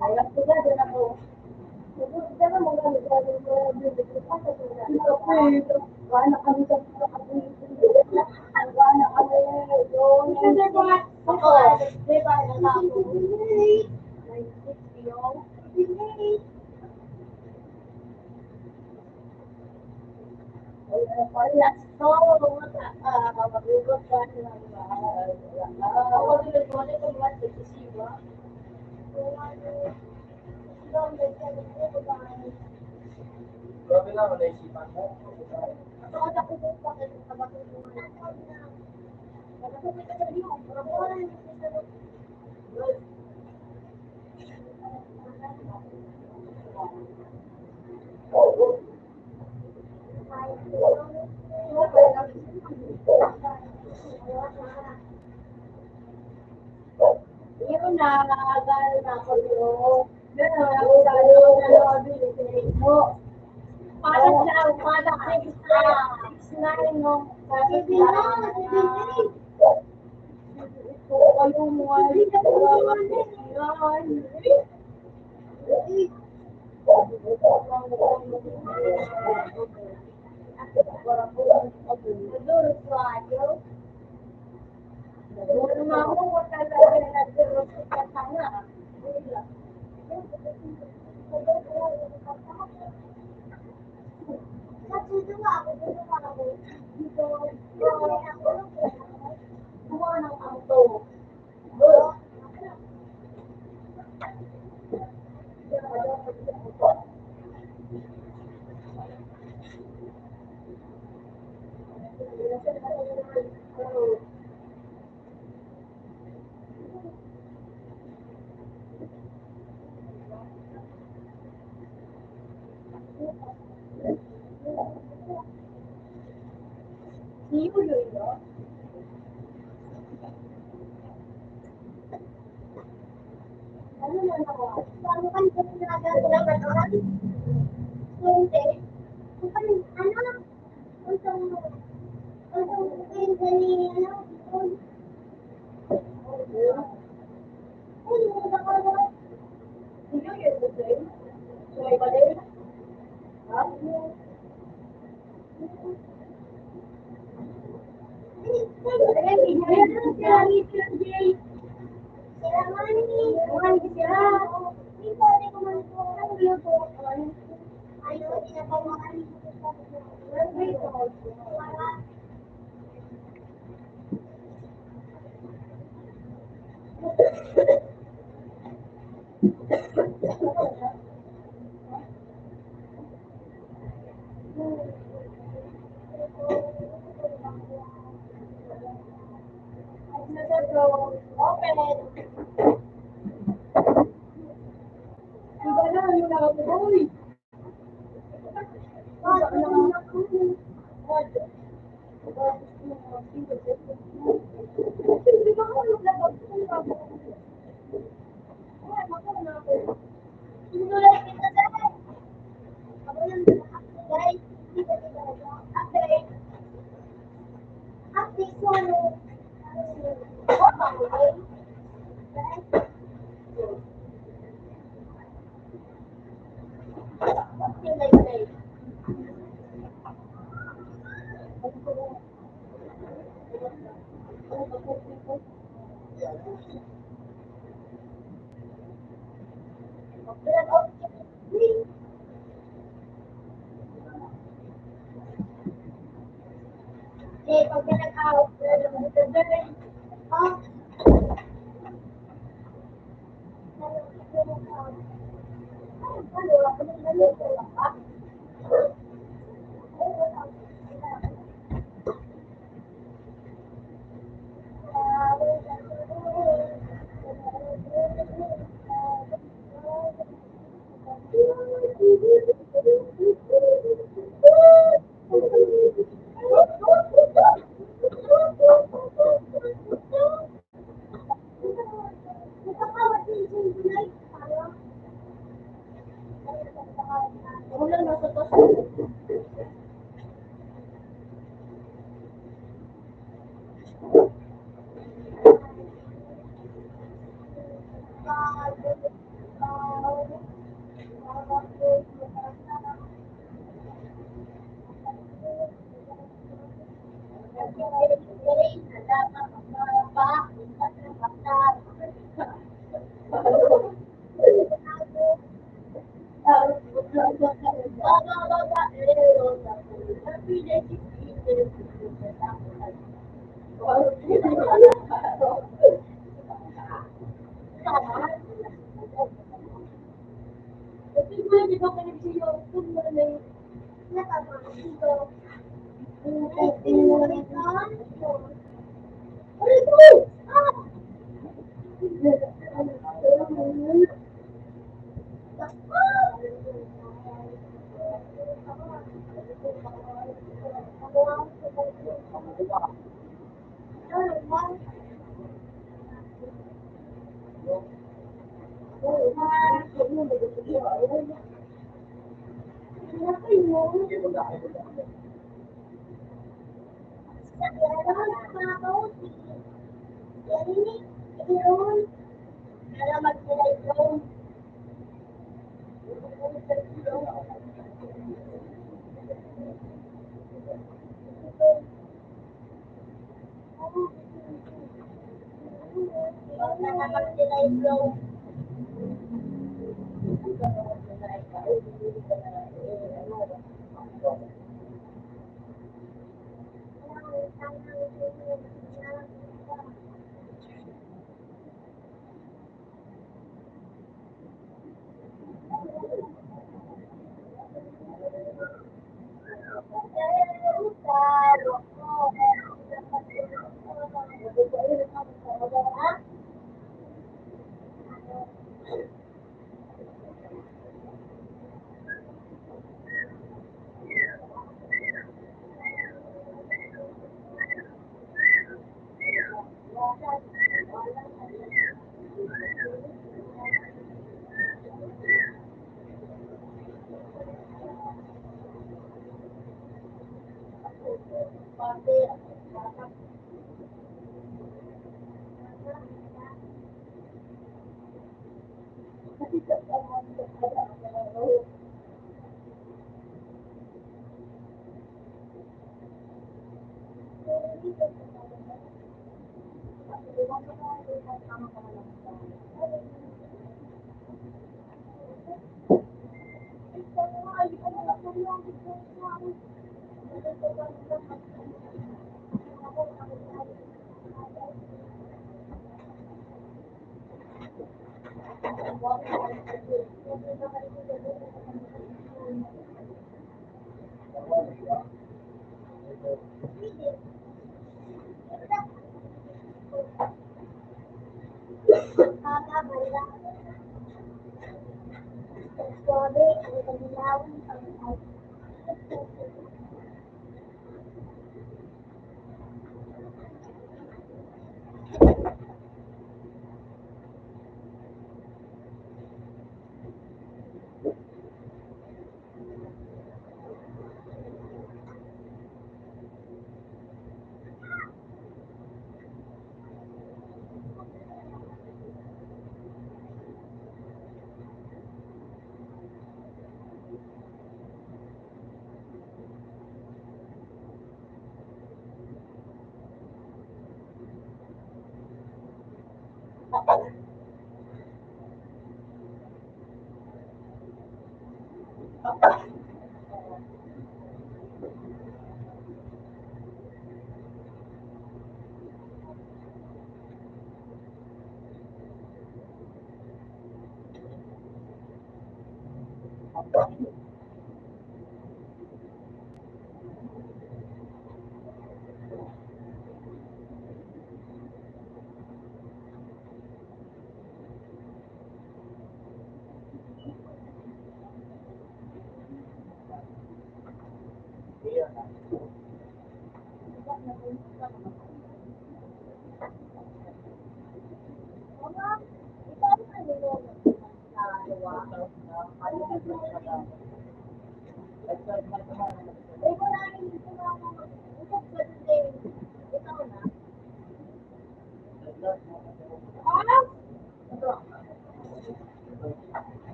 Alam ko na din ako. Diba mo gano'n wala kami sa wala kami yun. Ako, diba nalako? 960 yun. Parehas to. Magugot ka nila. Ako din ko na kung what is siwa. Grabe naman naisipan mo. Yun na, agal na ako yun. Yun na, ako sa ano, mo. Parang sa umaga, 6'9", no? Sabi na, ito kayo mo, ay, out. The bird up. Wala na sa tos.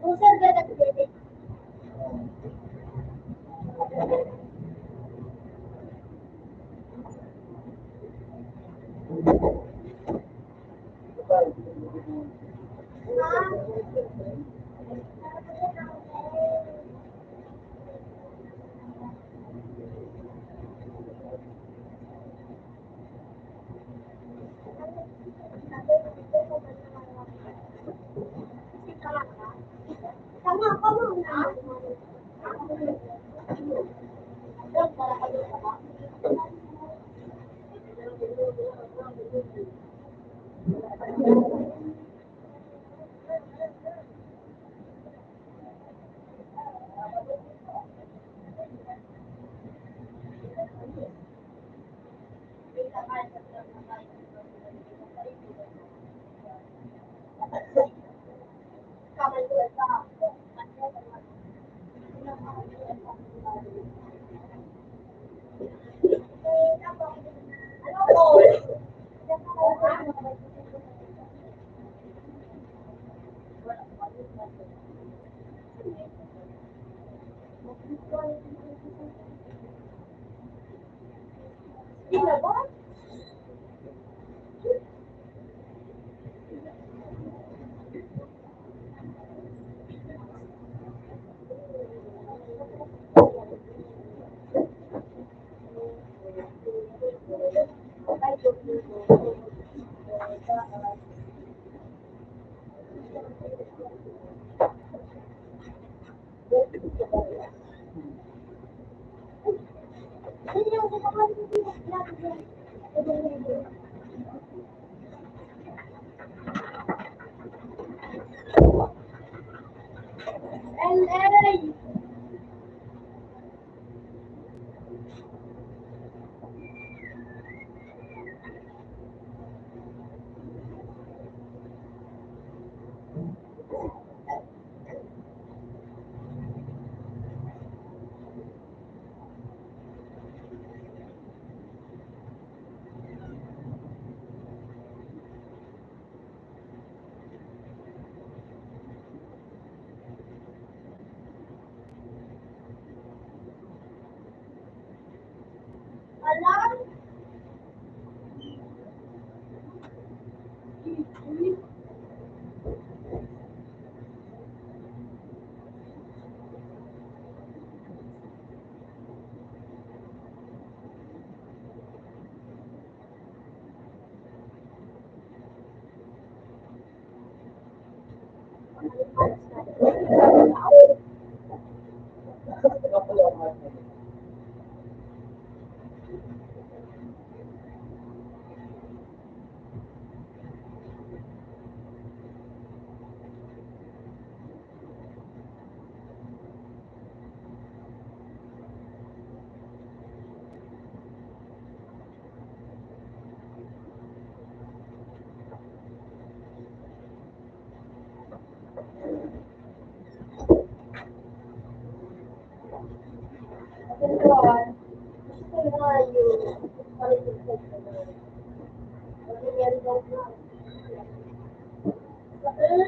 Kung saan ka nag-edit? Tama ka muna. LA! Alam?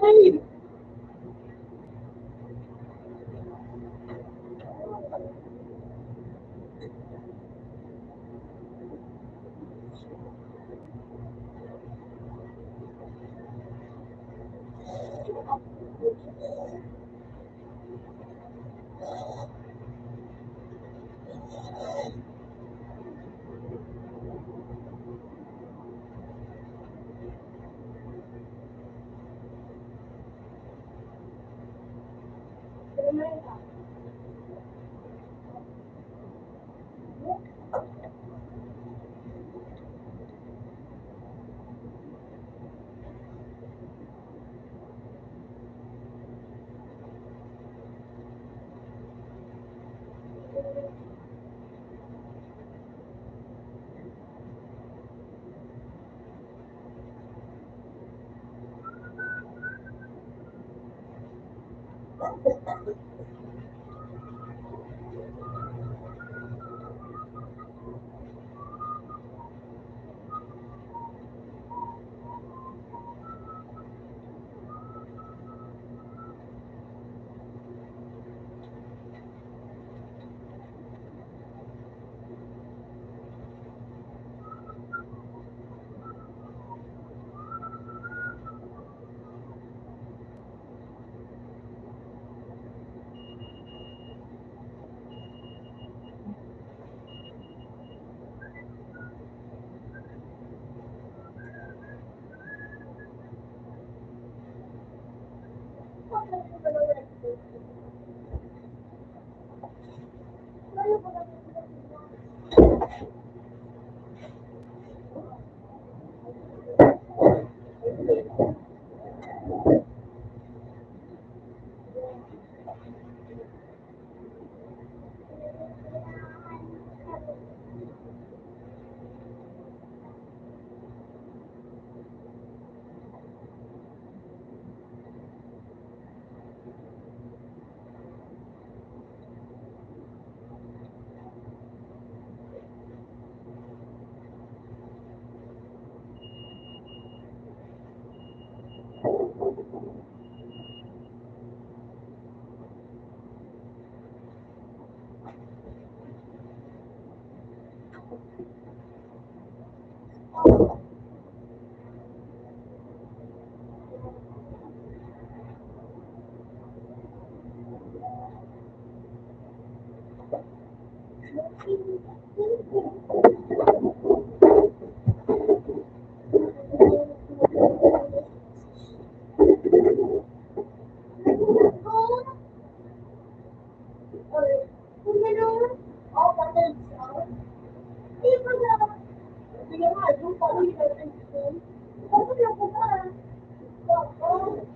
Ay!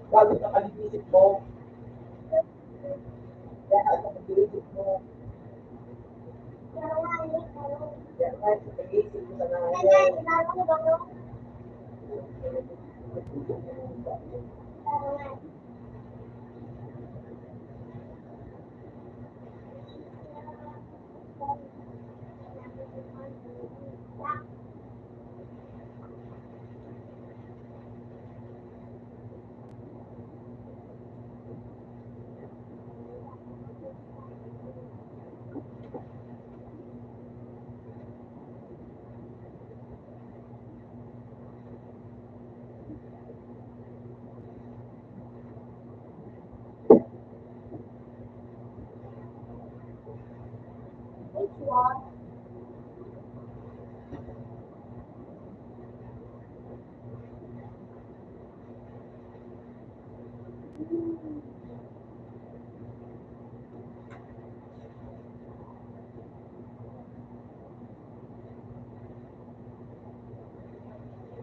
Bago sa kalipisip mo, kaya sa kalipisip mo, kaya kahit sa kalipisip mo sa nangyayari.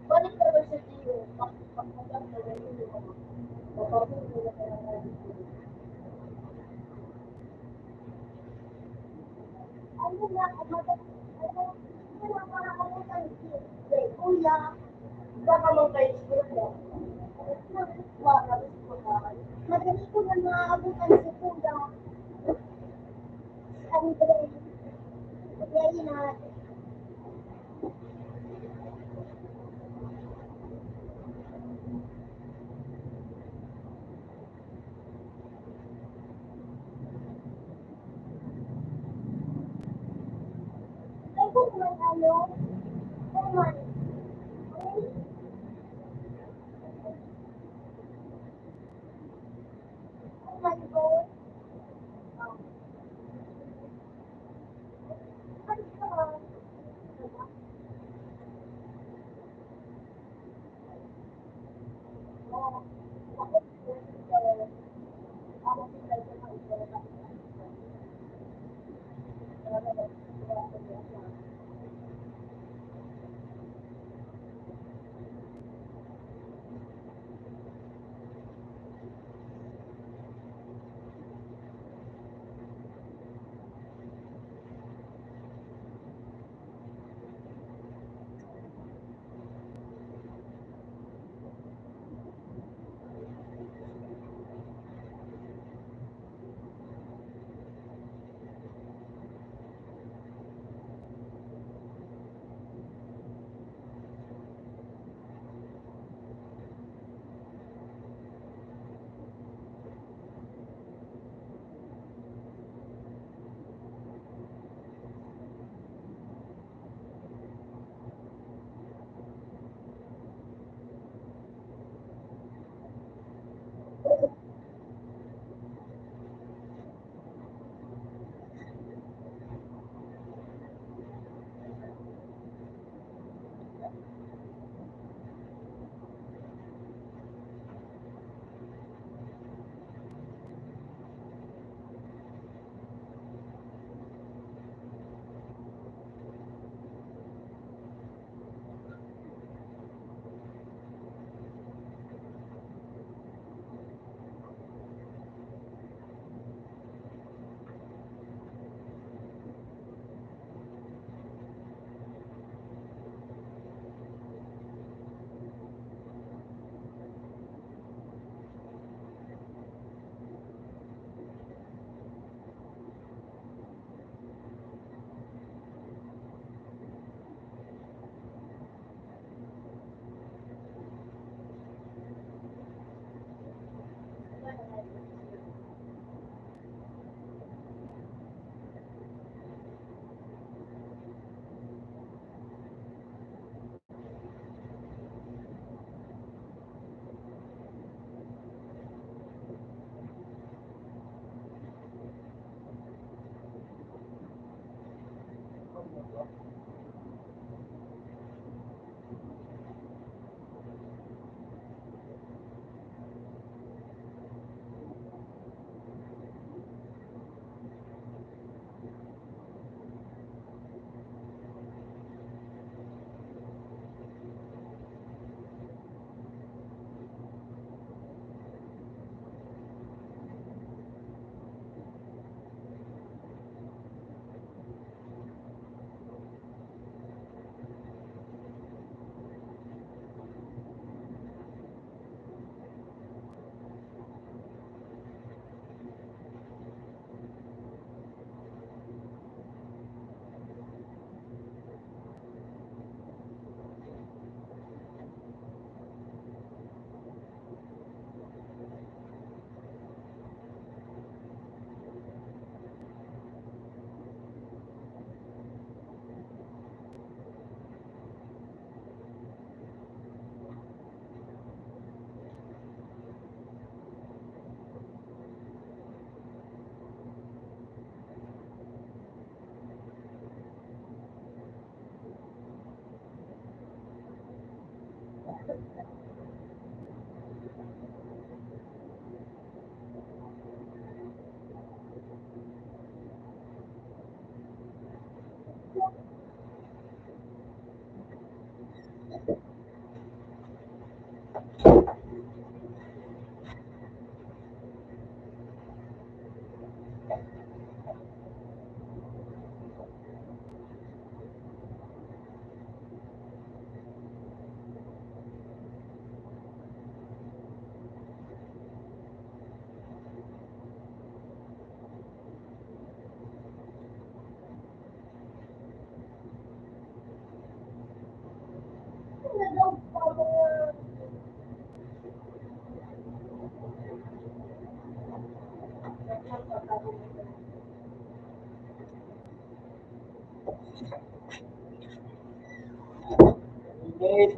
Balik ka ba sa iyo? Ano na, kuya, baka mag-Facebook mo. Madali ko na maabutan si kuya. Andre, kaya na. Ay, kung man ano, kung man, kung man ko, ano ka? Init.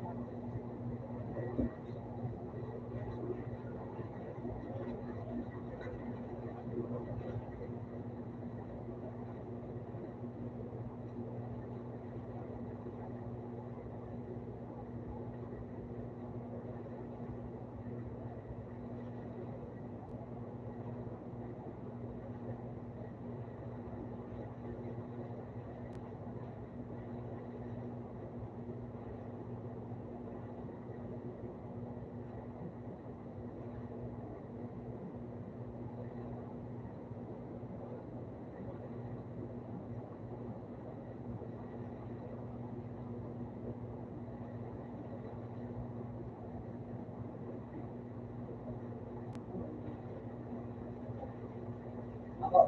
Ako.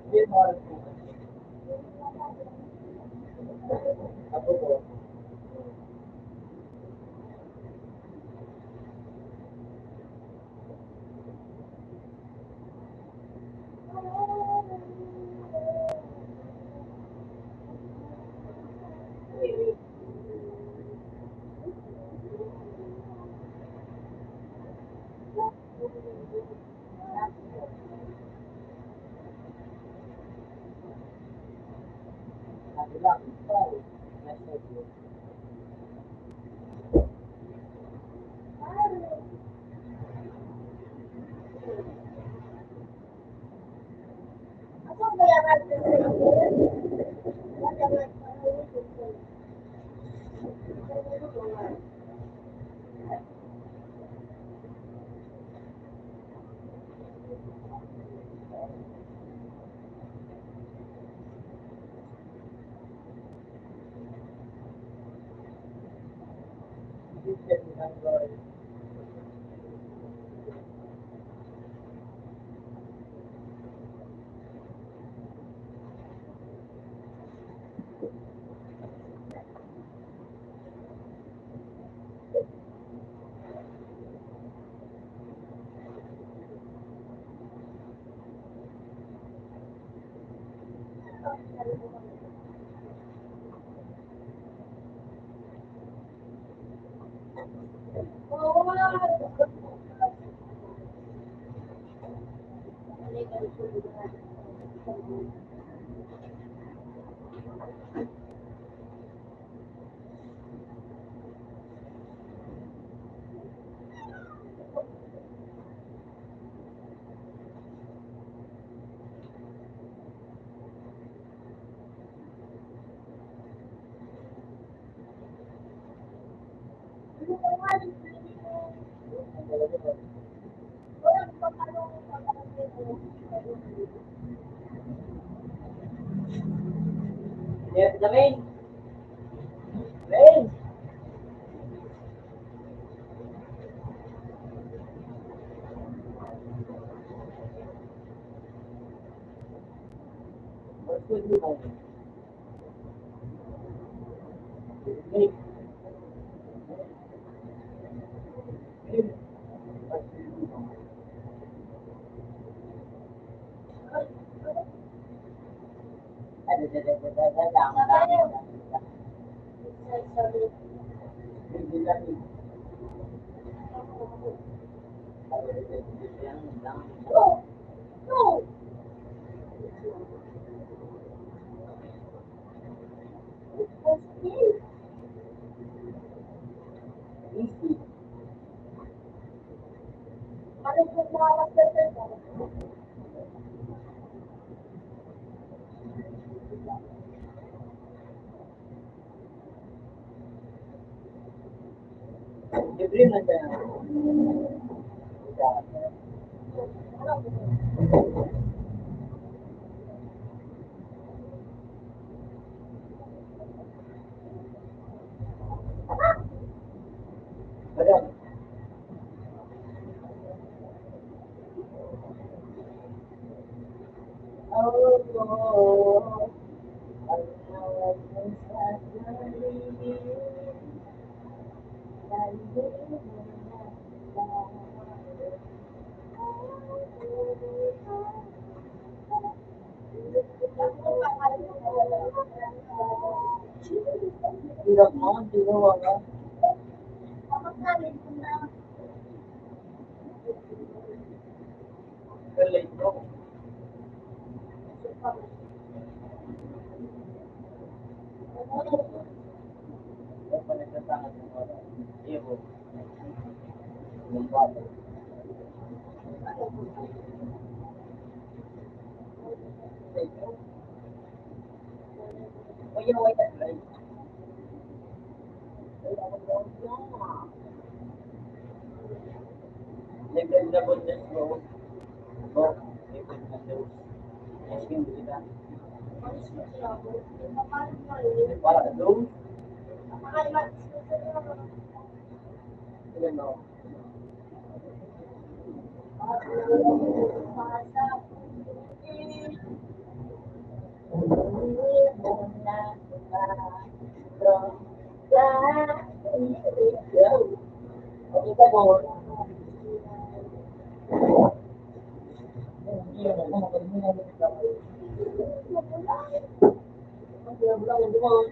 Hindi mo alam po. Ako po. Sabi lang, ikaw. Message mo. Hindi siya ginagawa. Yes, Lamain. Lamain. What's with you, Lamain? Lamain. Easy. Parang kung nakakasal ka. Libre man siya. Madam, oh, hirap mo, hindi mo wala. Kapagkalin ko na. Relate mo. Huwag pa nagsasangat ng oras. Iyo. Yung bata. O yung white and light. Libre na bundes ko. Bok, libre na dos. Yes, hindi kita. Alis mo siya ako. Napakalit mo rin. Para sa dos. Napakalit mo siya. Sige no. Okay ka mo. Iya, ako makalimutan mo kita. Ang bulang hindi mo.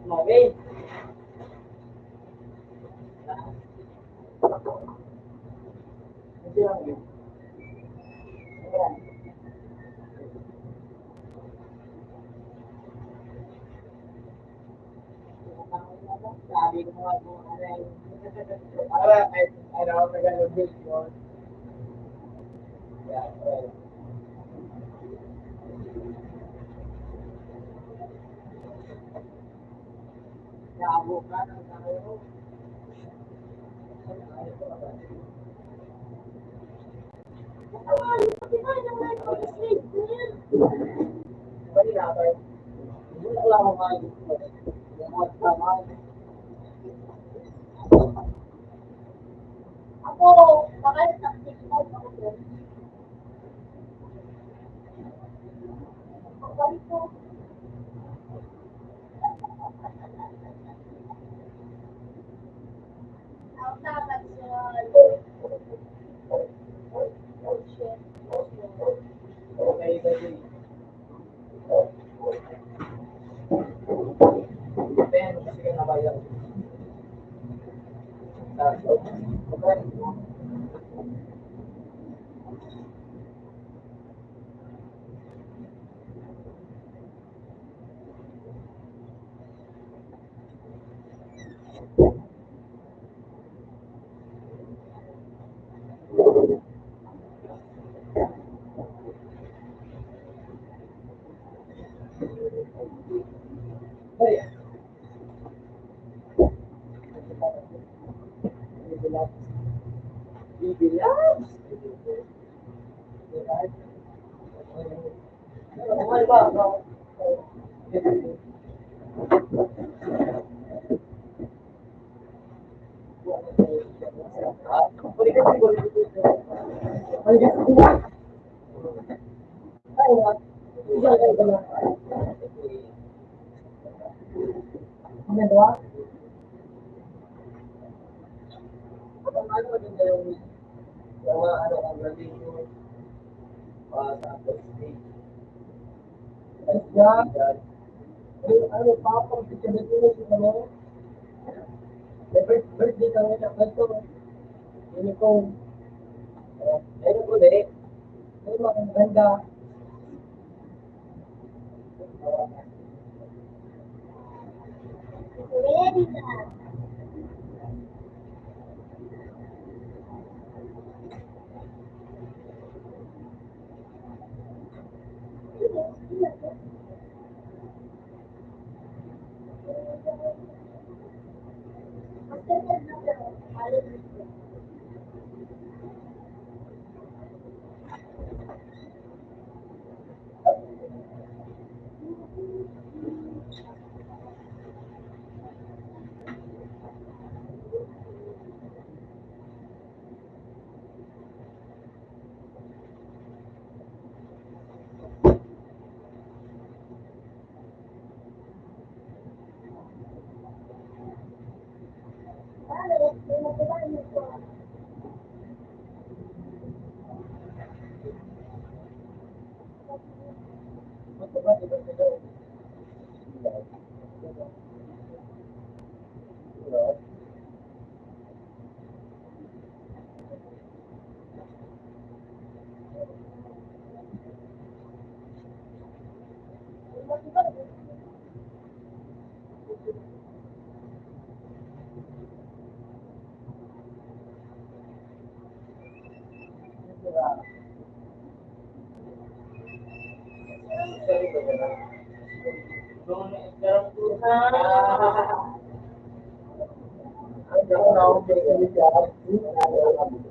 Okay. Ito lang yun. Ayan. Sabi ko nga kung ano yun. Ano, Tagalog yun. Yeah, well. Yabo ka ng tayo. Bali na ba? Wala lang ako ngayon. Yung tama. Ako, bakit sa TikTok ako din? Balik ko. Ako dapat Okay, kasi. Ben, kasi ka nabayang. Okay. Hey. Bibilas. Ano ba? Ano pa pang picture-picture sa ano? Birthday kami na kanto. Unicorn. Meron ko din. Meron akong ganda. Ready na. Magdagdag na pero, alam mo.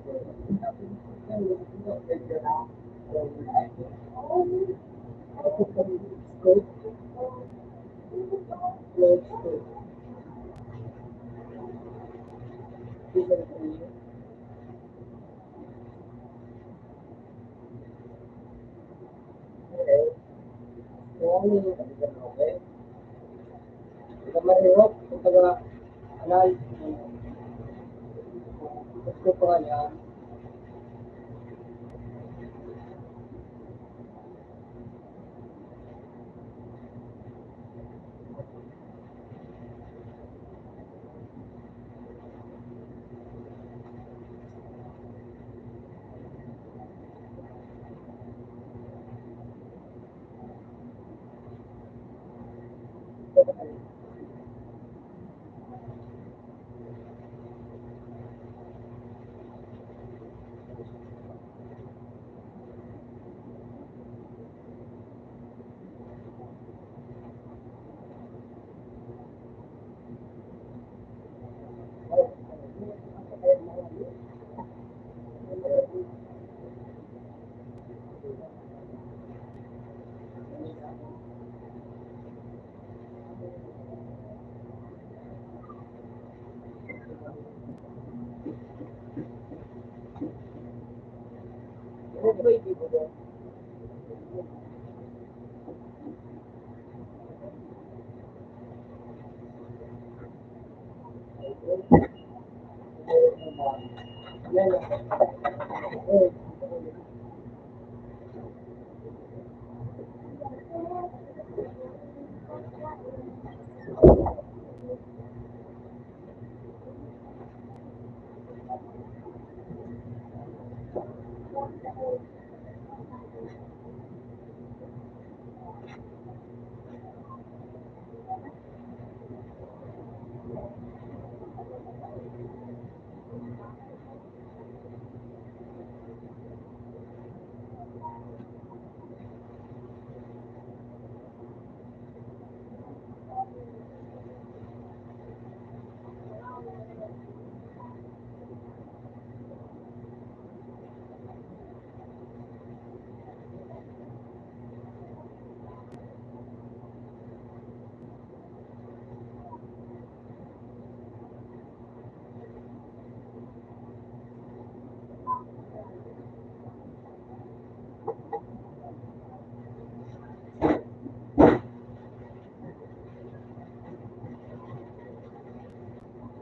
Bakit?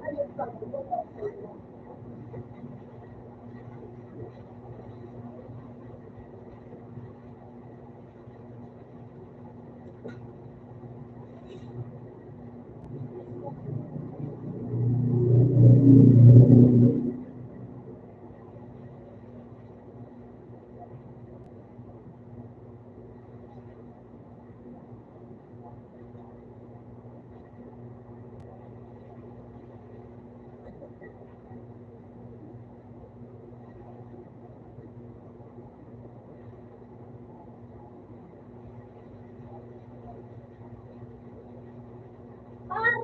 May nagdadaan mo po.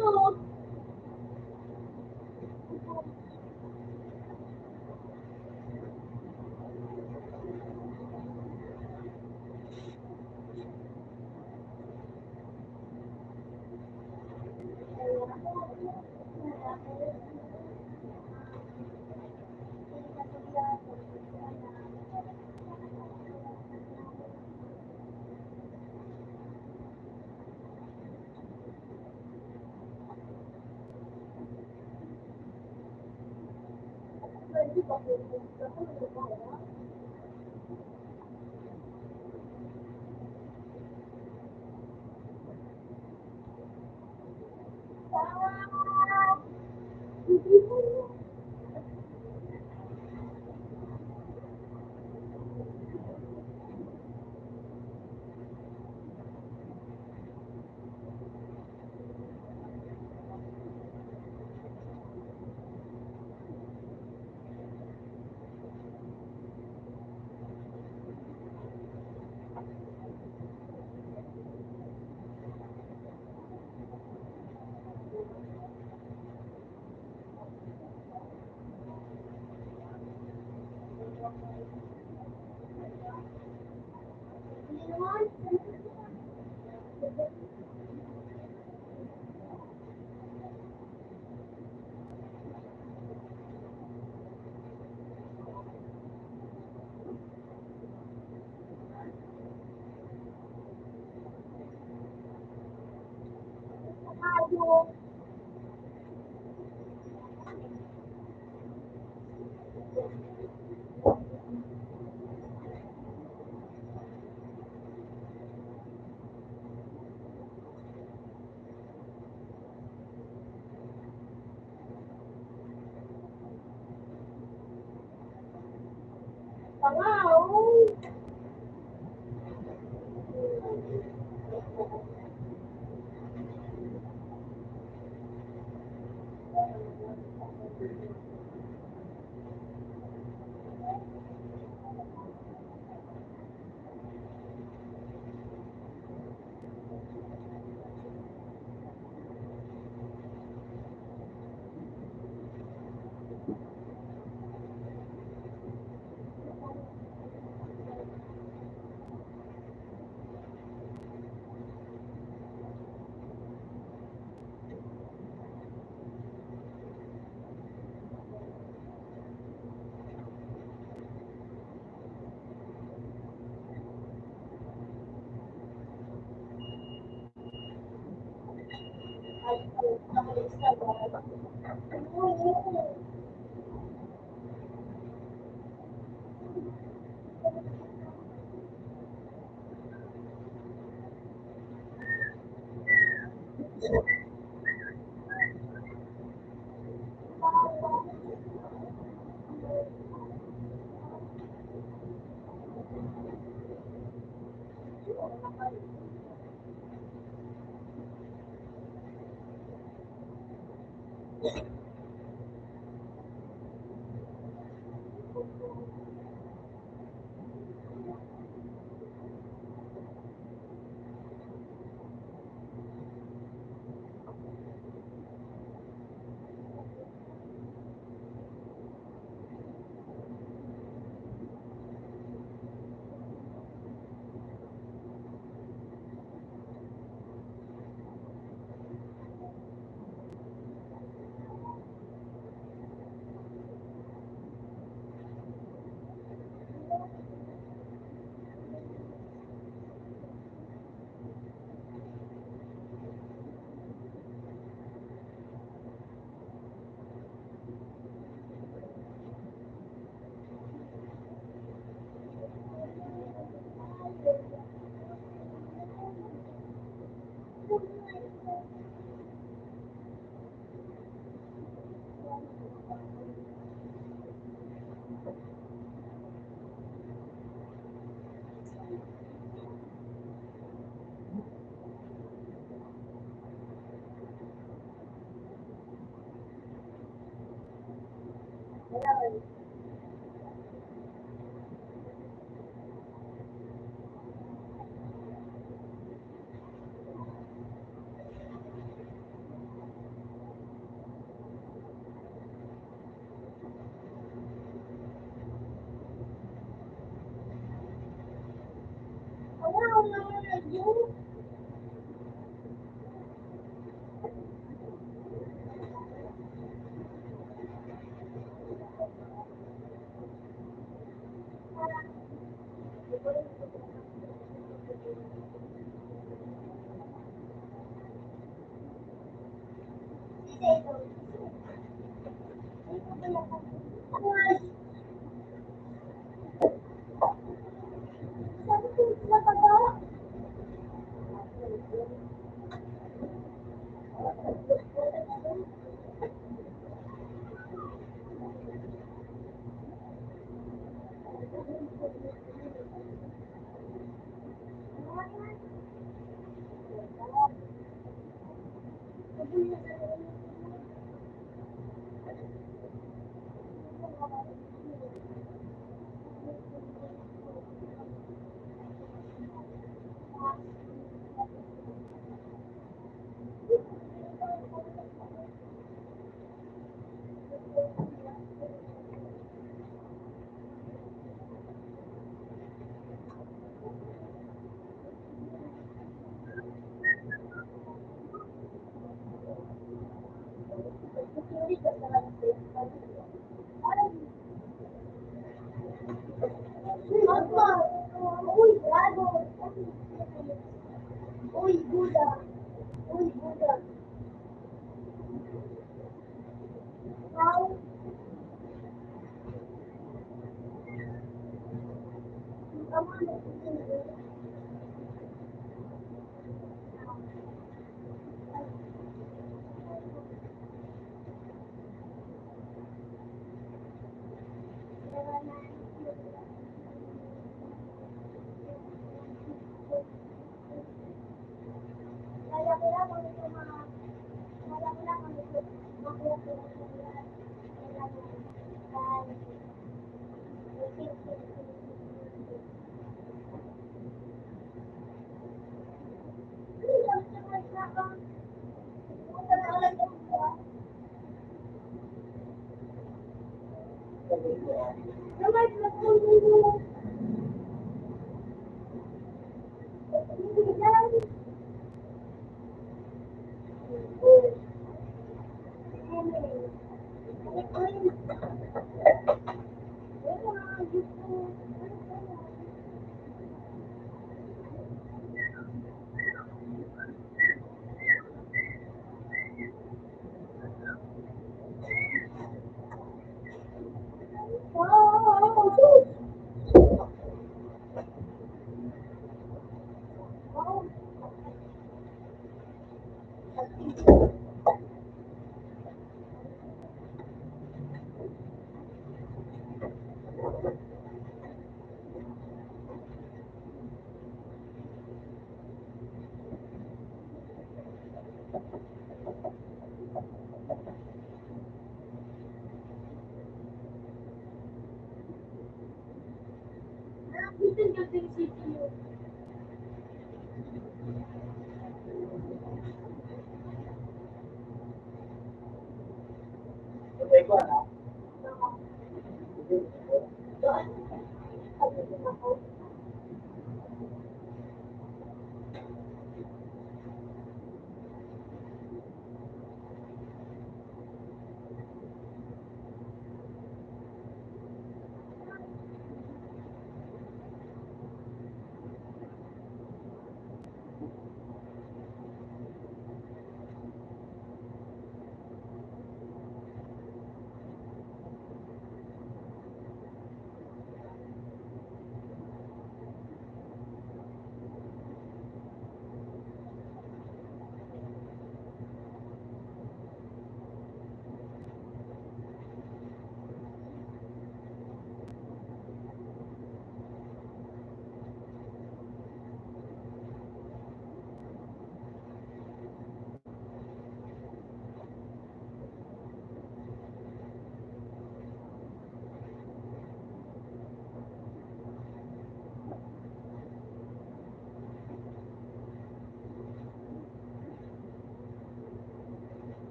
ano? Wow! Mama, uy, gago. Uy, Buda. Uy, Buda. Wow. Kaya kailangan mo ito mga kaya kailangan mo ito makuha ko ng kailangan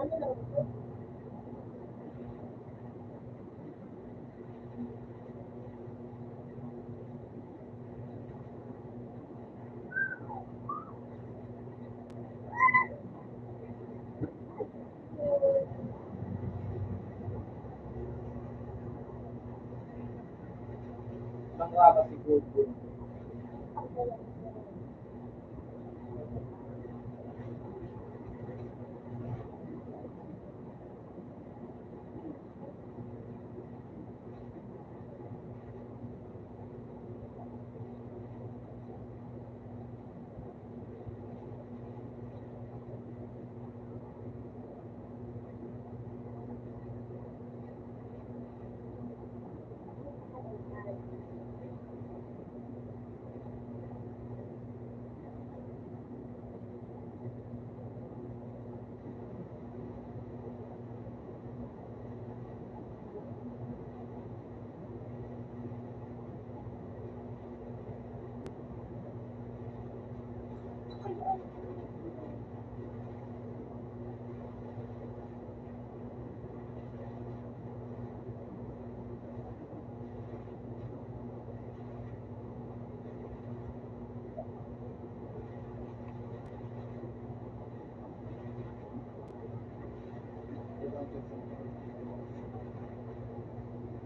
Ano lang ito? Ang raba si Google.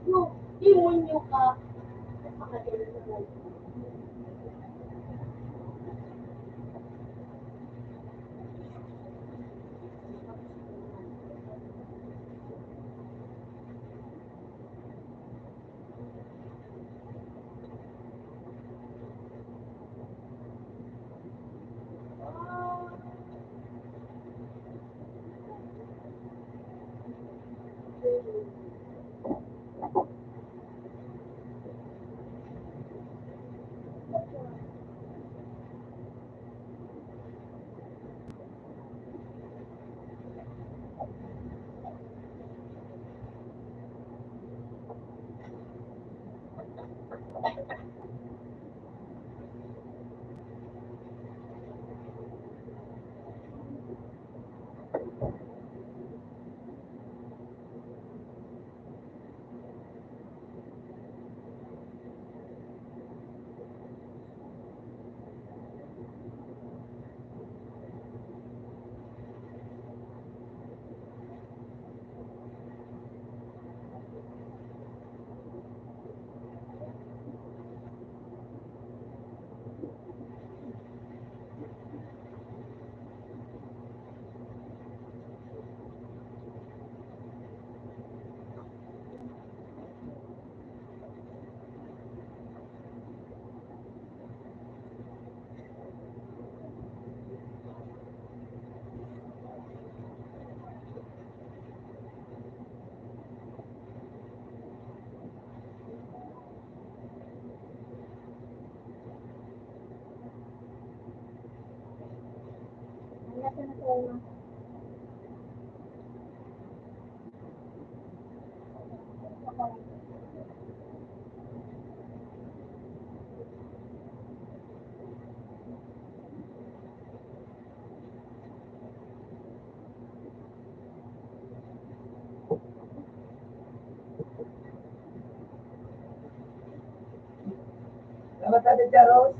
Yung demonyo ka. Makagaling na lang. Wala ka na tayo. Salamat natin dyan, Rose.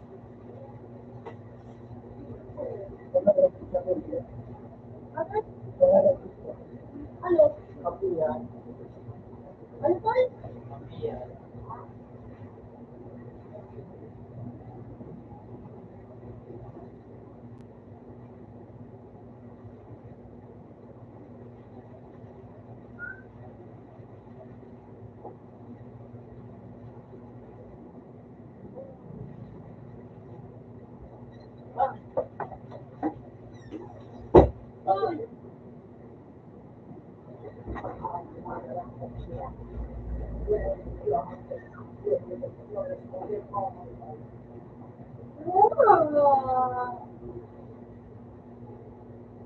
Bakit? Ano? Kapiyan. Ano pa? Kapiyan. Oh,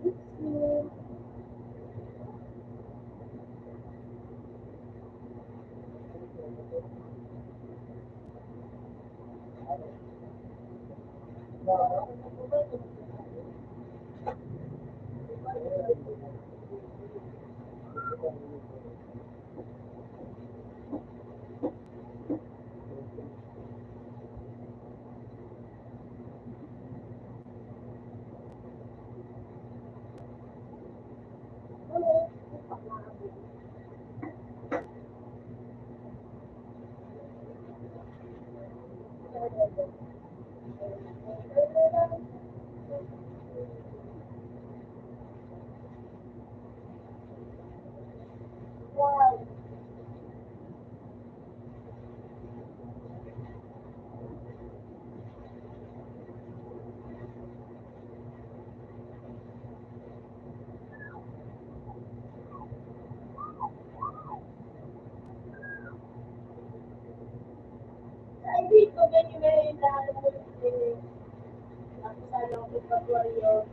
it's cute. Ecuadorian.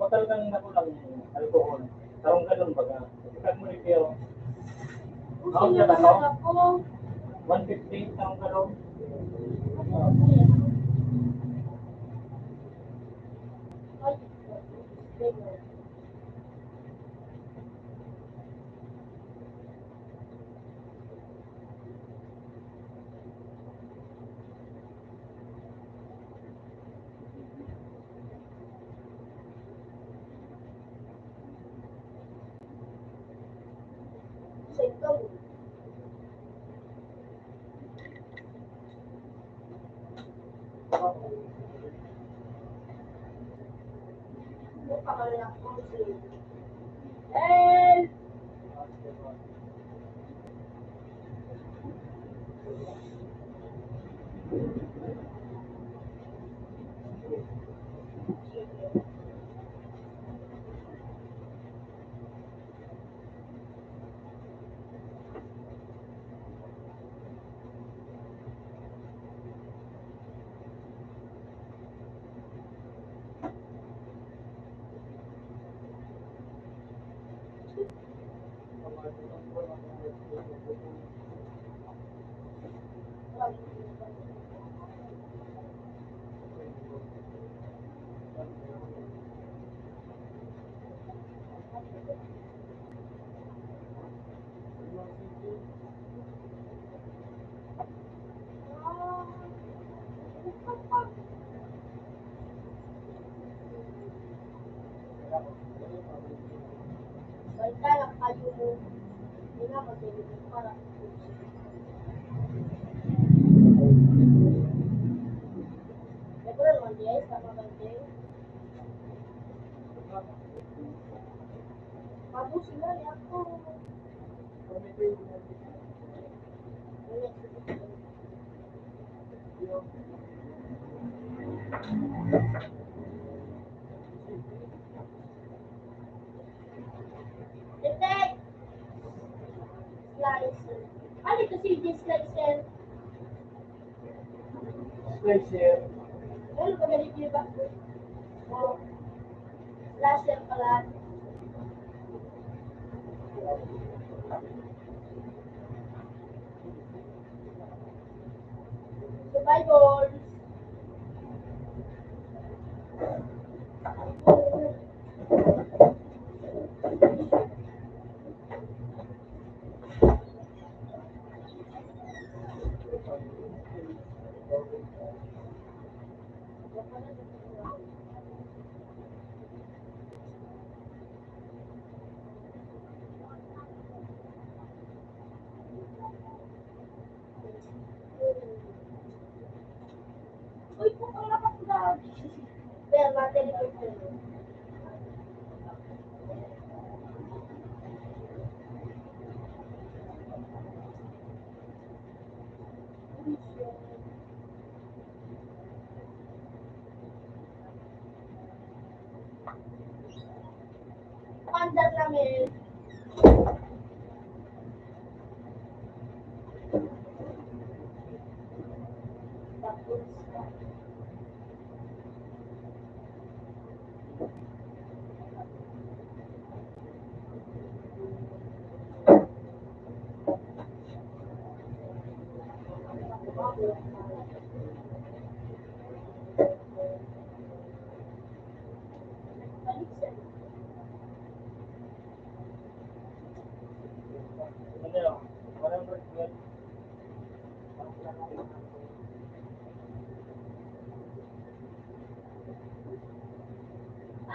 Bakal kang nakulang alcohol. Tarong galon baga. Ikan mo ni Piero. Naon ka ba no? 150 tarong galon. Bago sila ya ako. Detect! Slicer. Ano ito si Jin Slicer? Slicer. Ano ba ganito yung ba? Slicer pala. Survival. Uy, kung ang lakas na. Pero natin ito. Pandar namin. Tapos, balik sa Ano yun? Walang request.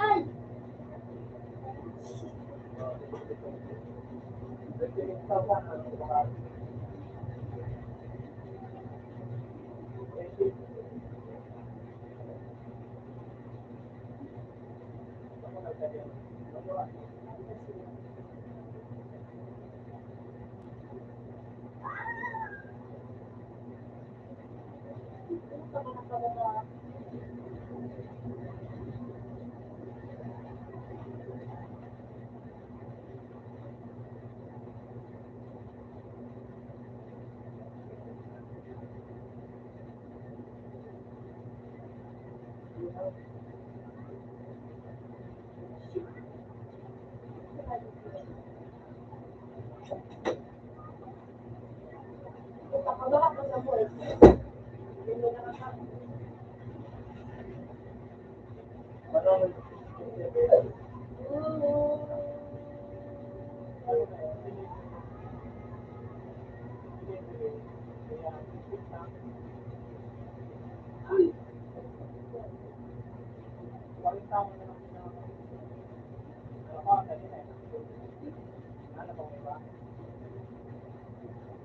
ay! Ano ka mga kababa? Nakabaka ko sa voice. Hindi mo nakakabaka.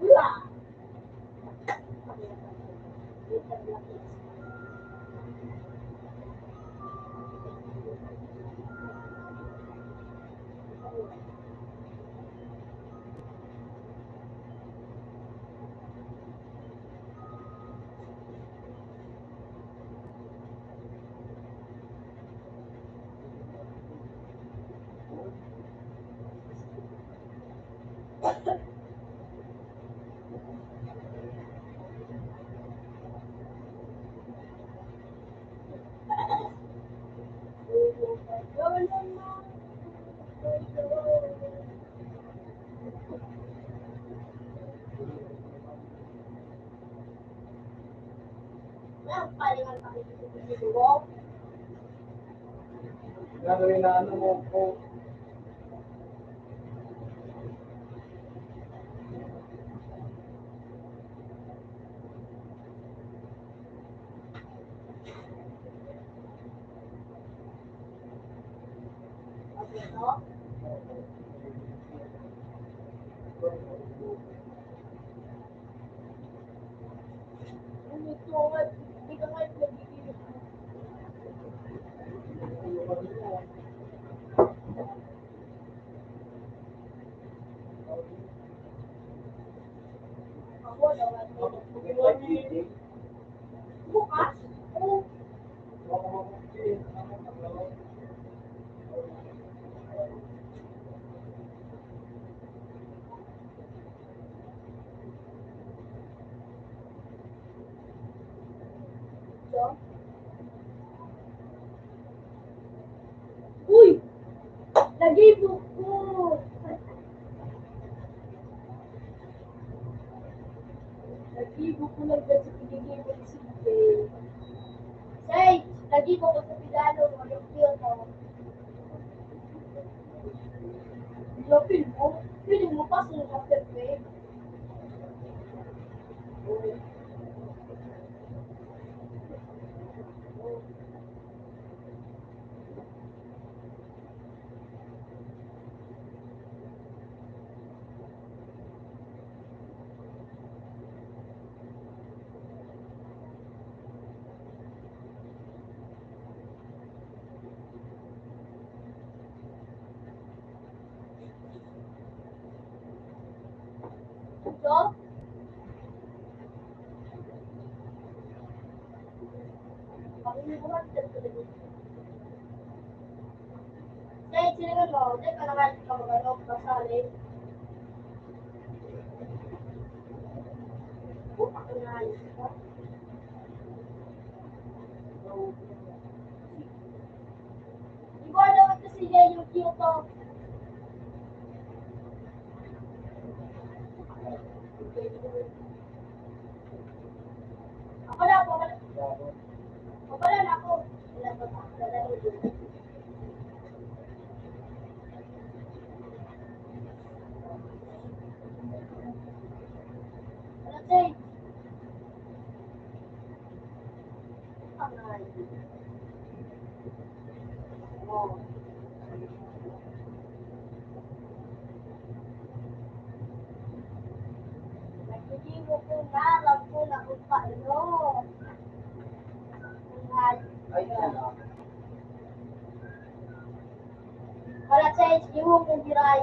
Wala! Gagawin na ano mo po. Uy! Lagi po ko! Lagi po ko lang dyan sa pinigay mo si Jay. Say! Lagi po ko sa Pilano, yung Kyoto. Feeling mo pa sa perfect. Job? Panginoon, Say, sinagot mo, teka naman ka magano, kasali. Ako na ayos ka. Di ba dapat kasi niya yung Kyoto? Ako na, na ako. Ilan ba? Lalaro doon. Ano, Say? Angay. Oh. Nagsigibo ko na, alam ko na kung paano. Angay. Ay, ano? Wala, Say, yung kong giray.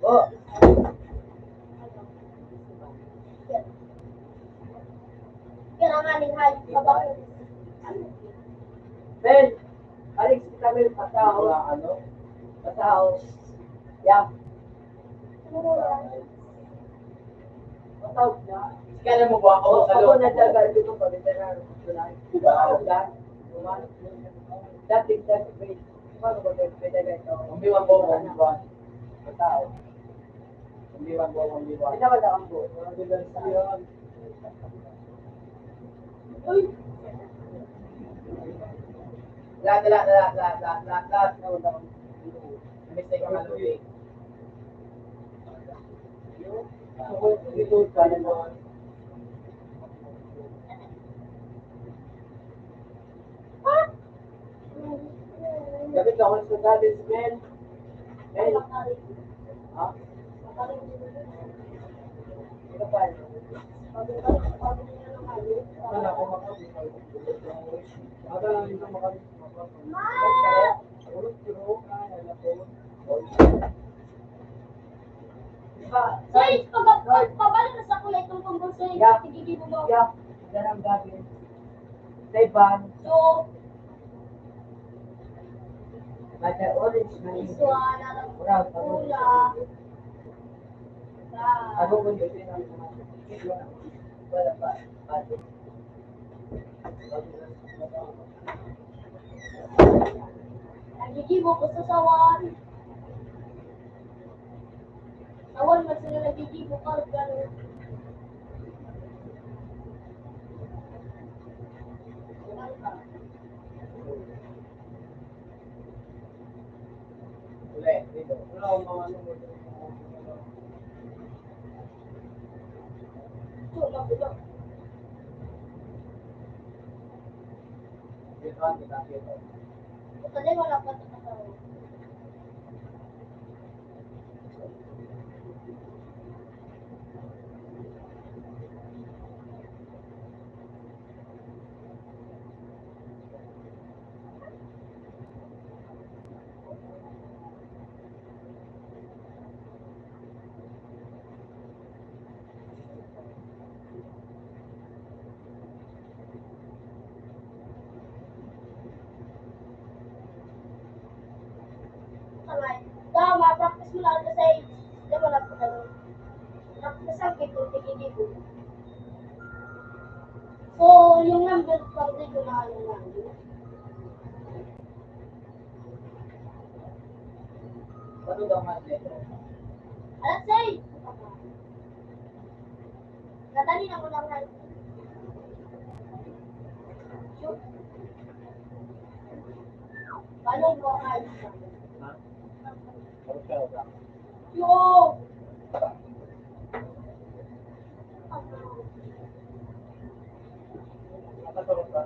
Oh, Kailangan ng hayop ka ba? Ben, Alex, kita mo yung patao. Ano? Patao. Yeah. Patao na. Kaya mo ba ako sa loob? Ako nagdagal dito pa rin na tulad. Dating wait. Paano ba ito? Umbiwan po mo, umbiwan. Patao. Umbiwan po mo, umbiwan. Ito ba na ang po? Uy! Lahat. Mistake ang ano eh. Dito, kanan mo. Dapat ako sa galis, men. Men. Ha? Ito pa. Wala ako makapit. Aga lang dito makapit. Say, pabalik na sa kulay itong tungkol sa tigigil mo. Yeah. Yan ang gagawin. Taiwan. So, But the orange man. iswa na lang pula. Ako kung yun ang wala pa. Nagigibo ko sa sawan. Sawan man sila nagigibo ka. Gano'n. Ulit, dito. Wala akong mga ano mo. So, mabulo. Dito ang kita. Kasi wala pa sa kasawa. Kamay. mo lang sa side. Diyan mo lang ano. Nakasakit yung tingin ko. So, yung number pang ko na ano na. Ano daw man nito? Alas say! Nadali na ko lang na. Shoot. Paano ko ang ayos na? Ha? Ano siya ba? Yo! Nakatulog ka?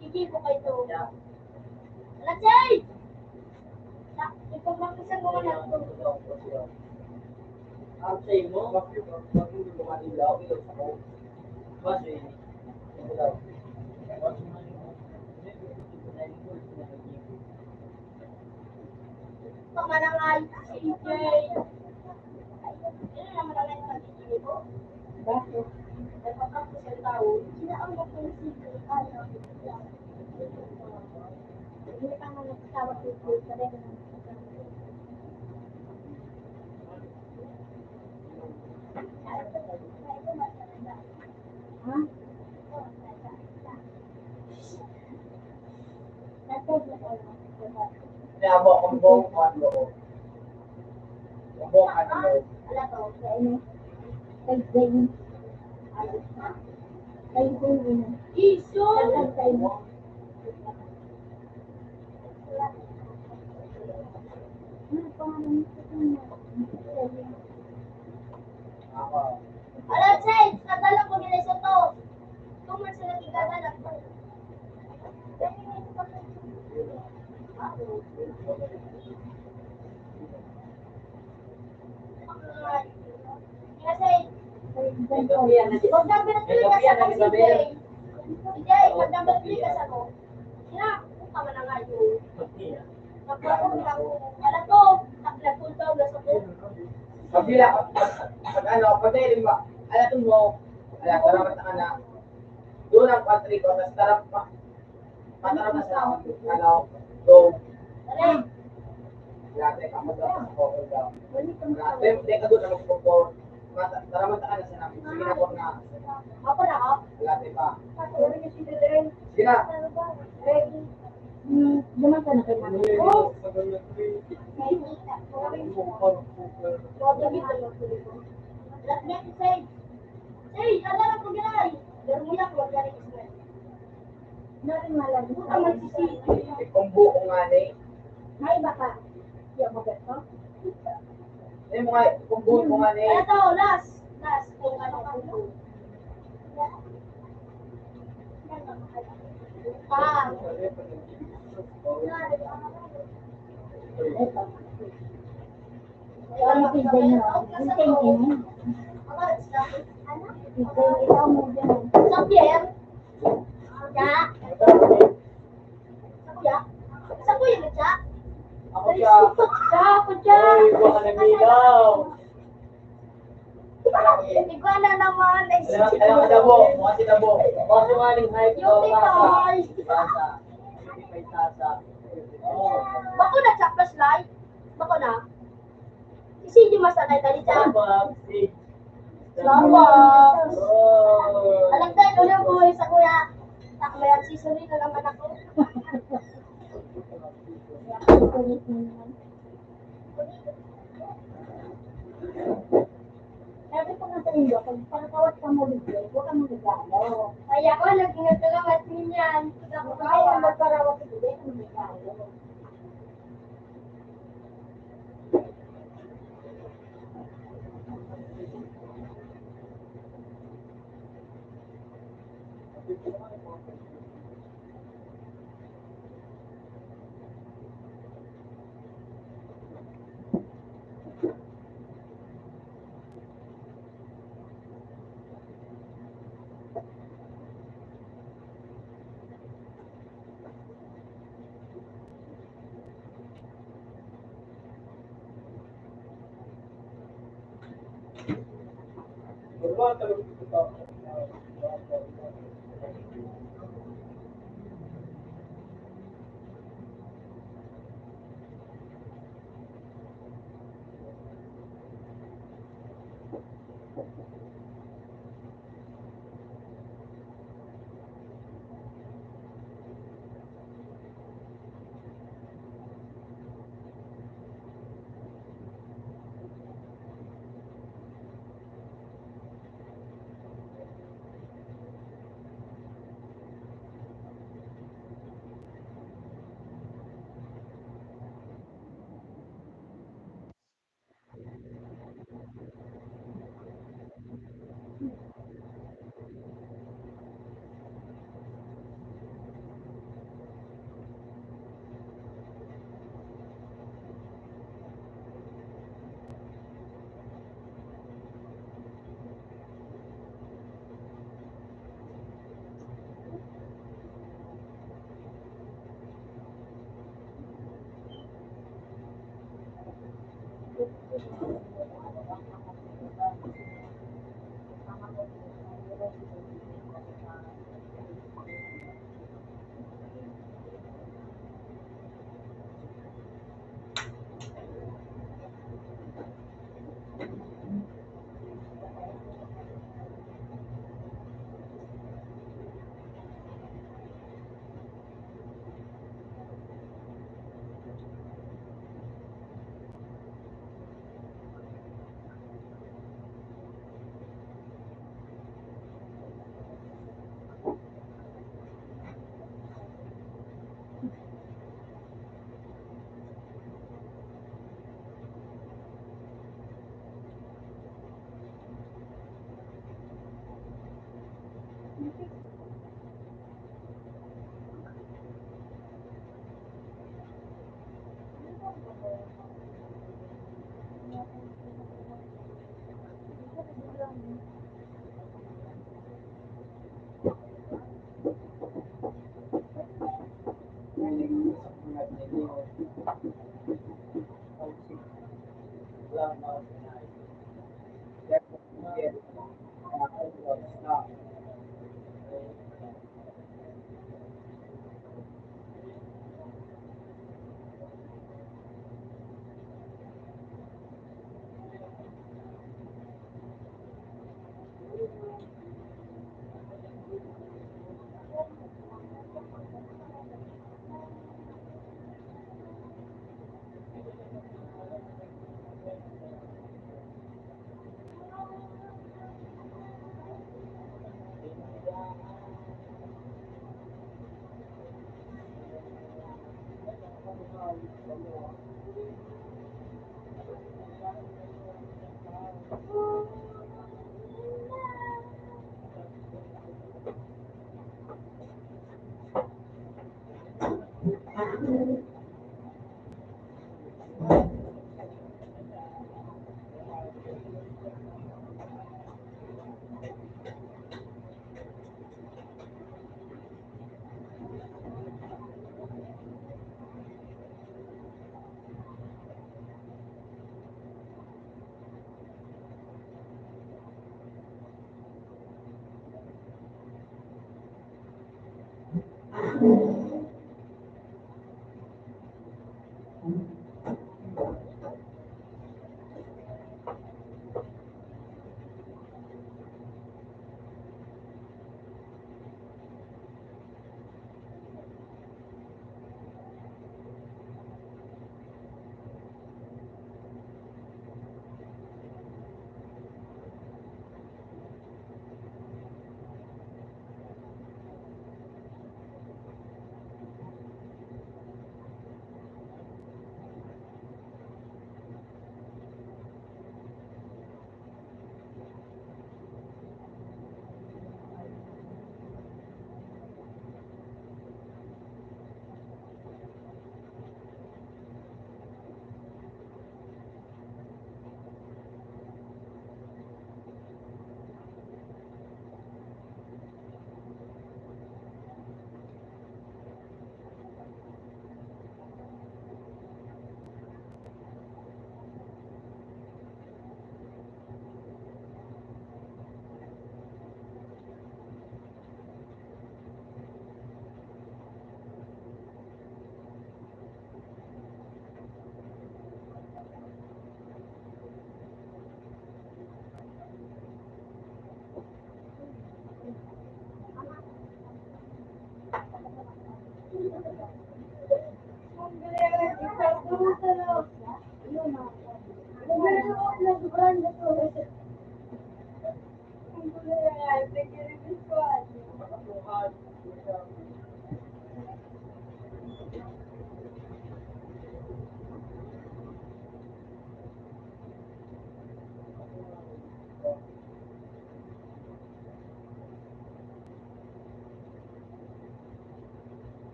Hindi ko kayo to. Alas say! Ipagmakisan mo ka na ito. Ang say mo, bakit hindi mo manilaw? Ito sa ko. Kasi, ito daw. Pamanangay, CJ. Ano naman ang nagpapagigil ko? Bakit? Nagpapagigil sa tao. Sinaon mo kung CJ. Ano? Hindi ka nga nagtawag dito sa rin. Ha? Natod na kayo. Kaya mo, kung buong ano, kung buong ano, Ala to. Sa inyo. Kay Zane. Kay Zane. Iso! Tatag sa inyo. Ano pangalan nito? ako, Ala, say! Nagdala ko nila sa to. Tuman sila tigdala ko. Kasi, Kay Zane. pag nabiratuloy ka sa kong CJ. CJ, pag nabiratuloy ka sa ko. Sina, kung tama na nga yun. Nagpapakul ako. Ala to, nagpuntaw na sa ko. pabila, pag ano, pag dahil mo, alatun mo, taramat na ka na, doon ang country ko, tapos tarap pa, matarap na sa ano, go, Tara. lahat ka mo daw sa cover daw. Wali kang Lahat, hindi ka doon na magpupor, taramat na ka na sa namin, sige na po na, Ako na ako. lahat pa. Sorry na si Dren. Sige na. Ready? Duman ka na kay mama. Oh! Lahat na ito, say. Say, adala ko gilay. Darmuya ko, wag galing Israel. Narin malam. Buta magsisisi. Kung buo nga ni, May baka. Di ako beto. eh mga, kung buo mo nga ni, Ano to, last. Last, kung ano ka po. Ah, Ito. Sorry si Zane. Si Zane ini. Si Zane ikaw mo dyan. sa Pierre. Ya. Sa kuya. Sa kuya na siya. ako siya, Sa ako siya. Uy, buwan ka ng ilaw. Iguana naman. Alam ka tabo, mukha si tabo. Mukha si maling height ko, Yung tasa. tikay. Tasa. May tasa. Oo. Bako na siya, flashlight. Bako na. Isi yung masanay tali siya. Sabab, si. Salamat. Oh. Alam tayo, ulo mo sa kuya. Takmayan seasoning na naman ako. Kulit mo naman. Sabi ko nga sa inyo, pag pagkawat ka mo dito, huwag ka magagalo. Kaya ko, nag-ingat ka lang at ninyan. Ako Kaya kaya. magparawat ka dito, magagalo. Normal talaga ito tao.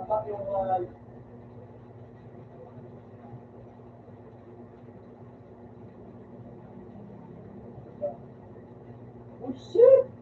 Matak yung oh shit!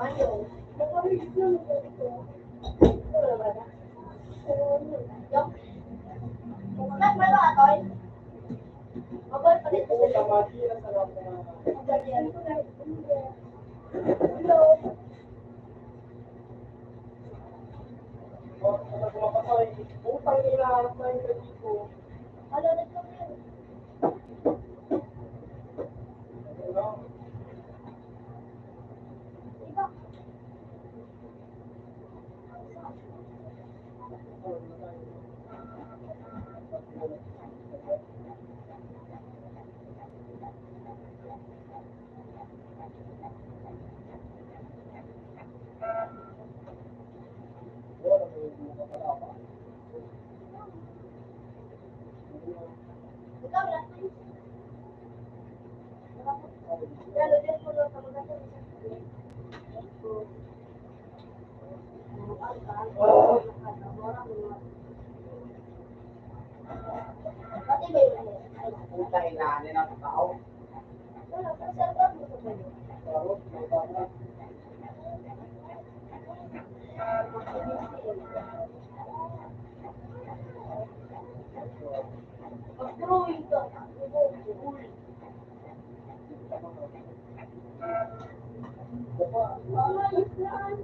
Malo. Mas malo atoy. Mabal pa rin Oo, sa kamati na sa lahat ng Hello. oh, ano kumapatay. Utang nila na yung gaji ko. Hello, nagkami. Ano? Diba? Ikaw, last time. Pero din mo lang sa mga Pati ba yun? Puta, ilanin ang tao. Wala, pero sa loob mo sa bayo. Parang, may bata. Mag-drawing ka. Ayos yan.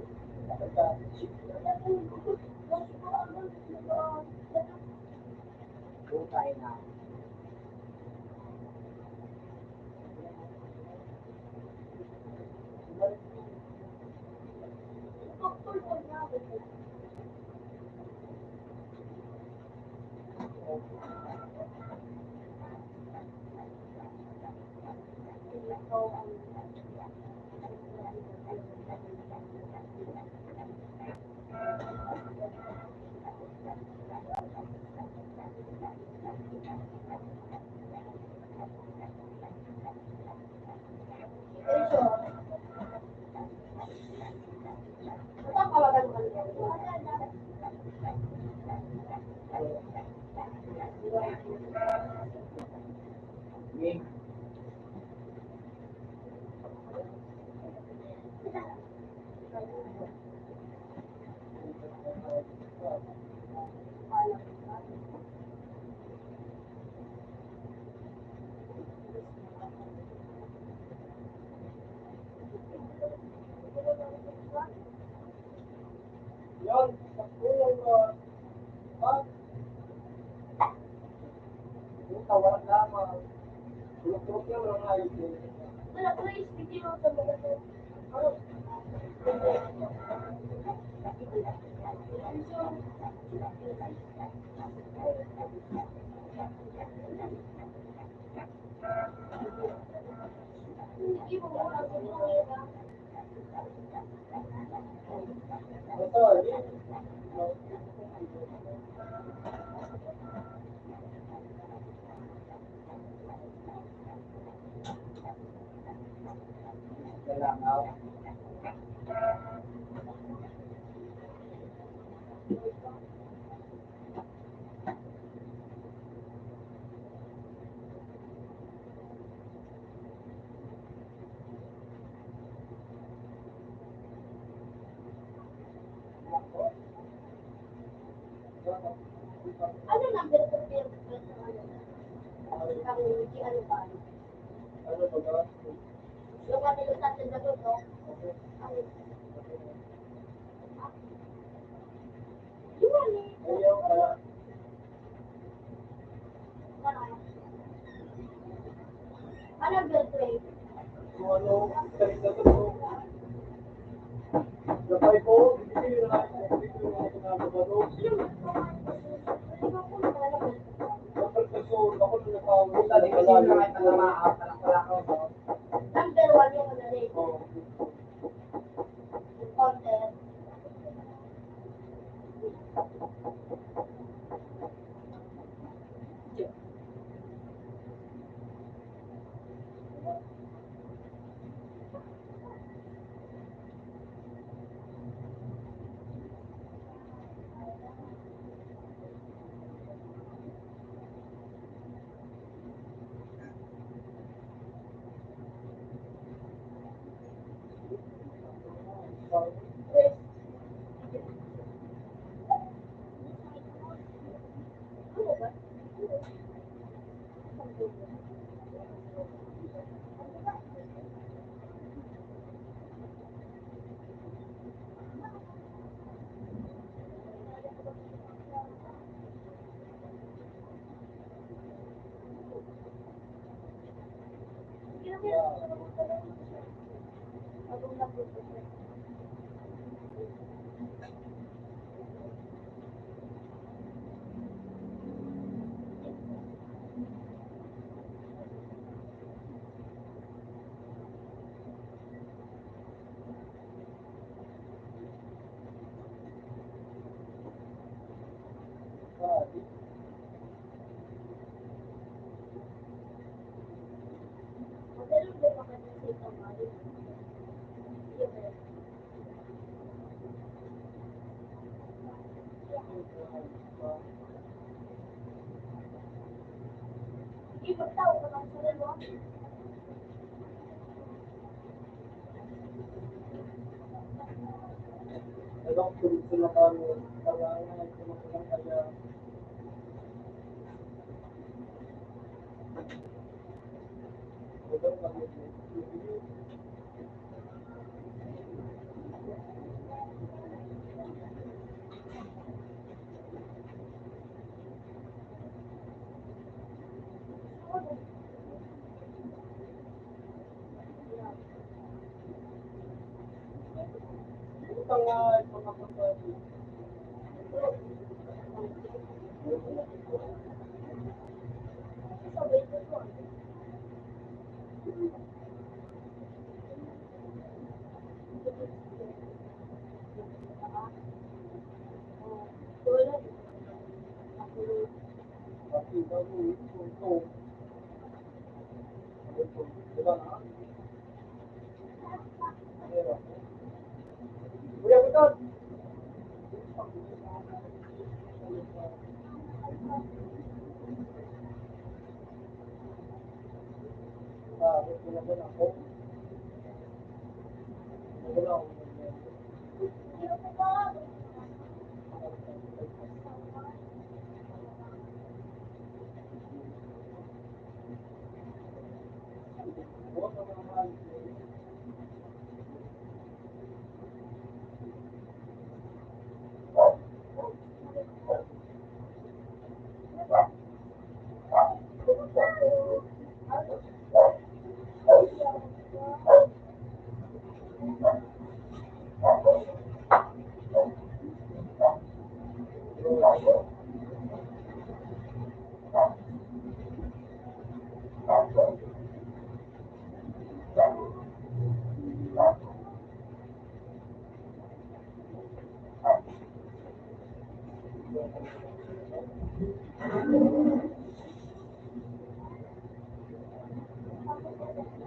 Puta, ina. Game. Yan, sakto yung yung tawaran lamang. Tulog-tulog lang lang ayos yun. Wala ko yung hindi mo sa mga to. Ano? Hindi mo muna sa mga. Ito, yun. Kailangan. Ano number ko yung ang hindi ano ba? Ano ba ba? Yung ano yung tatlo na to, ang yung ano Ayaw kaya. ano birthday? Kung ano, salit na ito. Napay ko, hindi ko na nababalo. Dapat sa soul, ako na nakawin. Sabi ko sino na kahit nalamaan, wala ko. Number 1 yung ano rin, Oo. yung content. Ano ba? Ipagtao ko ng sarili mo. Alam ko sila kami. Kaya nga, kumakulang kaya. Ito kami. Ito nga, ito nga po sa Sabay ko to. Wala. pati bago ito. Diba na? Meron. Kuya, butan! Gusto naman ako. Wala akong Hindi ko pa.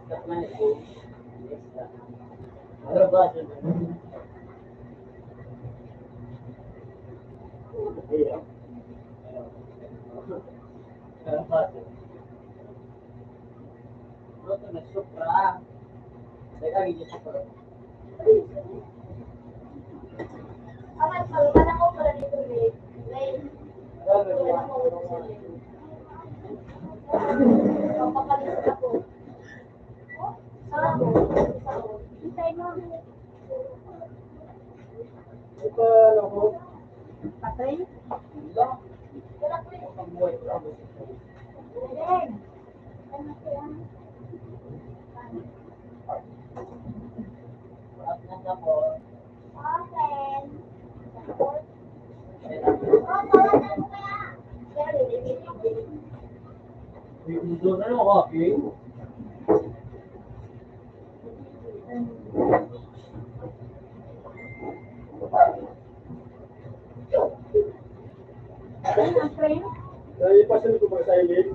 Stop man ito. Ano ba? Iya. Ano ba? Ito na supra. Teka, hindi supra. Aman, wala ko pala dito, babe. Babe, wala ko pala dito. Papapalis ako. Saan ako? Hintay mo. Ito, ano ko? Patay? Wala. Wala ko yun. Pagbuhay ko ako. Galing. Ano kaya? At ako. Open. Kaya Oh, tawanan mo kaya. Pero, doon ano ako, okay? Ano ang frame? Ipasin ko ba sa email?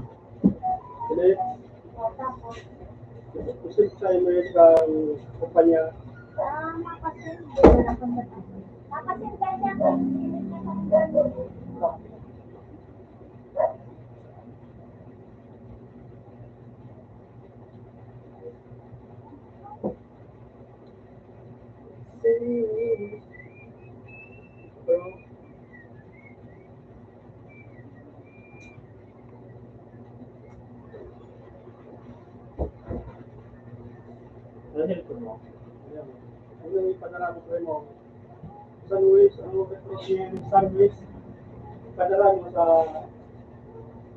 Hindi. Tapos, Gusto ko sa email ng kumpanya. makasin. Wala akong matapos. Makasin ka siya. Ano cellphone mo? Ano yung ipadala mo mo? Sandwich, ano yung sandwich? Padala mo sa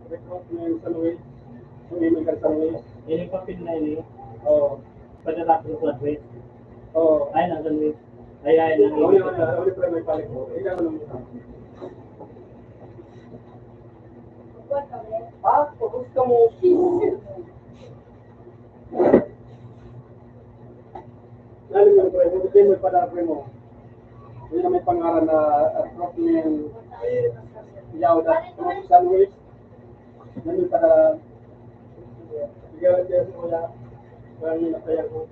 recruit mo yung sandwich. Yung email ka sandwich. Yan yung papel na yun. Oo. Padala ko sa address. Oo. Ay, nasa list. Ay, nang Oo, yun. Uli pa may palik mo. Ikaw naman mo. Ah, focus ka mo. Lalo mo pre, hindi mo ipadala pre mo. Hindi na may pangalan na recruit mo yung yaw na sandwich. Yan yung padala. Ikaw dyan mo yan. Parang yung nakaya ko.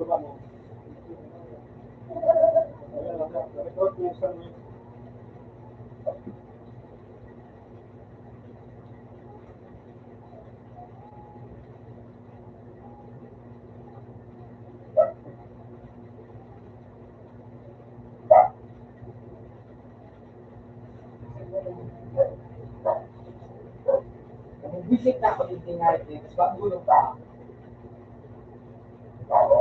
Baba mo. Recruit mo yung sandwich. Visit na ako yung tingalit niya. Tapos bagulong pa ako.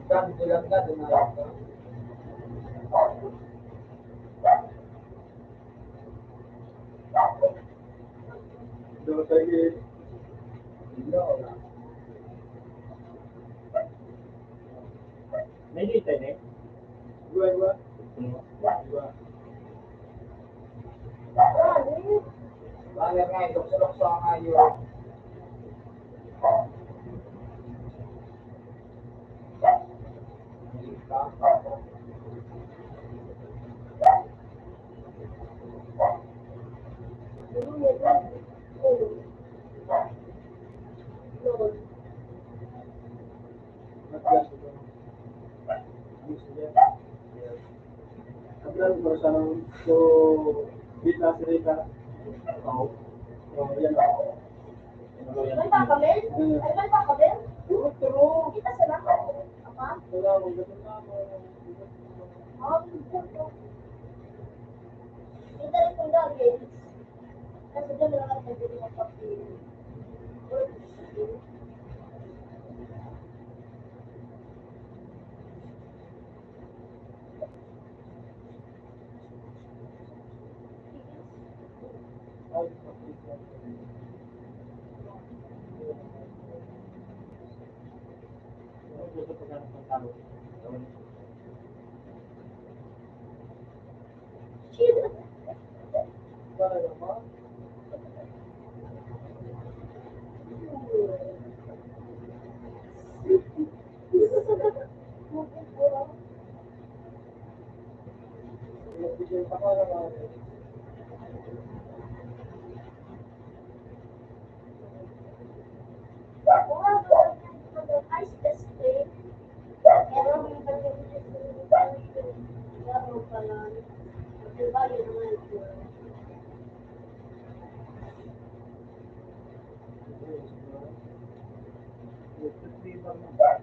Dami ko lang na doon na ako. Doon sa gate. Hindi ako na. May dito eh. Dua. Bagay nga, lukso-lukso ang ngayon. Kapag mo sa nang so bita sa rita. Oo. Oh, yan ako. May papabel? Ay, may papabel? Turo. Kita sa lahat. Apa? Wala mo ganun na mo. Kita rin kung daw, guys. Kasi doon lang ako pwede magpapil. Gusto ko sana ng tao. Para naman. 3 bar lang.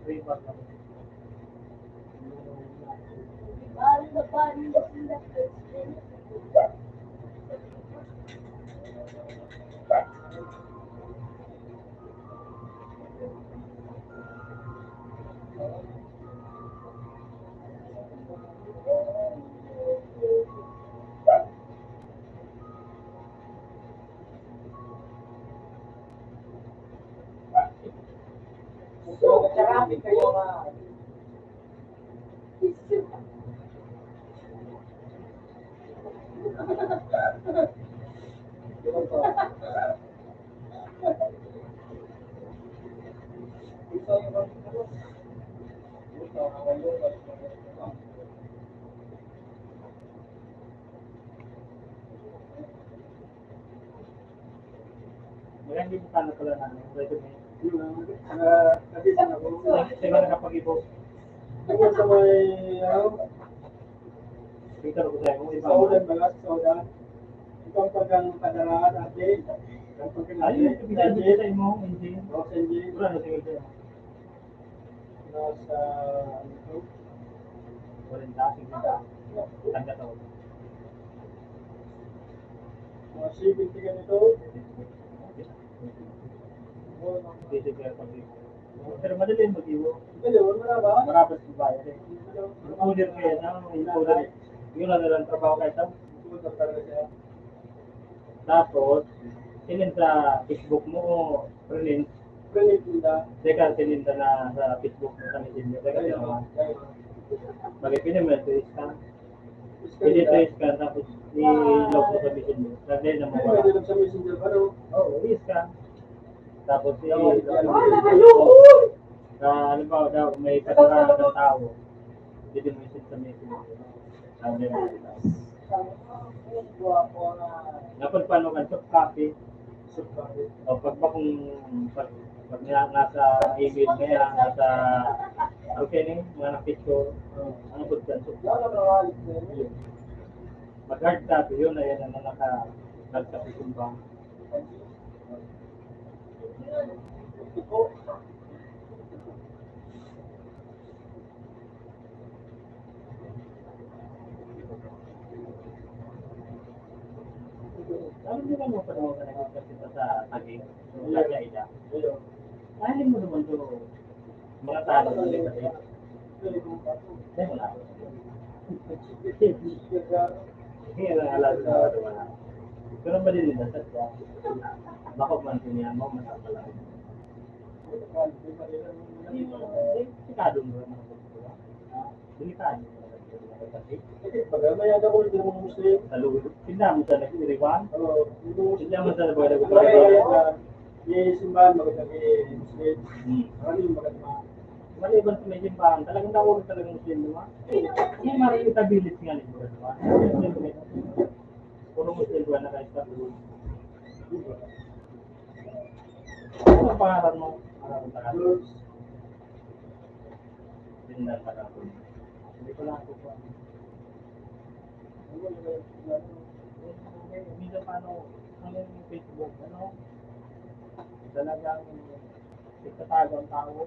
3 bar lang. All the bodies in the kitchen. So, tsaka kayo mga ito yung ito ang ngayon. Kaya hindi mo kano pala na resume. Nabisa ako. Sa'yo ba nakapag-ibo? Hanggang sa may, Tingnan ko sa'yo kung iba. sa ulan ba? Sa ulan. Ikaw paggang padaraan natin. Ang paggang Ayun, ibigay sa mo, hindi. Los Angeles. Wala na tingin sa'yo. Nasa, ano to? 40, 50. Tanda to. Mga 70 ganito. Basic kaya pag-ibo. Pero madali yung mag-ibo. Ito, wala ba? Marabas yung bayan eh. Yung order kaya na, yung order. Yun lang nalang trabaho kahit saan. Sumunod talaga siya. Tapos, sinin sa Facebook mo o print. Ganit nila. Teka, sinin na sa Facebook mo sa messenger. Teka, sinawa. Bagay pinamerto ka. Pwede trace ka, tapos i-log mo sa messenger. Sabi na mo. Pwede lang sa messenger pa no? Oo, i-scan. Tapos halimbawa daw, may kasalanan ng tao. Pwede mo i-send sa messenger. Sabi na Napag paano ka, soft copy. O pag ba kung pag nasa email na yan, nasa okay na mga na-picture, ano po dyan, soft copy. Mag-hard copy yun na yan na naka-hard copy kung ba. Alam mo naman pa naman na nagkakasita sa taging, sa Jaida. Alam mo naman to, mga talo na rin kasi. Ay, wala. Kaya lang alam na wala. Pero ba din nila sa siya? Baka man niya mo, masapala. Delikado mo naman ako. Delikado. May aga ko dito mga Muslim. Salud. Tinda mo sa nag-iriwan? Tinda mo sa May nag-iriwan? simbahan magandang Muslim. Maraming magandang. Maliban sa may simbahan, talagang nakulog talagang Muslim mo. Yung marikitabilis nga nito. Puro Muslim ba na kahit sa doon? Ano ang pangarap mo? Pangarap ka na? Tinda ka na. Hindi ko lang ako pa. Minsan paano, ano yung Facebook, ano? Talagang ikatago ang tao.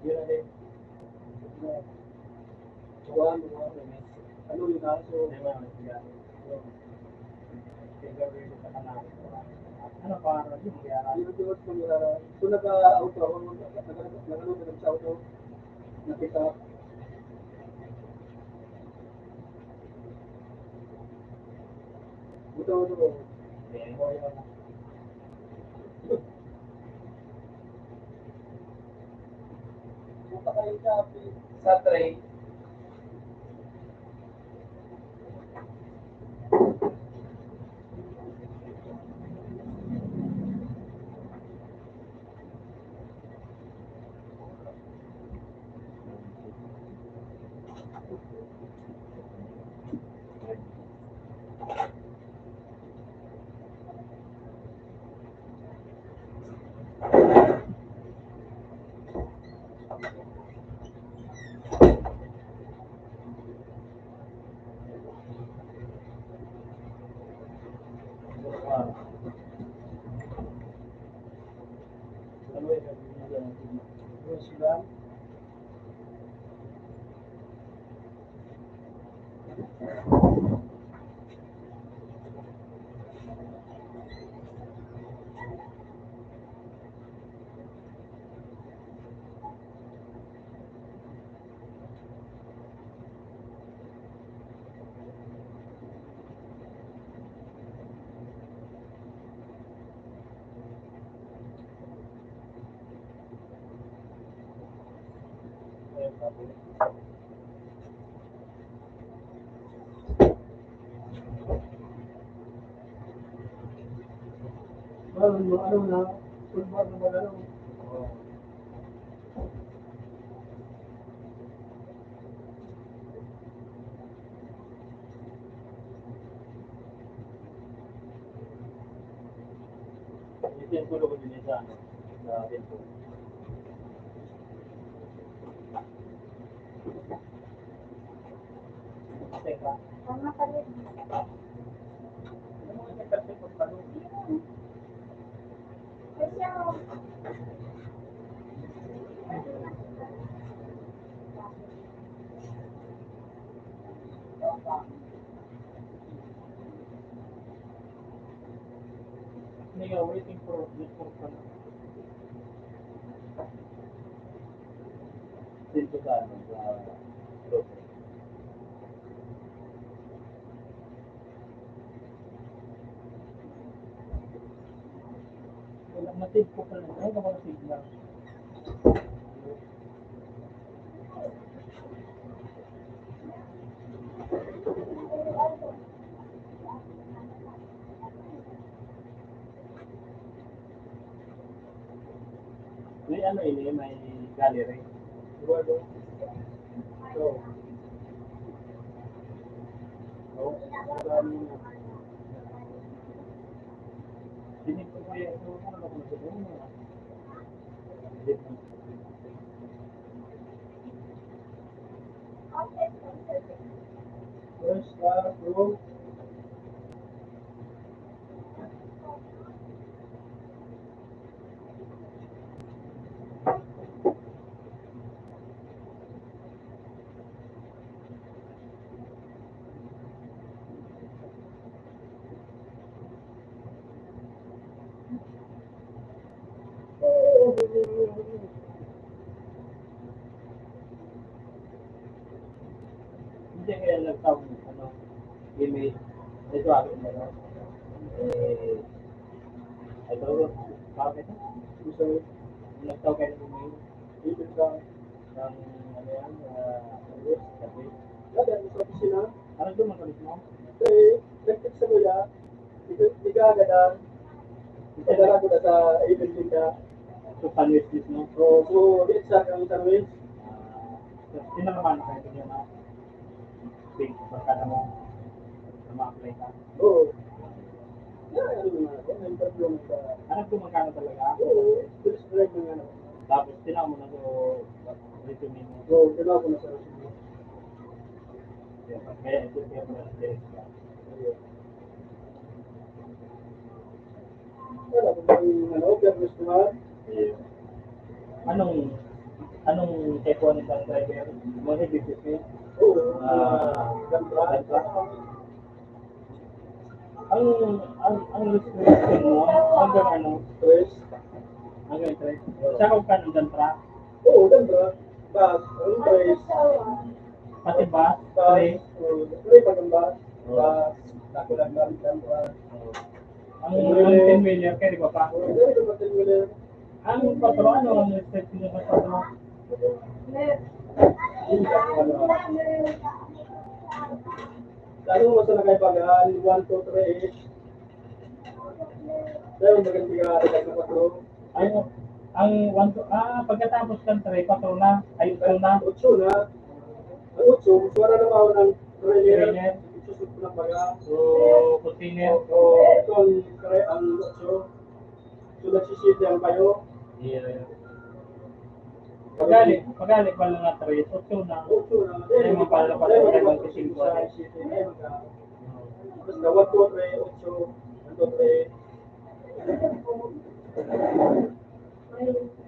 Yun na din. Ano yung naso? Ano para di mo kaya Yung Diyos kung kung nag-auto ako, nag-ano sa auto, nakita. Auto. Sa tray, Ano na, sulbar na ba ano? Ito yung tulog ko din sa ano, sa tempo. Teka, Tama ka rin. ano mga nagkasip ang tanong? Kasi ako, They are waiting for this one. Dito sa ano, sa loob. Wala na-save ko pala. Ano ka ba na-signal? May ano ini, may gallery. Bueno. So, Hindi ko kaya ito ano ko sa buong mga. first row. Hindi kaya nagtawag ano, email. Ito akin na no. Ito, bakit ito? Gusto Nagtawag kayo ng email. ibig ka. Ng ano yan, service, kasi. Dada, sa opisina. Ano doon magalit mo? Kasi, nag-text sa kuya. Hindi ka agad. Ipadala ko na sa email din ka. So, sandwich list mo. So, sa kang sandwich. Sino naman kayo ito na? Big, baka mo na ma-apply ka. Oo. Ano naman ako, na-interview mo sa... Alam ko magkano talaga. Oo, police drive ng ano. Tapos, tinawag mo na so, resume mo. So, kailangan ko na sa resume. Kaya ito kaya mo na direct ka. Wala ko bang ano, fairness naman. Anong tipo nitong driver? Mga business mo? Oo. Ganda. Ganda. Ang restriction mo, hanggang ano? Stress. Hanggang 3. Sakop ka ng gantra? Oo, ganda. Bus. Ang stress. Pati ba? Bus. Stress pag ang bus. Bus. Ako lang gamit ganda. Ang 10 wheeler kayo, di ba pa? Oo, dahil ko matin mo na. Ang patro, ano ang restriction ng patro? Hindi ka ano. Lalo mo sa nakaibagan, 1, 2, 3, 8. Dahil maganda ka agad na 4. Ang pagkatapos ng 3, patro na, ay patro na. 8 na. Ang 8, suwara na ako ng trainer. Trainer. Isusot ko ng baga. So, container. O, ito ang 8. So, nagsisityan kayo. Yeah. Pagalit pa lang na 3, 8 na. 8 na. Ay, mapala pa rin tayo ng kising ko. Basta 1, 2, 3, 8. 1, 2, 3.